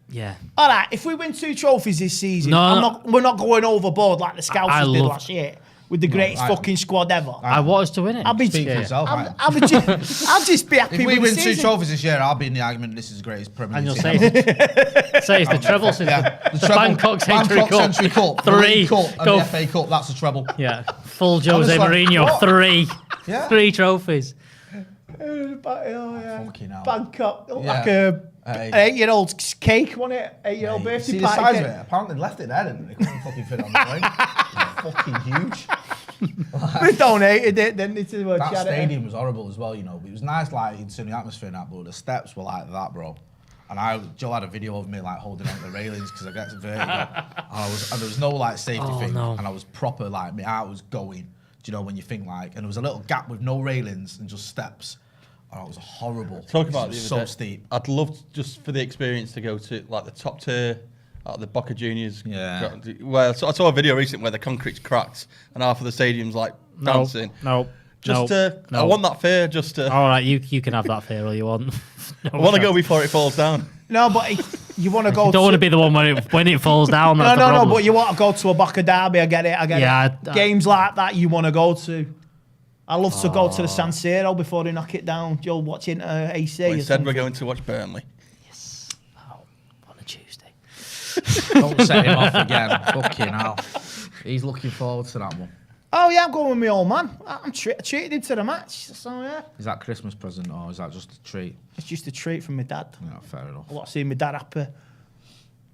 Yeah. All right, if we win 2 trophies this season, we're not going overboard like the Scousers did last year with the greatest fucking squad ever. I want us to win it. I'll be Speak for yourself, mate. I'll just be happy If we with win the 2 season. trophies this year, I'll be in the argument this is the greatest Premier And League you'll team say ever. say it's the treble system. Yeah, The Bangkok Century Cup. the 3. League Cup, and Go the FA Cup. That's a treble. Yeah. Full Jose Honestly, Mourinho. what? 3. Yeah. 3 trophies. Fucking hell. Bangkok, Yeah. like an 8-year-old's cake, wasn't it? 8-year-old Hey, birthday see the party size cake. of it? Apparently they left it there, didn't they? They couldn't fucking fit on the plane. Fucking huge. We donated it, didn't they, to a That charity? stadium was horrible as well, you know. But it was nice, like, you'd seen the atmosphere and that, but the steps were like that, bro. And Joe had a video of me, like, holding on to the railings because I got to vertigo. And there was no, like, safety thing. no. And I was proper, like, my heart was going. Do you know, when you think, like... And there was a little gap with no railings and just steps. Oh, it was horrible. Talking about it was the so other day, steep. I'd love just for the experience to go to like the top tier, like the Boca Juniors. Yeah. Well, I saw a video recently where the concrete's cracked and half of the stadium's like bouncing. No. I want that fear just to. All right, you can have that fear all you want. I want to go before it falls down. No, but you want to go. You don't want to be the one when it falls down. That's No, the problem. but you want to go to a Boca derby. I get it. Yeah, Games like that you want to go to. I love to go to the San Siro before they knock it down. You're watching AC. But instead, we're going to watch Burnley. Yes. Oh, on a Tuesday. Don't set him off again. Fucking hell. He's looking forward to that one. Oh yeah, I'm going with my old man. I'm treated him to the match. So yeah, Is that Christmas present or is that just a treat? it's just a treat from my dad. Yeah, fair enough. I want to see my dad happy. I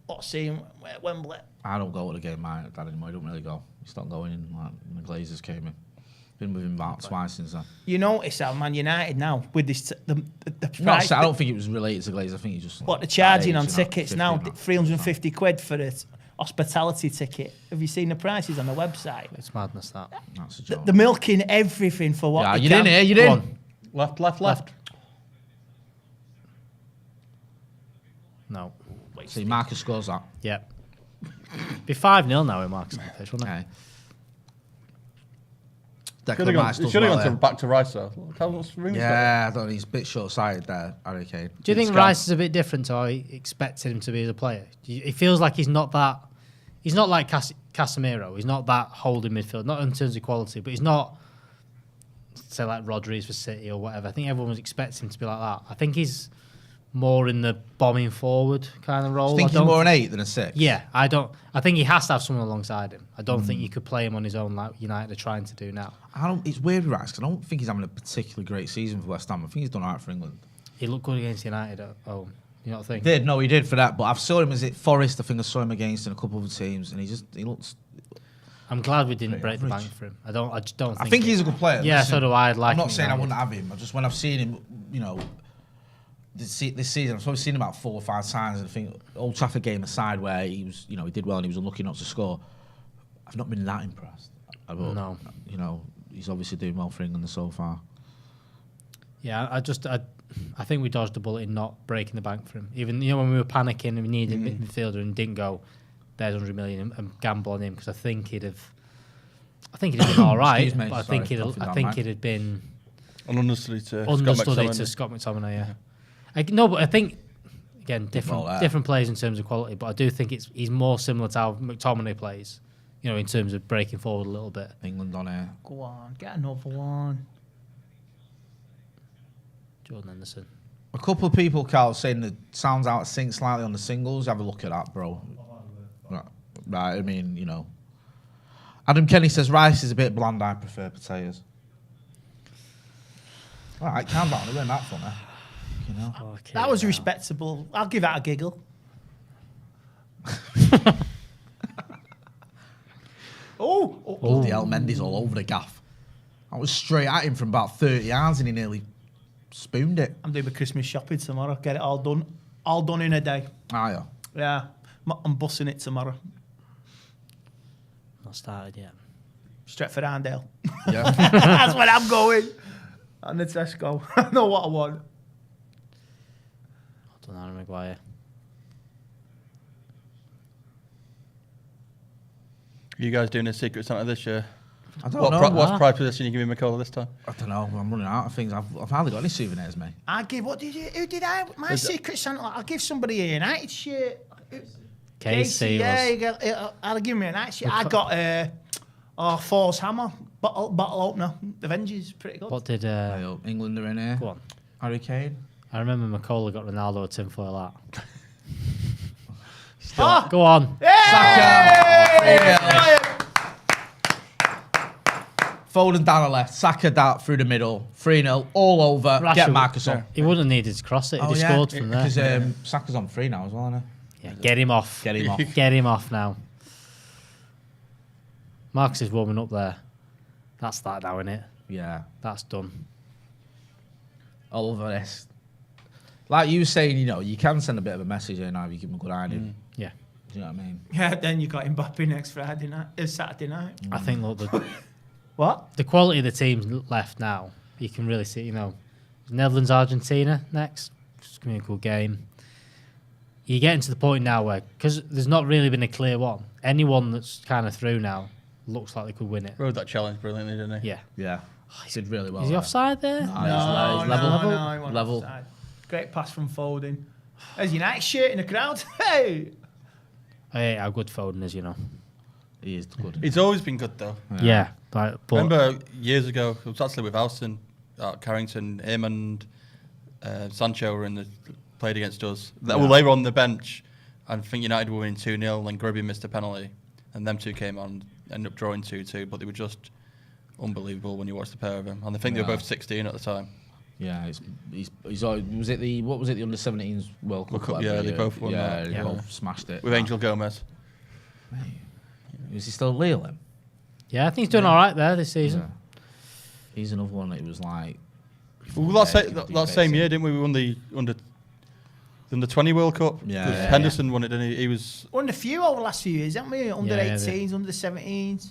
want to see him at Wembley. I don't go to the game, my dad anymore. I don't really go. He stopped going in like when the Glazers came in. Been with him about twice since then. You notice how Man United now with this the No, price. I don't think it was related to Glazers. I think he just What they're charging on age, you know, tickets 50 now, and that. 350 quid for a hospitality ticket. Have you seen the prices on the website? It's madness, that. That's a joke. They're milking everything for what Yeah, they you can. in here? You Go in? on. Left. No. See, Marcus scores that. Yeah. Be 5-0 now in Mark's on the pitch, wouldn't it? Okay. Should have gone to back to Rice though. Yeah, I don't know. He's a bit short-sighted there, Harry Kane. Do you think Rice is a bit different to how he expected him to be as a player? He feels like he's not that. He's not like Casemiro. He's not that holding midfield, not in terms of quality, but he's not, say, like Rodri's for City or whatever. I think everyone was expecting him to be like that. I think he's more in the bombing forward kind of role. I think he's more an 8 than a 6. Yeah, I don't. I think he has to have someone alongside him. I don't think you could play him on his own like United are trying to do now. It's weird with Rice because I don't think he's having a particularly great season for West Ham. I think he's done all right for England. He looked good against United at home. You know what I think? He did for that. But I've saw him as at Forest. I think I saw him against in a couple of other teams, and he looks. I'm glad we didn't Pretty break the average. bank for him. I just don't think. I think he's a good player. Yeah, Listen, so do I. I'd like I'm not him saying I United. wouldn't have him. I just when I've seen him, you know, this season, I've probably seen him about 4 or 5 times. And I think Old Trafford game aside, where he was, you know, he did well and he was unlucky not to score. I've not been that impressed. No. You know, he's obviously doing well for England so far. Yeah, I think we dodged the bullet in not breaking the bank for him. Even when we were panicking and we needed a midfielder and didn't go, there's 100 million and gamble on him because I think he'd have been all right. Excuse me, but sorry, I think he'd have been And understudy to Scott McTominay. Yeah. No, but I think again different players in terms of quality. But I do think he's more similar to how McTominay plays. You know, in terms of breaking forward a little bit. England on air. Go on, get another one. Jordan Henderson. A couple of people, Carl, saying that sounds out of sync slightly on the singles. Have a look at that, bro. Right, I mean, you know. Adam Kenny says Rice is a bit bland. I prefer potatoes. All right, calm down. It weren't that funny. You know. Okay, That was respectable. I'll give that a giggle. Bloody hell, Mendy's all over the gaff. I was straight at him from about 30 yards and he nearly spooned it. I'm doing my Christmas shopping tomorrow. Get it all done. All done in a day. Ah, yeah. Yeah. I'm bussing it tomorrow. Not started yet. Stretford Arndale. Yeah. That's where I'm going. And the Tesco. I know what I want. I don't know, Maguire. You guys doing a Secret Santa this year? I don't know. What prize position you giving Mikola this time? I don't know. I'm running out of things. I've hardly got any souvenirs, mate. I give, who did I? My Secret Santa, I'll give somebody a United shirt. Casey I'll give me a United shirt. I got Force Hammer, bottle opener. The Avengers, pretty good. What did... England are in here. Go on. Harry Kane. I remember McCullough got Ronaldo a tinfoil hat. Oh! Go on. Hey! Foden down the left, Saka down through the middle, 3-0, all over, get Marcus on. He wouldn't have needed to cross it. He'd have scored from there. Because Saka's on 3 now as well, isn't he? Yeah, get him off. Get him off. Get him off now. Marcus is warming up there. That's that now, isn't it? Yeah. That's done. All over this. Like you were saying, you can send a bit of a message in now if you give him a good idea. Yeah. Do you know what I mean? Yeah, then you got Mbappe next Saturday night. I think, look, What? the quality of the teams left now, you can really see, Netherlands, Argentina next. It's going to be a good game. You're getting to the point now where, because there's not really been a clear one, anyone that's kind of through now looks like they could win it. Rode that challenge brilliantly, didn't he? Yeah. Yeah. He did really well. Is he offside there? No, he's level. No, he wasn't Level. offside. Great pass from Foden. There's United shirt in the crowd. Hey! I hate how good Foden is, He is good. He's always been good, though. Yeah. But Remember years ago, it was actually with Alston at Carrington, him and Sancho were played against us. They were on the bench, and I think United were winning 2-0, and Gribby missed a penalty, and them two came on, ended up drawing 2-2, but they were just unbelievable when you watch the pair of them. And I think they were both 16 at the time. Yeah, he's always, was it the under-17s World Cup? Yeah, they both won Yeah, that. they both smashed it. With Angel Gomez. Mate, is he still at Lille then? yeah, I think he's doing all right there this season. Yeah. He's another one that was like... Well, that same year, didn't we? We won the under 20 World Cup. Yeah, Henderson won it, didn't he? He was Won a few over the last few years, haven't we? Under Yeah, 18s, under 17s.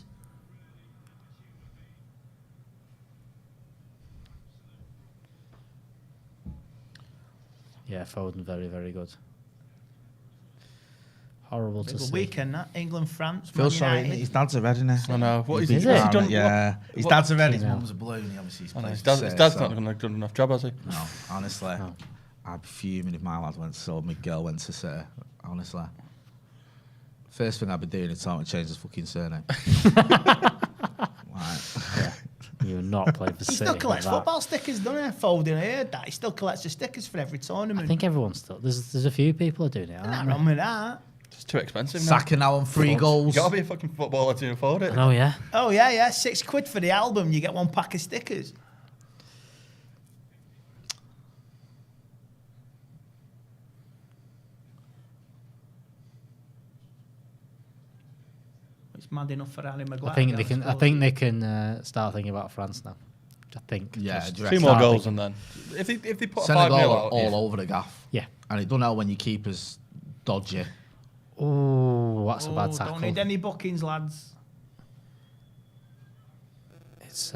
Yeah, Foden, very, very good. Horrible to Big see. weekend, that. England, France, Feel Man sorry, United. his dad's a red, isn't he? I know. What Is has it? he done? Yeah, his what- dad's a red, his Yeah. mum's a blue, and obviously he's I know, played his for dad's City, not going to done enough job, has he? No, honestly. No. I'd be fuming if my lad went so my girl went to City, honestly. First thing I'd be doing is trying to change his fucking surname. You're not playing for He City. still collects like that. football stickers, doesn't he? Foden, I heard that. He still collects the stickers for every tournament. I think everyone's still. There's a few people are doing it. Nothing Aren't there? wrong with that. It's too expensive now. Saka now on 3 goals. You got to be a fucking footballer to afford it. Oh yeah. Oh, yeah. £6 for the album. You get 1 pack of stickers. It's mad enough for Ali Maguire. I think they can. I think they can start thinking about France now. I think. Yeah, Just do you 2 reckon? more start goals thinking- and then if they put a 5-0 Senegal out, all over the gaff. Yeah. And it don't help when your keeper's dodgy. Oh, that's a bad tackle. Don't need any bookings, lads. It's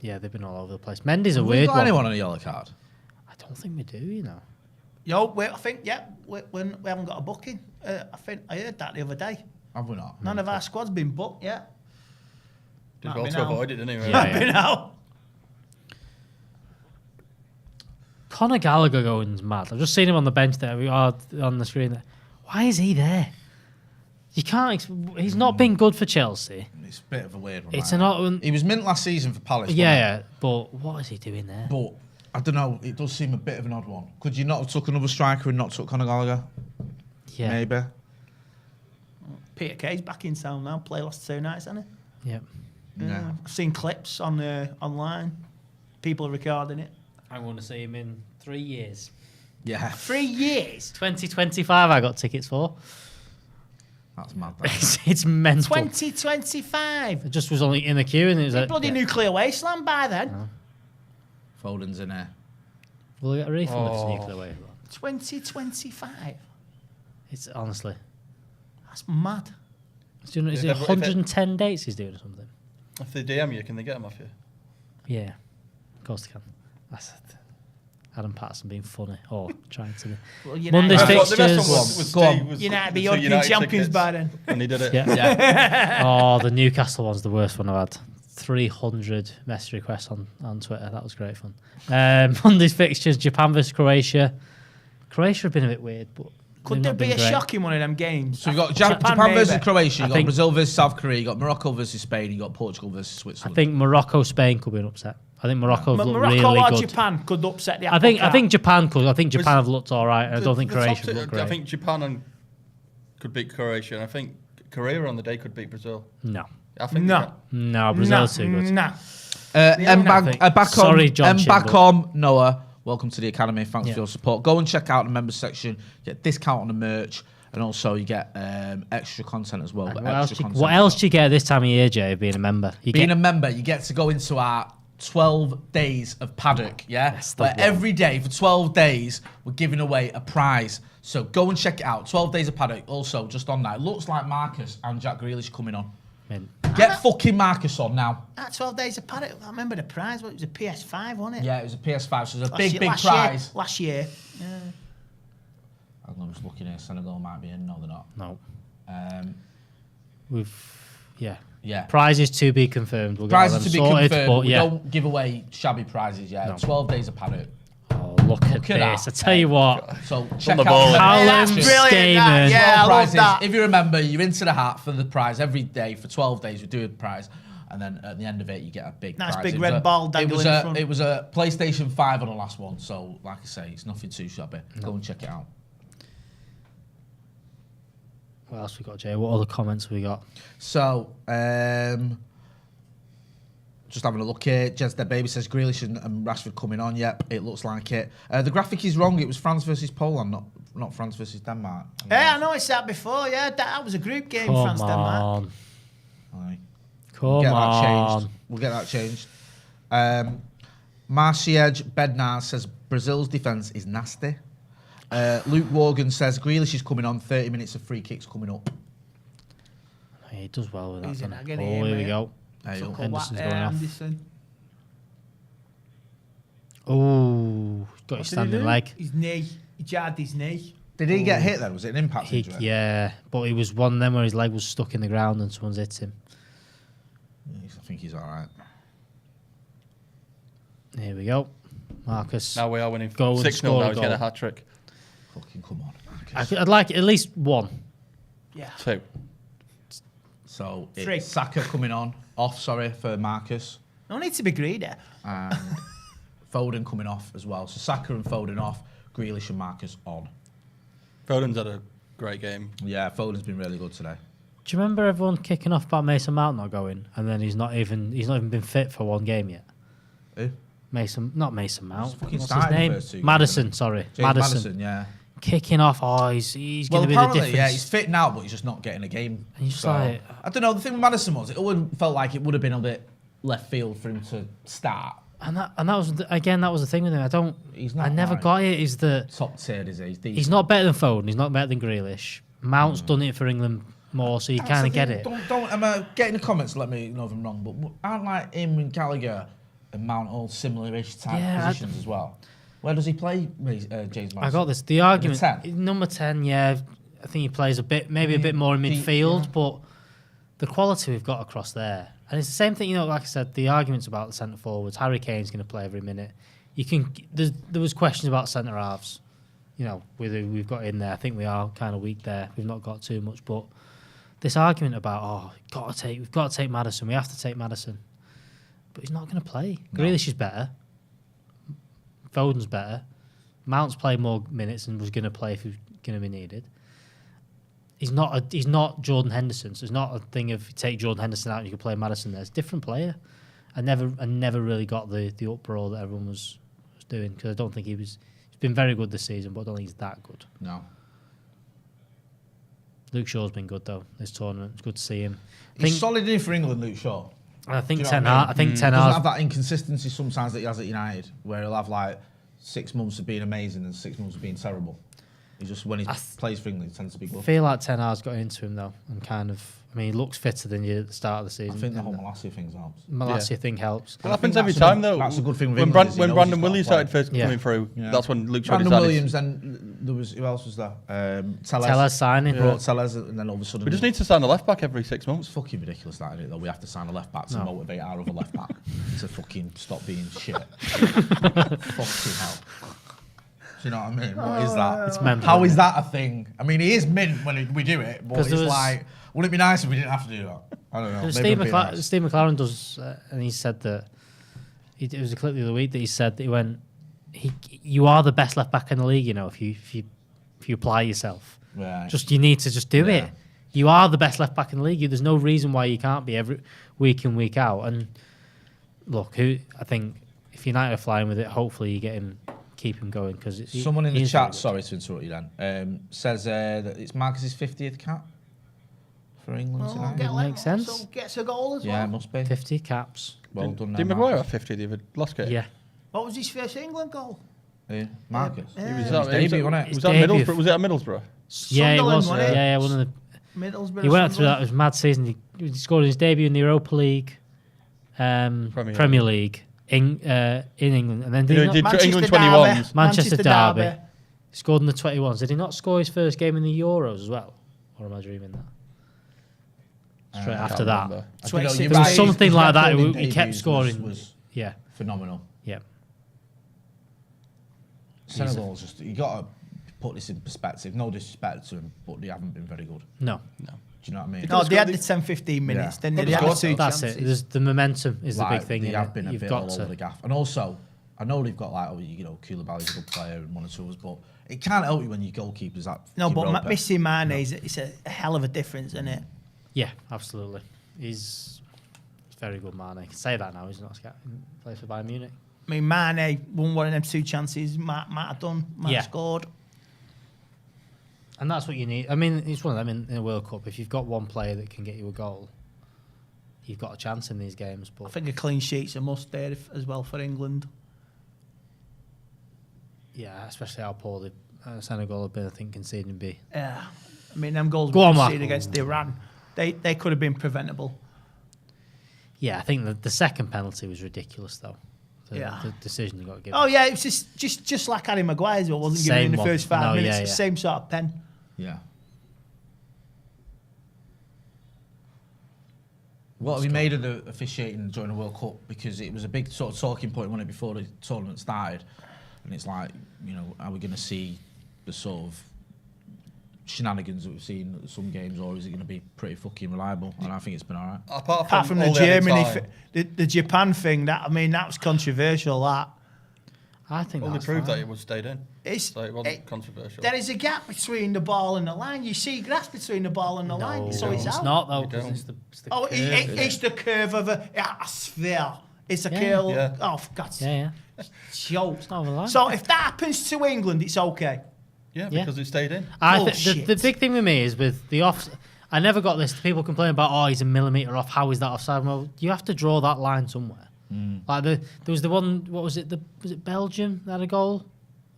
yeah, they've been all over the place. Mendy's a Have we weird got one. anyone on a yellow card? I don't think we do. Yo, wait, I think, we haven't got a booking. I think I heard that the other day. Have we not? None of our squad's been booked yet. did Might well be to now. avoid it, didn't he? Yeah, Might be now. Conor Gallagher going's mad. I've just seen him on the bench there. We are on the screen there. Why is he there? You can't. He's not been good for Chelsea. It's a bit of a weird one. It's like an that. odd. He was mint last season for Palace. Yeah. But what is he doing there? But I don't know. It does seem a bit of an odd one. Could you not have took another striker and not took Conor Gallagher? Yeah. Maybe. Peter Kay's back in town now. Play last 2 nights, hasn't he? Yeah. Yeah. I've seen clips on online. People are recording it. I want to see him in 3 years. Yeah. 3 years. 2025. I got tickets for. That's mad. That. It's mental. 2025. It just was only in the queue and it was like Bloody nuclear wasteland by then. Foden's in there. Will we get a refund if it's nuclear wave? 2025. It's honestly. That's mad. Is it 110 dates he's doing or something? If they DM you, can they get them off you? Yeah, of course they can. That's Adam Patterson being funny or trying to. Well, Monday's The best one fixtures. Go on. was United be the two European champions tickets, by then. and he did it. Yeah. Oh, the Newcastle one's the worst one I've had. 300 message requests on Twitter. That was great fun. Monday's fixtures: Japan versus Croatia. Croatia have been a bit weird, but Could there be a shock in one of them games? So you've got Japan versus maybe. Croatia, you've got Brazil versus South Korea, you've got Morocco versus Spain, you've got Portugal versus I Switzerland. think Morocco Spain could be an upset. I think Morocco have looked Morocco really or good. Japan could upset the I think Japan could. I think Japan have looked all right. I don't think Croatia have looked great. I think Japan could beat Croatia, and I think Korea on the day could beat Brazil. No. I think No, Brazil's too good. Nah. Sorry, John Mbacom, Noah, welcome to the Academy. Thanks Yeah. for your support. Go and check out the members section. Get discount on the merch, and also you get extra content as well. What else do you get this time of year, Jay, being a member? Being a member, you get to go into our 12 days of paddock, yeah? That's the Where one. every day for 12 days, we're giving away a prize. So go and check it out. 12 days of paddock. Also, just on that, it looks like Marcus and Jack Grealish coming on. Get fucking Marcus on now. At 12 days of paddock, I remember the prize. It was a PS5, wasn't it? Yeah, it was a PS5, so it was a big last prize. Last year. Yeah. I'm just looking here. Senegal might be in. No, they're not. No. Yeah. Prizes to be confirmed. We'll Prizes to be sorted, confirmed. But We yeah. don't give away shabby prizes yet. No. 12 days of paddock. Oh, look at that. this. I tell you what. So check the out ball. the Callum That's brilliant, that. Stamen. Yeah, I love prizes. that. If you remember, you're into the hat for the prize every day for 12 days. We do a prize, and then at the end of it, you get a big Nice prize. big It red was ball dangling in front. It was a PlayStation 5 on the last one, so like I say, it's nothing too shabby. Go and check it out. What else we got, Jay? What other comments have we got? So, just having a look here. Jez Dead Baby says Grealish and Rashford coming on. Yep, it looks like it. The graphic is wrong. It was France versus Poland, not France versus Denmark. Yeah, I know it's that before. Yeah, that was a group game, Come France Denmark. on. Aye. Come We'll get that on. changed. We'll get that changed. Marciej Bednar says Brazil's defence is nasty. Luke Morgan says Grealish is coming on. 30 minutes of free kicks coming up. He does well with that. He's an doesn't he? agony, Oh, here we mate. go. Henderson's going off. Anderson. Oh, got his standing leg. His knee. He jarred his knee. Did he get hit then? Was it an impact injury? Yeah, but it was one of them where his leg was stuck in the ground and someone's hit him. I think he's all right. Here we go. Marcus. Now we are winning Go and 6-0 score now. a He's getting a goal. hat trick. Fucking come on. I'd like at least one. Yeah. 2. So Three. it's Saka coming on. Off, sorry, for Marcus. No need to be greedy. And Foden coming off as well. So Saka and Foden off. Grealish and Marcus on. Foden's had a great game. Yeah, Foden's been really good today. Do you remember everyone kicking off about Mason Mount not going, and then he's not even been fit for one game yet? Who? Not Mason Mount. fucking What's his started the name? first 2 games, Madison. didn't he? Sorry, James Madison. Yeah. Kicking off. Oh, he's Well, going to be the apparently, difference. yeah, he's fit now, but he's just not getting a game. And you're just like- I don't know. The thing with Madison was, it always felt like it would have been a bit left field for him to start. And that was again, that was the thing with him. He's not I never like got it. Is that top tier disease. he's not better than Foden. He's not better than Grealish. Mount's done it for England more, so you kind of get it. Get in the comments. Let me know if I'm wrong. But aren't like him and Gallagher and Mount all similar-ish type positions as well? Where does he play, James Madison? I got this. The argument, 10? number 10, yeah. I think he plays a bit more in midfield, but the quality we've got across there. And it's the same thing, like I said, the arguments about the centre forwards. Harry Kane's going to play every minute. There was questions about centre halves, with who we've got in there. I think we are kind of weak there. We've not got too much, but this argument about we've got to take Maddison. We have to take Maddison, but he's not going to play. No. Grealish is better. Foden's better. Mount's played more minutes and was going to play if he was going to be needed. He's not Jordan Henderson, so it's not a thing of you take Jordan Henderson out and you can play Maddison there. It's a different player. I never really got the uproar that everyone was doing, because I don't think he's been very good this season, but I don't think he's that good. No. Luke Shaw's been good though this tournament. It's good to see him. He's solid in for England, Luke Shaw. I think Do you know Ten what I mean? Hag. I think Ten He doesn't Hag. have that inconsistency sometimes that he has at United, where he'll have like 6 months of being amazing and 6 months of being terrible. He just when he plays for England, he tends to be I good. feel like Ten Hag's got into him though, and kind of. I mean, he looks fitter than you at the start of the season. I think the whole Malacia thing helps. Malacia thing helps. It happens every time though. That's a good thing with When, England. when Brandon Williams started first coming through, that's when Luke Shaw Brandon decided. Williams, then there was who else was there? Tellez signing. Brought Tellez, and then all of a sudden We just need to sign a left back every 6 months. it's fucking ridiculous that, isn't it? Though we have to sign a left back to motivate our other left back to fucking stop being shit. Fucking hell. Do you know what I mean? What is that? It's mental. How is that a thing? I mean, he is mint when we do it, but it's like, wouldn't it be nice if we didn't have to do that? I don't know. Steve McLaren does, and he said that it was a clip the other week that he said that he went, "You are the best left back in the league. You know, if you apply yourself, Right. you need to just do it. You are the best left back in the league. There's no reason why you can't be every week in, week out. And look, I think if United are flying with it, hopefully you get him." Keep him going because someone in the chat. Sorry to interrupt you, Dan. Says that it's Marcus's 50th cap for England tonight. It makes sense. So gets a goal as well. Yeah, it must be. 50 caps. Well done. Did Maguire have 50 the last game? Yeah. What was his first England goal? Marcus. It was debut, wasn't it? Was that Middlesbrough? Was it at Middlesbrough? Yeah, it Sunderland, was. wasn't it? Yeah, one of the. Middlesbrough. He went through that. It was a mad season. He scored his debut in the Europa League, Premier League. In England, and then did Manchester England Derby. 21s. Manchester Derby. Scored in the 21s. Did he not score his first game in the Euros as well? Or am I dreaming that? Straight after that. Remember. There was something like that. He kept scoring. Was yeah. phenomenal. Yeah. Senegal's just, you got to put this in perspective. No disrespect to them, but they haven't been very good. No. Do you know what I mean? No, they had the 10-15 minutes. Then they had the two That's chances. it. There's the momentum is the big thing. They have been a You've bit got all to. over the gaff. And also, I know they've got like, Koulibaly's a good player and one or two others, but it can't help you when your goalkeeper's that. No, but missing Mane it's a hell of a difference, isn't it? Yeah, absolutely. He's very good, Mane. I can say that now. He's not scared. Plays for Bayern Munich. I mean, Mane won one of them two chances. Might have done. Might have scored. And that's what you need. I mean, it's one of them in a World Cup. If you've got one player that can get you a goal, you've got a chance in these games. But I think a clean sheet's a must there as well for England. Yeah, especially how poor the Senegal have been, I think, conceding B. Yeah. I mean, them goals we conceded against Iran, they could have been preventable. Yeah, I think the second penalty was ridiculous, though. The decision you got to give. Oh, yeah, it was just like Harry Maguire's, but wasn't given in the first 5 minutes. Same sort of pen. Yeah. What have you made of the officiating during the World Cup? Because it was a big sort of talking point, wasn't it, before the tournament started? And it's like, are we going to see the sort of shenanigans that we've seen at some games, or is it going to be pretty fucking reliable? And I think it's been all right. Apart from the Germany, the Japan thing, that was controversial. That I think only proved that it was stayed in. So it wasn't controversial. There is a gap between the ball and the line. You see grass between the ball and the line, so it's out. It's not though. It's the curve, it's the curve of a sphere. It's a curl. Yeah. Oh, for God's sake. Yeah. Joke. It's not a line. So if that happens to England, it's okay. Yeah, because it stayed in. The big thing with me is with the off. I never got this. People complain about, he's a millimetre off. How is that offside? Well, you have to draw that line somewhere. Like there was the one. What was it? Was it Belgium that had a goal,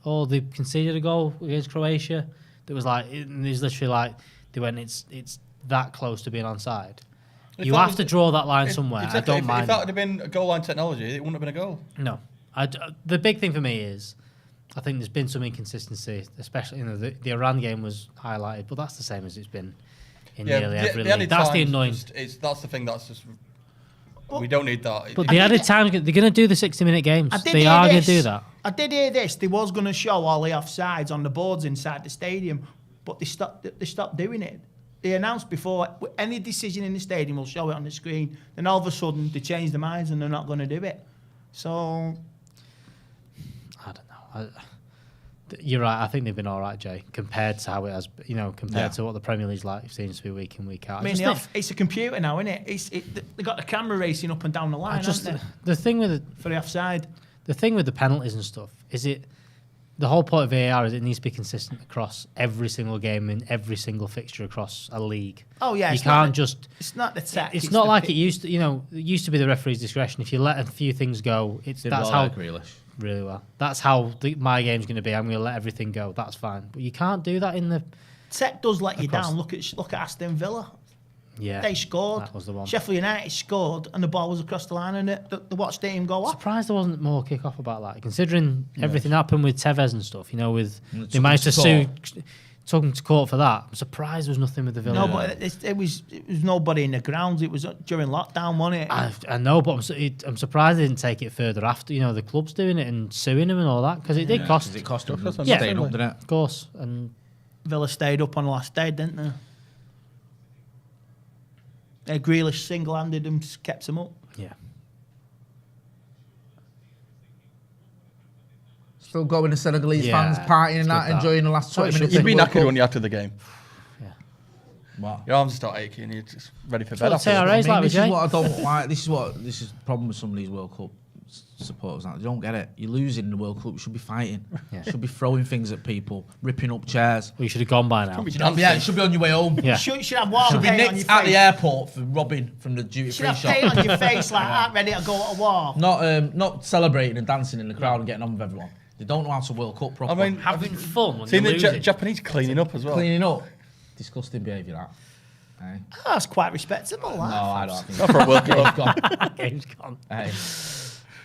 or they conceded a goal against Croatia? That was like it was literally like they went. It's that close to being onside. You have to draw that line somewhere. Exactly. I don't mind. If that had been a goal line technology, it wouldn't have been a goal. No, the big thing for me is, I think there's been some inconsistency, especially the Iran game was highlighted, but that's the same as it's been in nearly every league. That's the annoying. That's the thing. That's just. We don't need that. But the added time, they're going to do the 60-minute games. They are going to do that. I did hear this. They was going to show all the offsides on the boards inside the stadium, but they stopped doing it. They announced before any decision in the stadium will show it on the screen. Then all of a sudden they changed their minds and they're not going to do it. So I don't know. You're right. I think they've been all right, Jay, compared to how it has. Compared to what the Premier League's like, it seems to be week in, week out. I mean, it's a computer now, isn't it? They got the camera racing up and down the line. The thing with for the offside. The thing with the penalties and stuff is the whole point of VAR is it needs to be consistent across every single game in every single fixture across a league. Oh yeah, you can't just. It's not the tech. It's not like it used to. You know, it used to be the referee's discretion. If you let a few things go, that's how really well. That's how my game's going to be. I'm going to let everything go. That's fine. But you can't do that in the. Tech does let you down. Look at Aston Villa. Yeah, they scored. That was the one. Sheffield United scored, and the ball was across the line, and the watch didn't even go off. Surprised there wasn't more kick off about that, considering everything happened with Tevez and stuff. You know, they managed to sue, took him to court for that. I'm surprised there was nothing with the Villa. No, but it was nobody in the grounds. It was during lockdown, wasn't it? I know, but I'm surprised they didn't take it further after. You know, the club's doing it and suing him and all that because it did cost. It cost them staying up, didn't it? Of course, and Villa stayed up on the last day, didn't they? Grealish single-handed them, kept them up. Yeah. Still going to Senegalese fans, partying and that, enjoying the last 20 minutes. You'd be knackered when you're after the game. Yeah. What? Your arms start aching and you're just ready for bed. This is what I don't like. This is the problem with some of these World Cup supporters. They don't get it. You're losing the World Cup. You should be fighting. You should be throwing things at people, ripping up chairs. Well, you should have gone by now. Yeah, it should be on your way home. Yeah. You should have water should be paint on your nicked at face. the airport for robbing from the duty-free shop. You should have paint on your face like that, ready to go to war. Not celebrating and dancing in the crowd and getting on with everyone. They don't know how to World Cup properly. I mean, having fun when seeing you're the losing. Japanese cleaning up as well. Cleaning up. Disgusting behaviour, that. Hey. Oh, that's quite respectable, that. No, I don't think Not for a World Cup. Game's gone. Hey.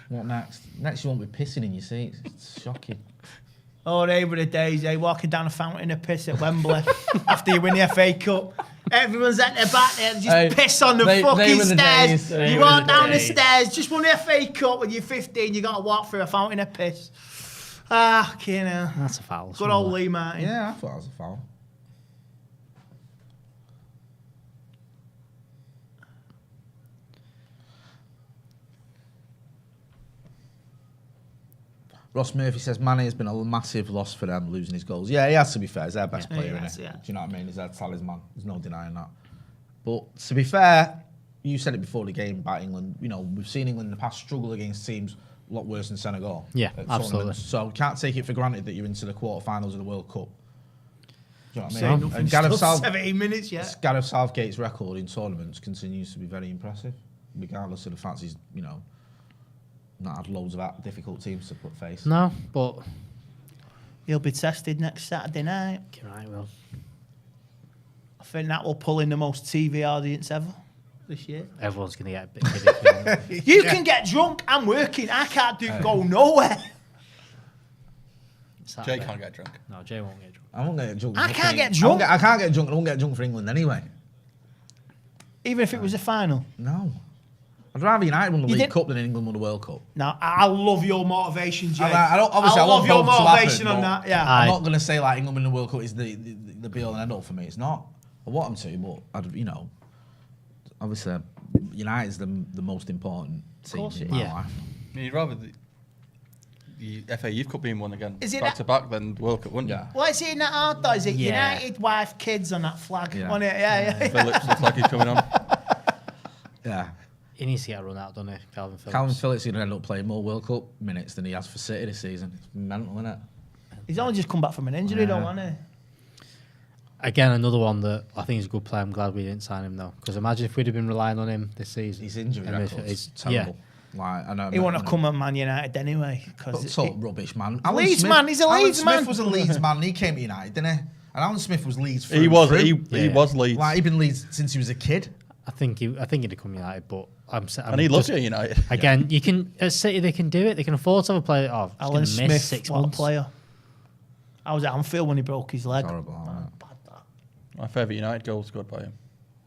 What next? Next, you won't be pissing in your seats. It's shocking. Oh, they were the days, walking down a fountain of piss at Wembley after you win the FA Cup. Everyone's at their back there, just piss on the fucking stairs. You walk down the stairs, just won the FA Cup when you're 15, you got to walk through a fountain of piss. You know. That's a foul. Good old Lee Martin. Yeah, I thought that was a foul. Ross Murphy says Mane has been a massive loss for them losing his goals. Yeah, he has to be fair. He's their best player, isn't he? Yeah. Do you know what I mean? He's their talisman. There's no denying that. But to be fair, you said it before the game about England. You know, we've seen England in the past struggle against teams a lot worse than Senegal. Yeah, absolutely. So we can't take it for granted that you're into the quarterfinals of the World Cup. Do you know what I mean? So, And 17 minutes, yeah. Gareth Southgate's record in tournaments continues to be very impressive, regardless of the fact he's, you know, not had loads of difficult teams to put face. No, but he'll be tested next Saturday night. You're right, Will. I think that will pull in the most TV audience ever this year. Everyone's going to get a bit giddy. You can get drunk. I'm working. I can't go nowhere. Jay can't get drunk. No, Jay won't get drunk. I won't get drunk. I can't get drunk. I can't get drunk. I won't get drunk for England anyway. Even if it was a final. No. I'd rather United won the League Cup than England won the World Cup. No, I love your motivation, Jay. I love your both to motivation happen, on that. Yeah. I'm not going to say like England winning the World Cup is the be all and end all for me. It's not. I want them to, but you know, obviously United's the most important team in my life. I mean, you'd rather the FA Youth Cup being won again Is it back to back than the World Cup, wouldn't you? Well, is it in that hard though? Is it United, wife, kids on that flag? Yeah. On it? Yeah. Phillips looks like he's coming on. Yeah. He needs to get a run out, doesn't he, Calvin Phillips? Calvin Phillips is going to end up playing more World Cup minutes than he has for City this season. It's mental, isn't it? He's only just come back from an injury, though, hasn't he? Again, another one that I think is a good player. I'm glad we didn't sign him, though. Because imagine if we'd have been relying on him this season. His injury record is terrible. Yeah. Like, I know He wouldn't have come at Man United anyway. It's rubbish, man. Leeds man, he's a Leeds man. Alan Smith was a Leeds man. He came to United, didn't he? And Alan Smith was Leeds. He was Leeds. Like, he'd been Leeds since he was a kid. I think he'd have come United, but and he loves it at United. Again, you can at City they can do it. They can afford to have a player. Oh, Alan Smith, miss 6 what a months. player. I was at Anfield when he broke his leg. Horrible. Bad that. My favourite United goal scored by him.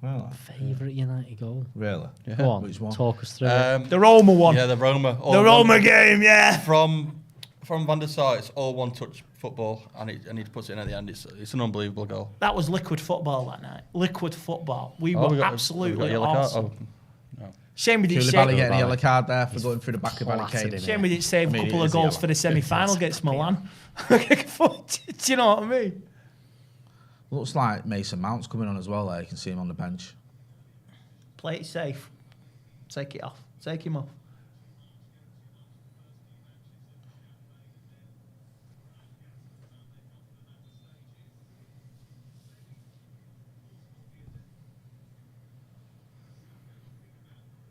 Really? Favourite United goal. Really? Yeah. Go on, Which one? talk us through it. The Roma one. Yeah, the Roma. The Roma game, yeah. From Van der Sar, it's all one-touch football, and he puts it in at the end. It's an unbelievable goal. That was liquid football that night. Liquid football. We were absolutely awesome. No. Shame we didn't Koulibaly getting a yellow card there for going through the back of Harry flaccid, Kane. innit? Shame we didn't save a couple of goals for the semi-final against Milan. Do you know what I mean? Looks like Mason Mount's coming on as well there. You can see him on the bench. Play it safe. Take it off. Take him off.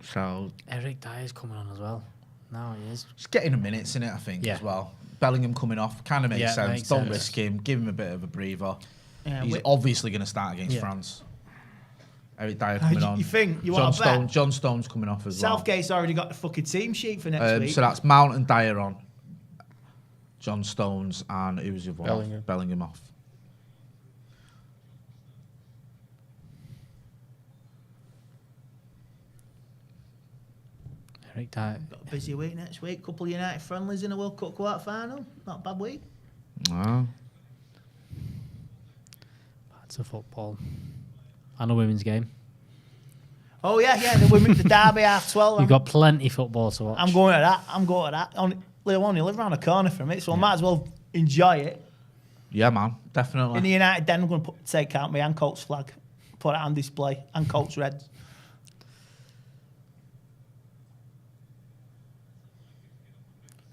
So Eric Dyer's coming on as well. No, he is. just getting a minutes in it, I think, Yeah. as well. Bellingham coming off kind of makes sense. Makes Don't sense. risk him. Give him a bit of a breather. Yeah, He's obviously going to start against Yeah. France. Eric Dyer coming on. You think? You John want to bet? John Stone's coming off as well. Southgate's already got the fucking team sheet for next week. So that's Mount and Dyer on. John Stones and who's the other one? Bellingham. Bellingham off. Eric Dyer. Got a busy week next week. Couple of United friendlies in a World Cup quarter final. Not a bad week. No. Back to football. And a women's game. Oh yeah, the women, the derby 12:30. You've got plenty football to watch. I'm going to that. I only live around the corner from it, so I might as well enjoy it. Yeah, man. In the Definitely. United Den, I'm going to take out my Ancoats flag, put it on display. Ancoats red.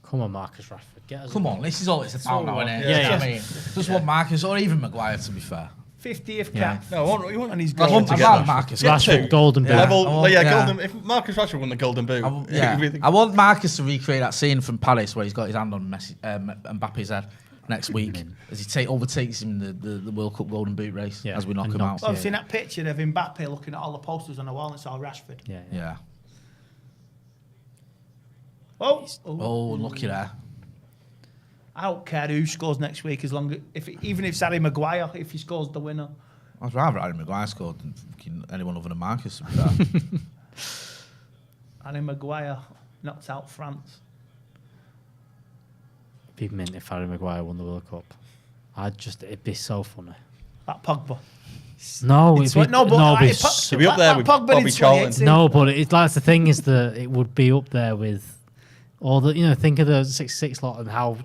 Come on, Marcus Rashford. Get us Come a on, this is all it's about now, isn't it? Yeah, You know yeah. what I mean? Just want Marcus or even Maguire, to be fair. 50th Yeah. cap. No, you want, And he's I want gold. to I get want Rashford. Marcus. Rashford, golden boot. Yeah. Level, I want- yeah, yeah. golden. If Marcus Rashford won the golden boot, Yeah. really- I want Marcus to recreate that scene from Palace where he's got his hand on Messi, Mbappe's head next week as he overtakes him in the World Cup Golden Boot race Yeah, as we knock and him knocks out. I've seen that picture of Mbappe looking at all the posters on the wall and it's all Rashford. Yeah. Yeah. Oh, Lucky there. I don't care who scores next week as long as even if it's Harry Maguire, if he scores the winner. I'd rather Harry Maguire scored than fucking anyone other than Marcus. To be fair. Harry Maguire knocked out France. Be mint if Harry Maguire won the World Cup. It'd be so funny. That Pogba. No, It's it'd be, what- no, but no, like, it'd be it pu- so- He'd be up there That with Pogba in Bobby 2018. Charlton. no, but it's like the thing is that it would be up there with all the think of the 6-6 lot and how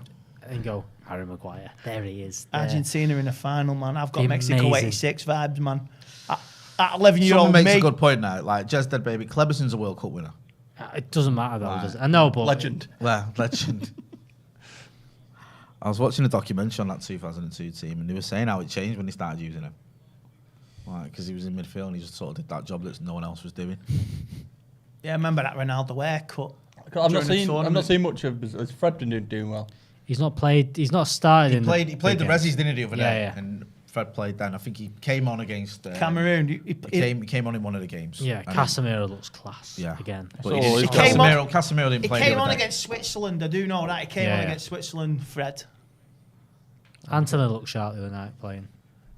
and go Harry Maguire. There he is. There. Argentina in the final, man. I've got Be Mexico amazing. 86 vibes, man. At 11-year-old Someone makes me. a good point now. Like, Jez Dead Baby, Cleberson's a World Cup winner. It doesn't matter though, Right. does it? I know, but Legend. Well, legend. I was watching a documentary on that 2002 team and they were saying how it changed when they started using him. Like, because he was in midfield and he just sort of did that job that no one else was doing. Yeah, I remember that Ronaldo haircut. I've during the not tournament. seen much of. Has Fred been doing well? he's not played. He's not started. He played the big games. Rezzies, didn't he, the other day? Yeah, yeah. And Fred played then. I think he came on against... Cameroon. He came on in one of the games. Yeah, And Casemiro looks class. Yeah. Again. But So he didn't- he came on- Casemiro didn't He play came the on other day. against Switzerland. I do know that. He came Yeah, on yeah. against Switzerland, Fred. Anthony looked sharp the other night playing.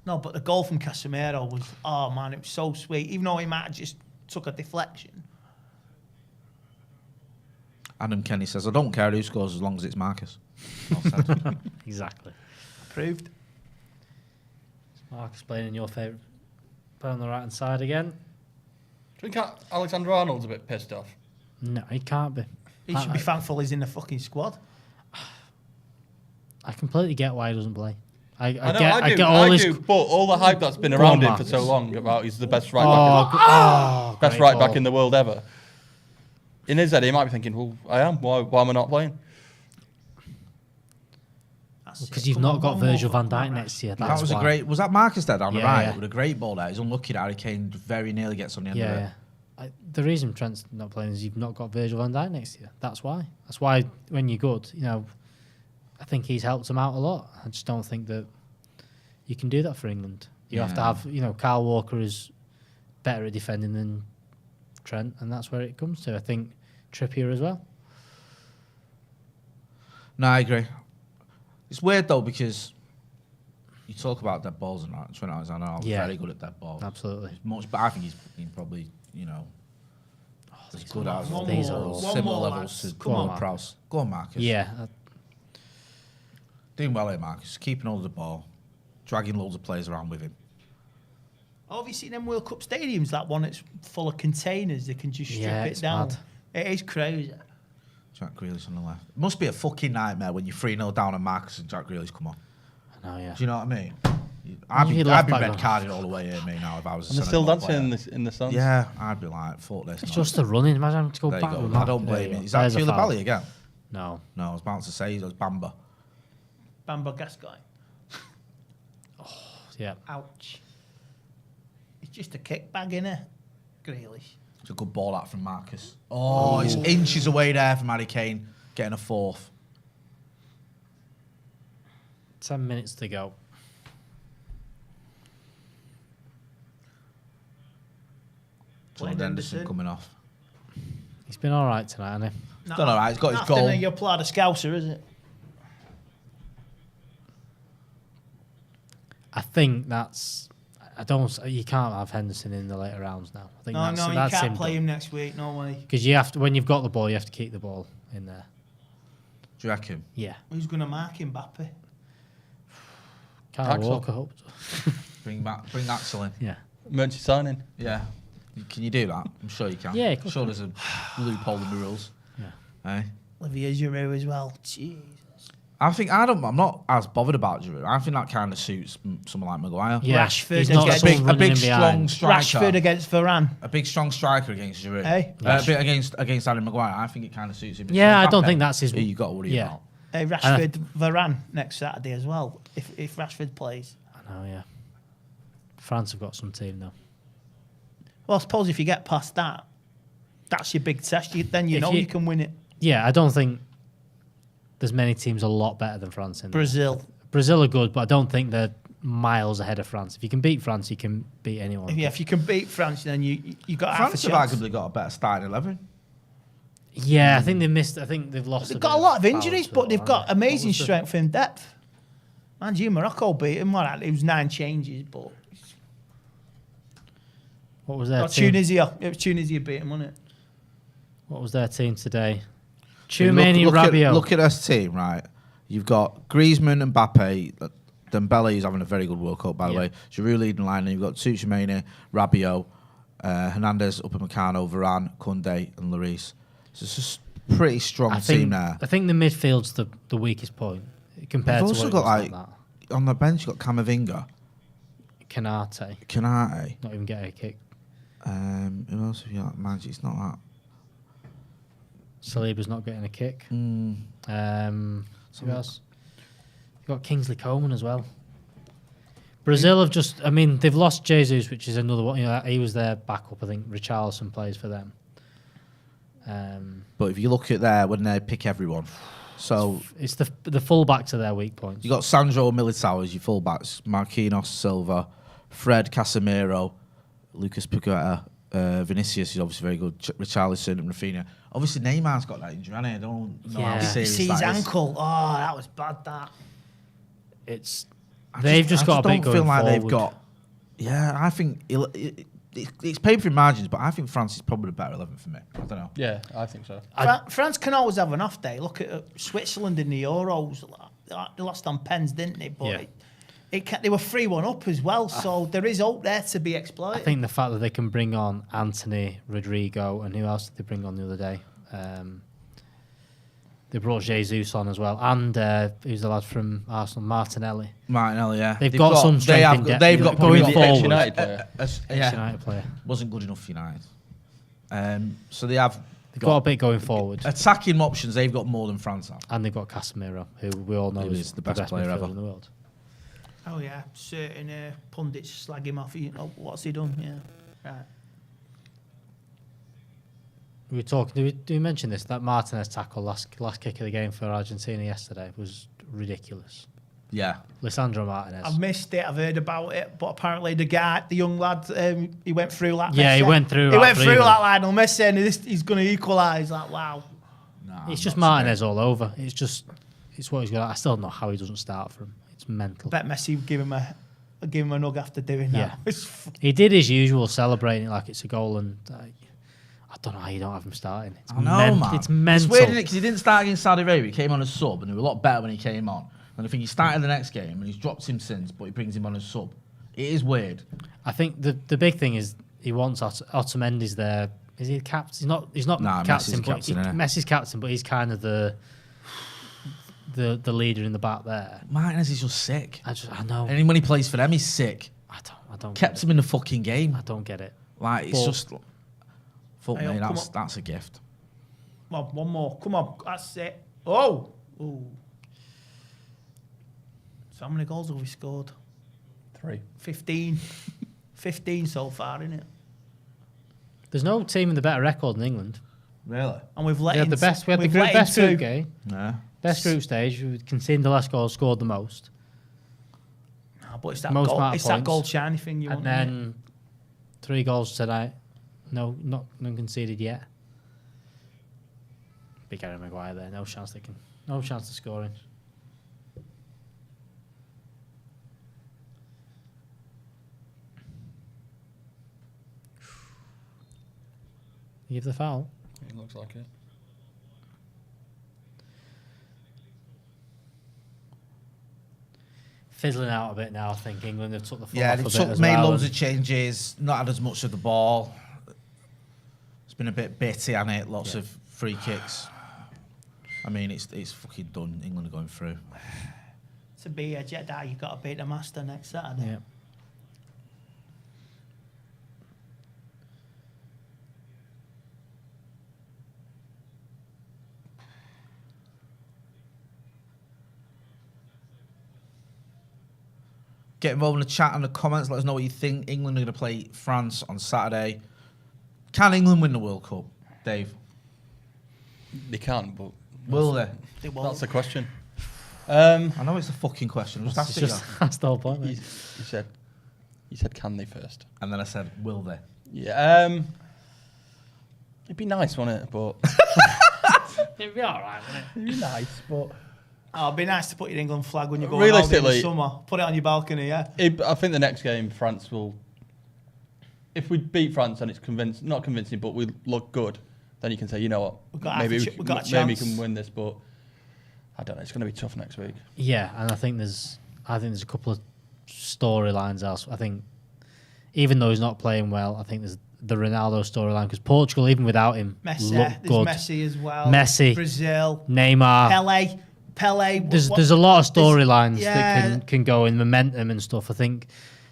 No, but the goal from Casemiro was, oh man, it was so sweet. Even though he might have just took a deflection. Adam Kenny says, I don't care who scores as long as it's Marcus. Well said. Exactly. Approved. Marcus playing in your favourite. Play on the right hand side again. Do you think Alexander Arnold's a bit pissed off? No, he can't be. He should be thankful he's in the fucking squad. I completely get why he doesn't play. I I get all his. do, but all the hype that's been Go around on, him for so Marcus. long about he's the best right Oh, back, best great right back ball. in the world ever. In his head, he might be thinking, "Well, I am. Why am I not playing?" Because you've not got Virgil van Dijk next year. That That's was why. a great... Was that Marcus there down the Yeah, right? yeah. With a great ball there. He's unlucky that Harry Kane very nearly gets on the end of it. Yeah. The reason Trent's not playing is you've not got Virgil van Dijk next year. That's why. That's why when you're good, I think he's helped him out a lot. I just don't think that you can do that for England. You have to have, Kyle Walker is better at defending than Trent, and that's where it comes to. I think Trippier as well. No, I agree. It's weird though because you talk about dead balls and that. Trent Alexander-Arnold's very good at dead balls. Absolutely. Much, but I think he's been probably as good as These are all- similar more, levels lads. to Come on, Ward Prowse. Go on, Marcus. Yeah. Doing well here, Marcus. Keeping hold of the ball, dragging loads of players around with him. Oh, have you seen them World Cup stadiums? That one that's full of containers. They can just strip Yeah, it it's down. mad. It is crazy. Jack Grealish on the left. It must be a fucking nightmare when you're 3-0 down and Marcus and Jack Grealish come on. I know, yeah. Do you know what I mean? I'd You be left back red though. carded all the way here, me now if I was. And a they're still Senegal dancing player. in the sun. Yeah, I'd be like, fuck this. It's man. just the running. Imagine having to go There back. you go. with I don't There blame you it. go. Is that There's a Tula foul. Bally again? No. No, I was about to say it was Bamba. Bamba Gascoigne. Yeah. Ouch. It's just a kick bag, innit? Grealish. It's a good ball out from Marcus. Oh, it's inches away there from Harry Kane, getting a fourth. 10 minutes to go. Jordan Henderson coming off. He's been all right tonight, hasn't he? He's done all right. He's got his Nothing goal. that you apply to Scouser, is it? I think that's. You can't have Henderson in the later rounds now. I think No, that's, you that's can't play him next week. No way. Because you have to, when you've got the ball, you have to keep the ball in there. Do you reckon? Yeah. Who's going to mark Mbappe? Can't Axel. walk, I hope. Bring Axel in. Yeah. Emergency signing. Yeah. Can you do that? I'm sure you can. Yeah, I'm sure there's a loophole in the rules. Yeah. Olivier Giroud as well. Jeez. I'm not as bothered about Giroud. I think that kind of suits someone like Maguire. Yeah. Rashford He's not against- someone A running big in strong behind. striker. Rashford against Varane. A big strong striker against Giroud. Hey? A bit against Harry Maguire. I think it kind of suits him. Yeah, I don't Mbappe, think that's his- who you got to worry Yeah. about. Hey, Rashford, Varane next Saturday as well. If Rashford plays. I know, yeah. France have got some team, though. Well, I suppose if you get past that, that's your big test. Then you If know you- you can win it. Yeah, I don't think there's many teams a lot better than France in there. Brazil. Brazil are good, but I don't think they're miles ahead of France. If you can beat France, you can beat anyone. Yeah, if you can beat France, then you got France half have a chance. arguably got a better starting 11. Yeah, I think they missed. I think they've lost. They've a got bit a lot of balance injuries, to it but they've all, got haven't they? amazing What was the- strength in depth. Mind you, Morocco beat him. Well, it was 9 changes, but What was their not team? Tunisia. It was Tunisia beat him, wasn't it? What was their team today? Look- Tchouameni, look Rabiot. Look at this team, right? You've got Griezmann, Mbappe, Dembele is having a very good World Cup, by the Yeah. way. Giroud leading line, and you've got Tchouameni, Rabiot, Hernandez, Upamecano, Varane, Koundé, and Lloris. So it's just a pretty strong I team think, there. I think the midfield's the weakest point compared You've to also what it got was like that. on the bench, you've got Camavinga, Kanate, Kanate. not even getting a kick. Who else have you got? Magic, it's not that. Saliba's not getting a kick. Mm. Who else? You've got Kingsley Coman as well. Brazil have just, I mean, they've lost Jesus, which is another one. You know, he was their backup. I think Richarlison plays for them. But if you look at there, when they pick everyone, so It's the fullbacks are their weak points. you got Sandro Militao as your fullbacks, Marquinhos, Silva, Fred, Casemiro, Lucas Paqueta, Vinicius is obviously very good, Richarlison and Rafinha. Obviously Neymar's got that injury, hasn't he? I don't know how Yeah. serious See his that is. ankle. Oh, that was bad, that. It's I they've just got a bit don't feel going like they've forward. got. Yeah, I think it's paper in margins, but I think France is probably the better 11 for me. I don't know. Yeah, I think so. France can always have an off day. Look at Switzerland in the Euros. They lost on pens, didn't they? But Yeah. they were 3-1 up as well, so there is hope there to be exploited. I think the fact that they can bring on Anthony, Rodrigo, and who else did they bring on the other day? They brought Jesus on as well, and who's the lad from Arsenal, Martinelli. Martinelli, yeah. They've got some strength in depth. They've got Going probably forward. United player. yeah, United player. wasn't good enough for United. So they have They've got a bit going forward, attacking options. They've got more than France have. and they've got Casemiro, who we all know Who is the best player player ever ever. in the world. Oh yeah, certain pundits slag him off. You know, what's he done? Yeah, right. We were talking. Did we mention this? That Martinez tackle last kick of the game for Argentina yesterday was ridiculous. Yeah, Lisandro Martinez. I've missed it. I've heard about it, but apparently the young lad, he went through like Yeah, Messi. he went through. He like went three through of them. like Lionel Messi, and he's going to equalise. Like wow. nah, It's I'm just not Martinez all over. It's what he's got. I still don't know how he doesn't start for him. It's mental. I bet Messi would give him a nug after doing that. Yeah. He did his usual, celebrating it like it's a goal, and I don't know how you don't have him starting. It's I know, man. It's mental. It's weird, isn't it? Because he didn't start against Saudi Arabia. He came on as sub, and he was a lot better when he came on. And I think he started the next game, and he's dropped him since, but he brings him on as sub. It is weird. I think the big thing is he wants Otamendi's there. Is he the captain? He's not Nah, captain, Messi's but captain, innit? Messi's captain, but he's kind of the leader in the back there. Martinez is just sick. I know. And when he plays for them, he's sick. I don't Kept get him in the fucking game. I don't get it. Like, it's But- just... Fuck Hey, me, come that's a gift. Come on, one more. Come on, that's it. Oh, ooh. So how many goals have we scored? 3. 15. 15 so far, innit? There's no team with a better record than England. Really? And we've let We had the best. We had the best group game. Yeah. Best group stage. We conceded the last goal, scored the most. No, but it's that Most goal, amount of it's that points. gold shiny thing you And want. innit? then 3 goals tonight. No, none conceded yet. Big Harry Maguire there. No chance of scoring. You give the foul. It looks like it. Fizzling out a bit now. I think England have took the foot Yeah, off a they bit as made well. loads of changes, not had as much of the ball. It's been a bit bitty, hasn't it? Lots of free kicks. I mean, it's fucking done. England are going through. To be a Jedi, you've got to beat the master next Saturday. Yeah. Get involved in the chat and the comments. Let us know what you think. England are going to play France on Saturday. Can England win the World Cup, Dave? They can't, but Will they? They won't. that's the question. I know it's a fucking question. Just ask it, That's the whole point. Mate. You said can they first? and then I said, will they? Yeah. It'd be nice, wouldn't it? But It'd be all right, wouldn't it? it'd be nice, but Oh, it'd be nice to put your England flag when you go on holiday in the Realistically- summer. Put it on your balcony, yeah. I think the next game France will. If we beat France and it's not convincing, but we look good, then you can say, you know what, We've got maybe half a we ch- we've got a maybe we chance. can win this. But I don't know. It's going to be tough next week. Yeah, and I think there's a couple of storylines else. I think even though he's not playing well, I think there's the Ronaldo storyline because Portugal, even without him, Messi, look there's good. Messi as well. Messi. Brazil, Neymar. Pele. There's a lot of storylines yeah. that can go in momentum and stuff. I think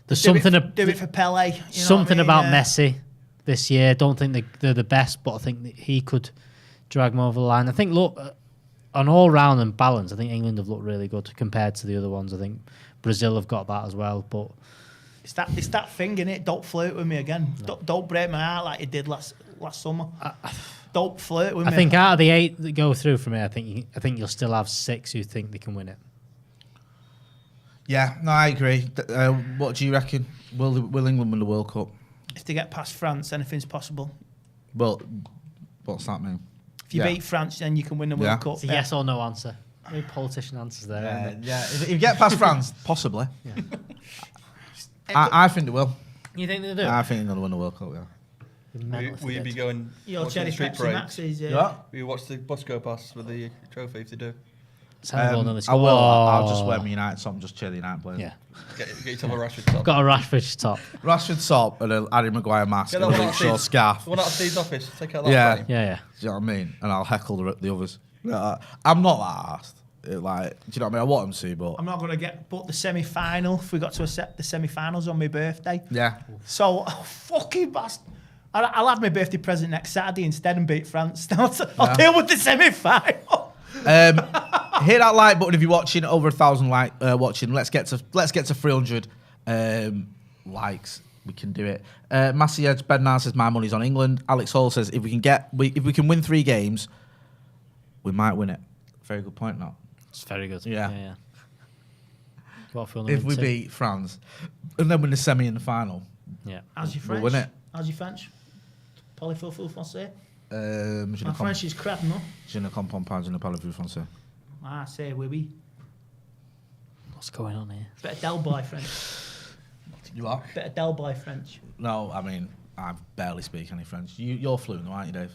there's Do something it for Pele. You know something what I mean? about Messi this year. Don't think they're the best, but I think that he could drag them over the line. I think on all round and balance, I think England have looked really good compared to the other ones. I think Brazil have got that as well, but It's that thing, innit? Don't flirt with me again. No. Don't break my heart like you did last summer. Don't flirt with I me. think out of the 8 that go through from here, I think you'll still have 6 who think they can win it. Yeah, no, I agree. What do you reckon? Will England win the World Cup? If they get past France, anything's possible. Well, what's that mean? If you beat France, then you can win the Yeah. World Cup. It's a yes or no answer. Very politician answers there. aren't Yeah. If you get past France, possibly. Yeah. I think they will. they? You think they do? I think they're going to win the World Cup, yeah. Will you be going? Your watching cherry the street Pepsi parade? Maxes, yeah. Yeah. Will you watch the bus go past with the trophy if they do? Senegal nearly I scored. will. I'll Oh. just wear my United top and just cheer the United players. Yeah. Get yourself a Rashford top. Got a Rashford top. Rashford top and a Harry Maguire mask Get and that a one Luke out Shaw of scarf. The one out of Steve's office. Take out that Yeah. frame. Yeah. Do you know what I mean? And I'll heckle the others. I'm not that arsed. Do you know what I mean? I want them to, but I'm not going to get but the semi-final if we got to accept the semi-finals on my birthday. yeah. So, fucking bastard. I'll have my birthday present next Saturday instead and beat France. I'll deal with the semi-final. Hit that like button if you're watching. Over 1,000 watching. Let's get to 300 likes. We can do it. Massey Edge Bednar says my money's on England. Alex Hall says if we can win 3 games, we might win it. Very good point. Now, It's very good. Yeah. What for if we beat France and then win the semi in the final, Yeah. How's your we'll French? win it. How's your French? Parlez-vous français? Je My ne French is crap, no? comprends pas, je ne parle plus français. Ah, say oui. What's going on here? Bit of Del Boy French. You are? Bit of Del Boy French. No, I mean I barely speak any French. You're fluent, though, aren't you, Dave?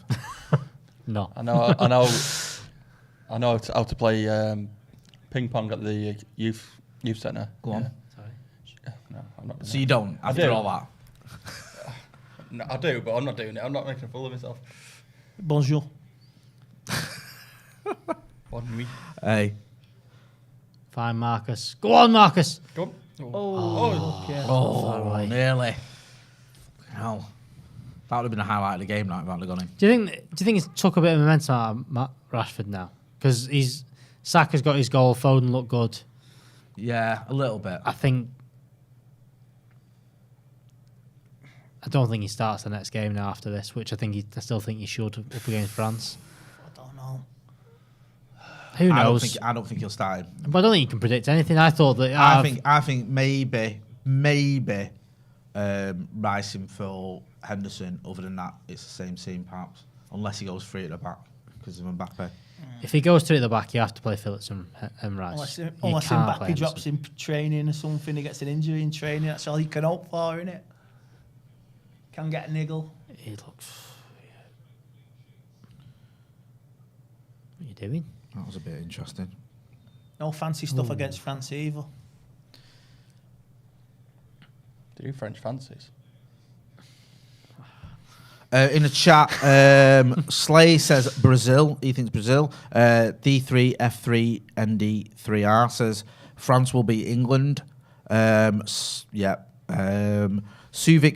No. I know how to play ping pong at the youth centre. Go on. Sorry. No, I'm not. So you don't after do. all that. No, I do, but I'm not doing it. I'm not making a fool of myself. Bonjour. Pardon me. Hey. Fine, Marcus. Go on, Marcus. Go on. Oh, okay. Oh, away. nearly. Hell. That would have been a highlight of the game now if that had gone in. Do you think it took a bit of momentum out of Rashford now? Because Saka's got his goal. Foden looked good. Yeah, a little bit. I think I don't think he starts the next game now after this, which I still think he should up against France. I don't know. Who knows? I don't think he'll start him. But I don't think you can predict anything. I thought that. I think maybe ricing for Henderson. Other than that, it's the same team perhaps, unless he goes free at the back because of Mbappe. If he goes 3 at the back, you have to play Phillips and Rice. Unless Mbappe drops in training or something, he gets an injury in training. That's all you can hope for, innit? Can get a niggle. He looks. What are you doing? That was a bit interesting. No fancy stuff against France either. Do French fancies? In the chat, Slay says Brazil. He thinks Brazil. D3, F3, ND3R says France will beat England. Suvic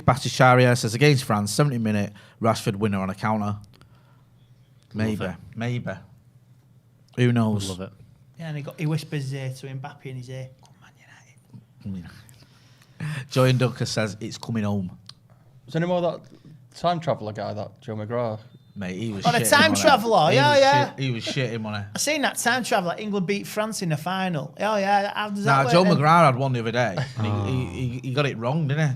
Bhattacharya says against France, 70-minute Rashford winner on a counter. Maybe. Who knows? Love it. Yeah, and he whispers to Mbappe in his ear, "Come Man United." Joy and Dunker says it's coming home. Was any more of that time traveller guy, that Joe McGrath? Mate, he was the time traveller, yeah. He was shitting on it. I seen that time traveller. England beat France in the final. Oh yeah, how does that work? Joe then? McGrath had one the other day. And he got it wrong, didn't he?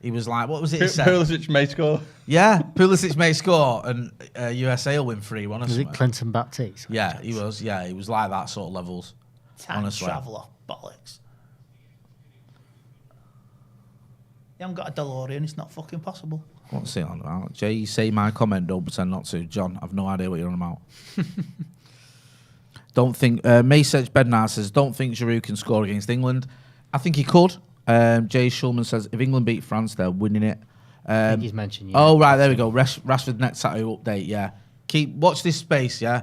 He was like, what was it he said? Pulisic may score. Yeah, Pulisic may score and USA will win 3-1 or Was something. it Clinton Baptiste? Yeah, he was. Yeah, he was like that sort of levels. Time honestly. traveller, bollocks. You haven't got a DeLorean, it's not fucking possible. What's it on about? Jay, say my comment, don't pretend not to. John, I've no idea what you're on about. Don't think, Maysedge Bednar says, don't think Giroud can score against England. I think he could. Jay Schulman says, if England beat France, they're winning it. I think he's mentioned you. Oh, right, there we go. Rashford next Saturday update, yeah. Watch this space, yeah?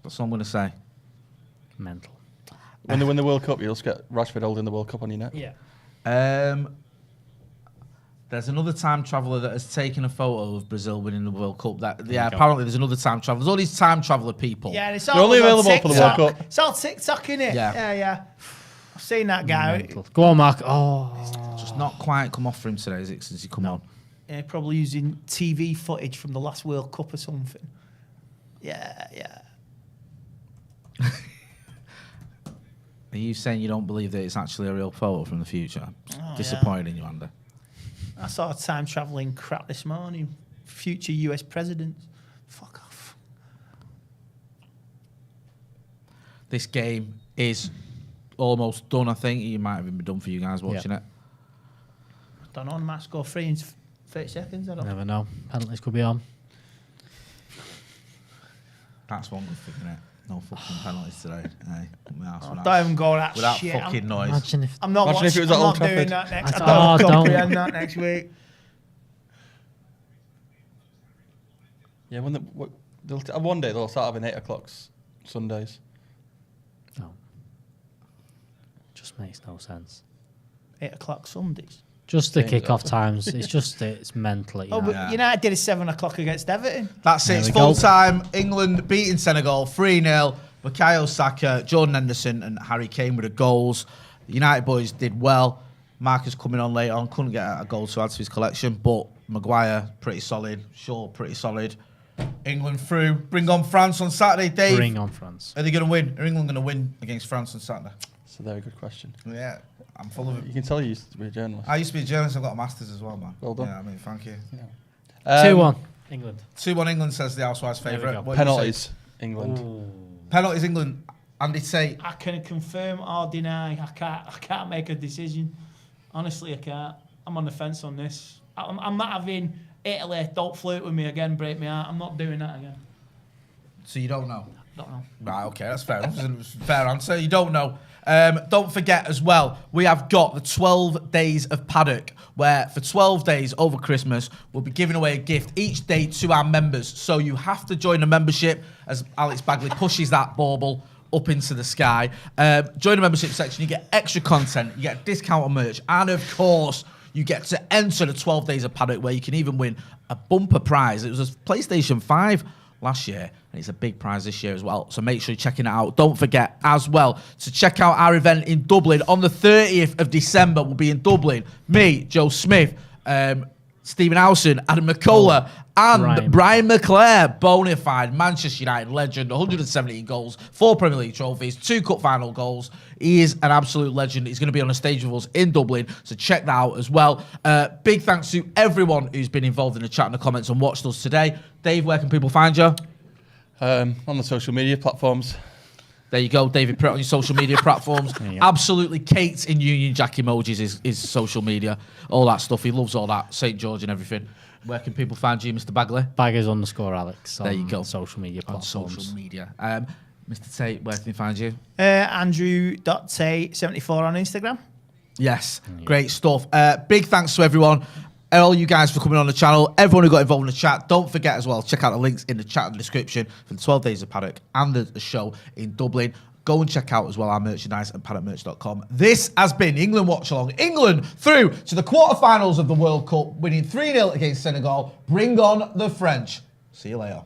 That's all I'm going to say. Mental. When they win the World Cup, you'll just get Rashford holding the World Cup on your neck. Yeah. There's another time traveller that has taken a photo of Brazil winning the World Cup. Apparently there's another time traveller. There's all these time traveller people. Yeah, and it's They're all only on available for the TikTok. World Cup. It's all TikTok, innit? Yeah. I've seen that guy. Mental. Go on, Mark. Oh. Just not quite come off for him today, is it, since he come on? Yeah, probably using TV footage from the last World Cup or something. Yeah. Are you saying you don't believe that it's actually a real photo from the future? Oh, Disappointing you, Andy. I saw time travelling crap this morning. Future US presidents. Fuck off. This game is almost done, I think. It might have even been done for you guys watching it. I don't know, I might score 3 in 30 seconds. I don't know. Never know. Penalties could be on. That's one good thing, isn't it? No fucking penalties today. Don't even go that without shit. fucking noise. Imagine if. I'm not Imagine if it was at I'm Old not doing Trafford. that next. Oh, I don't don't. comprehend that next week. Yeah, one day they'll start having 8 o'clock Sundays. No. Just makes no sense. 8 o'clock Sundays. Just the Change it kick-off up. times. It's mental. Oh, but United did a 7 o'clock against Everton. That's it. There It's we full go. time. England beating Senegal 3-0. Bukayo Saka, Jordan Henderson, and Harry Kane with the goals. The United boys did well. Marcus coming on late on, couldn't get a goal to add to his collection, but Maguire pretty solid. Shaw pretty solid. England through. Bring on France on Saturday, Dave. Bring on France. Are they going to win? Are England going to win against France on Saturday? It's a very good question. Yeah, I'm full of it. You can tell you used to be a journalist. I used to be a journalist. I've got a master's as well, man. Well done. Yeah, I mean, thank you. 2-1. England. 2-1 England, says the Housewives' There we favourite. go. What do you say? Penalties, England. Penalties, England. Andy, say I can confirm or deny. I can't make a decision. Honestly, I can't. I'm on the fence on this. I'm not having Italy. Don't flirt with me again. Break me heart. I'm not doing that again. so. You don't know. Don't know. Right, okay, that's fair enough. It's a fair answer. You don't know. Don't forget as well, we have got the 12 days of Paddock, where for 12 days over Christmas, we'll be giving away a gift each day to our members. So you have to join the membership as Alex Bagley pushes that bauble up into the sky. Join the membership section, you get extra content, you get a discount on merch, and of course, you get to enter the 12 days of Paddock, where you can even win a bumper prize. It was a PlayStation 5 last year, and it's a big prize this year as well. So make sure you're checking it out. Don't forget as well to check out our event in Dublin on the 30th of December. We'll be in Dublin. Me, Joe Smith, Stephen Howson, Adam McCullough, and Brian McClare, bona fide Manchester United legend, 117 goals, 4 Premier League trophies, 2 cup final goals. He is an absolute legend. He's going to be on a stage with us in Dublin, so check that out as well. Big thanks to everyone who's been involved in the chat and the comments and watched us today. Dave, where can people find you? On the social media platforms. There you go, David. Put it on your social media platforms. Absolutely Kate in Union Jack emojis is social media. All that stuff. He loves all that. St. George and everything. Where can people find you, Mr. Bagley? Baggers_Alex. There you go. Social media platforms. On social media. Mr. Tate, where can they find you? Andrew.Tate74 on Instagram. Yes, great stuff. Big thanks to everyone. All you guys for coming on the channel. Everyone who got involved in the chat. Don't forget as well, check out the links in the chat and description for the 12 Days of Paddock and the show in Dublin. Go and check out as well our merchandise at paddockmerch.com. This has been England Watchalong. England through to the quarterfinals of the World Cup, winning 3-0 against Senegal. Bring on the French. See you later.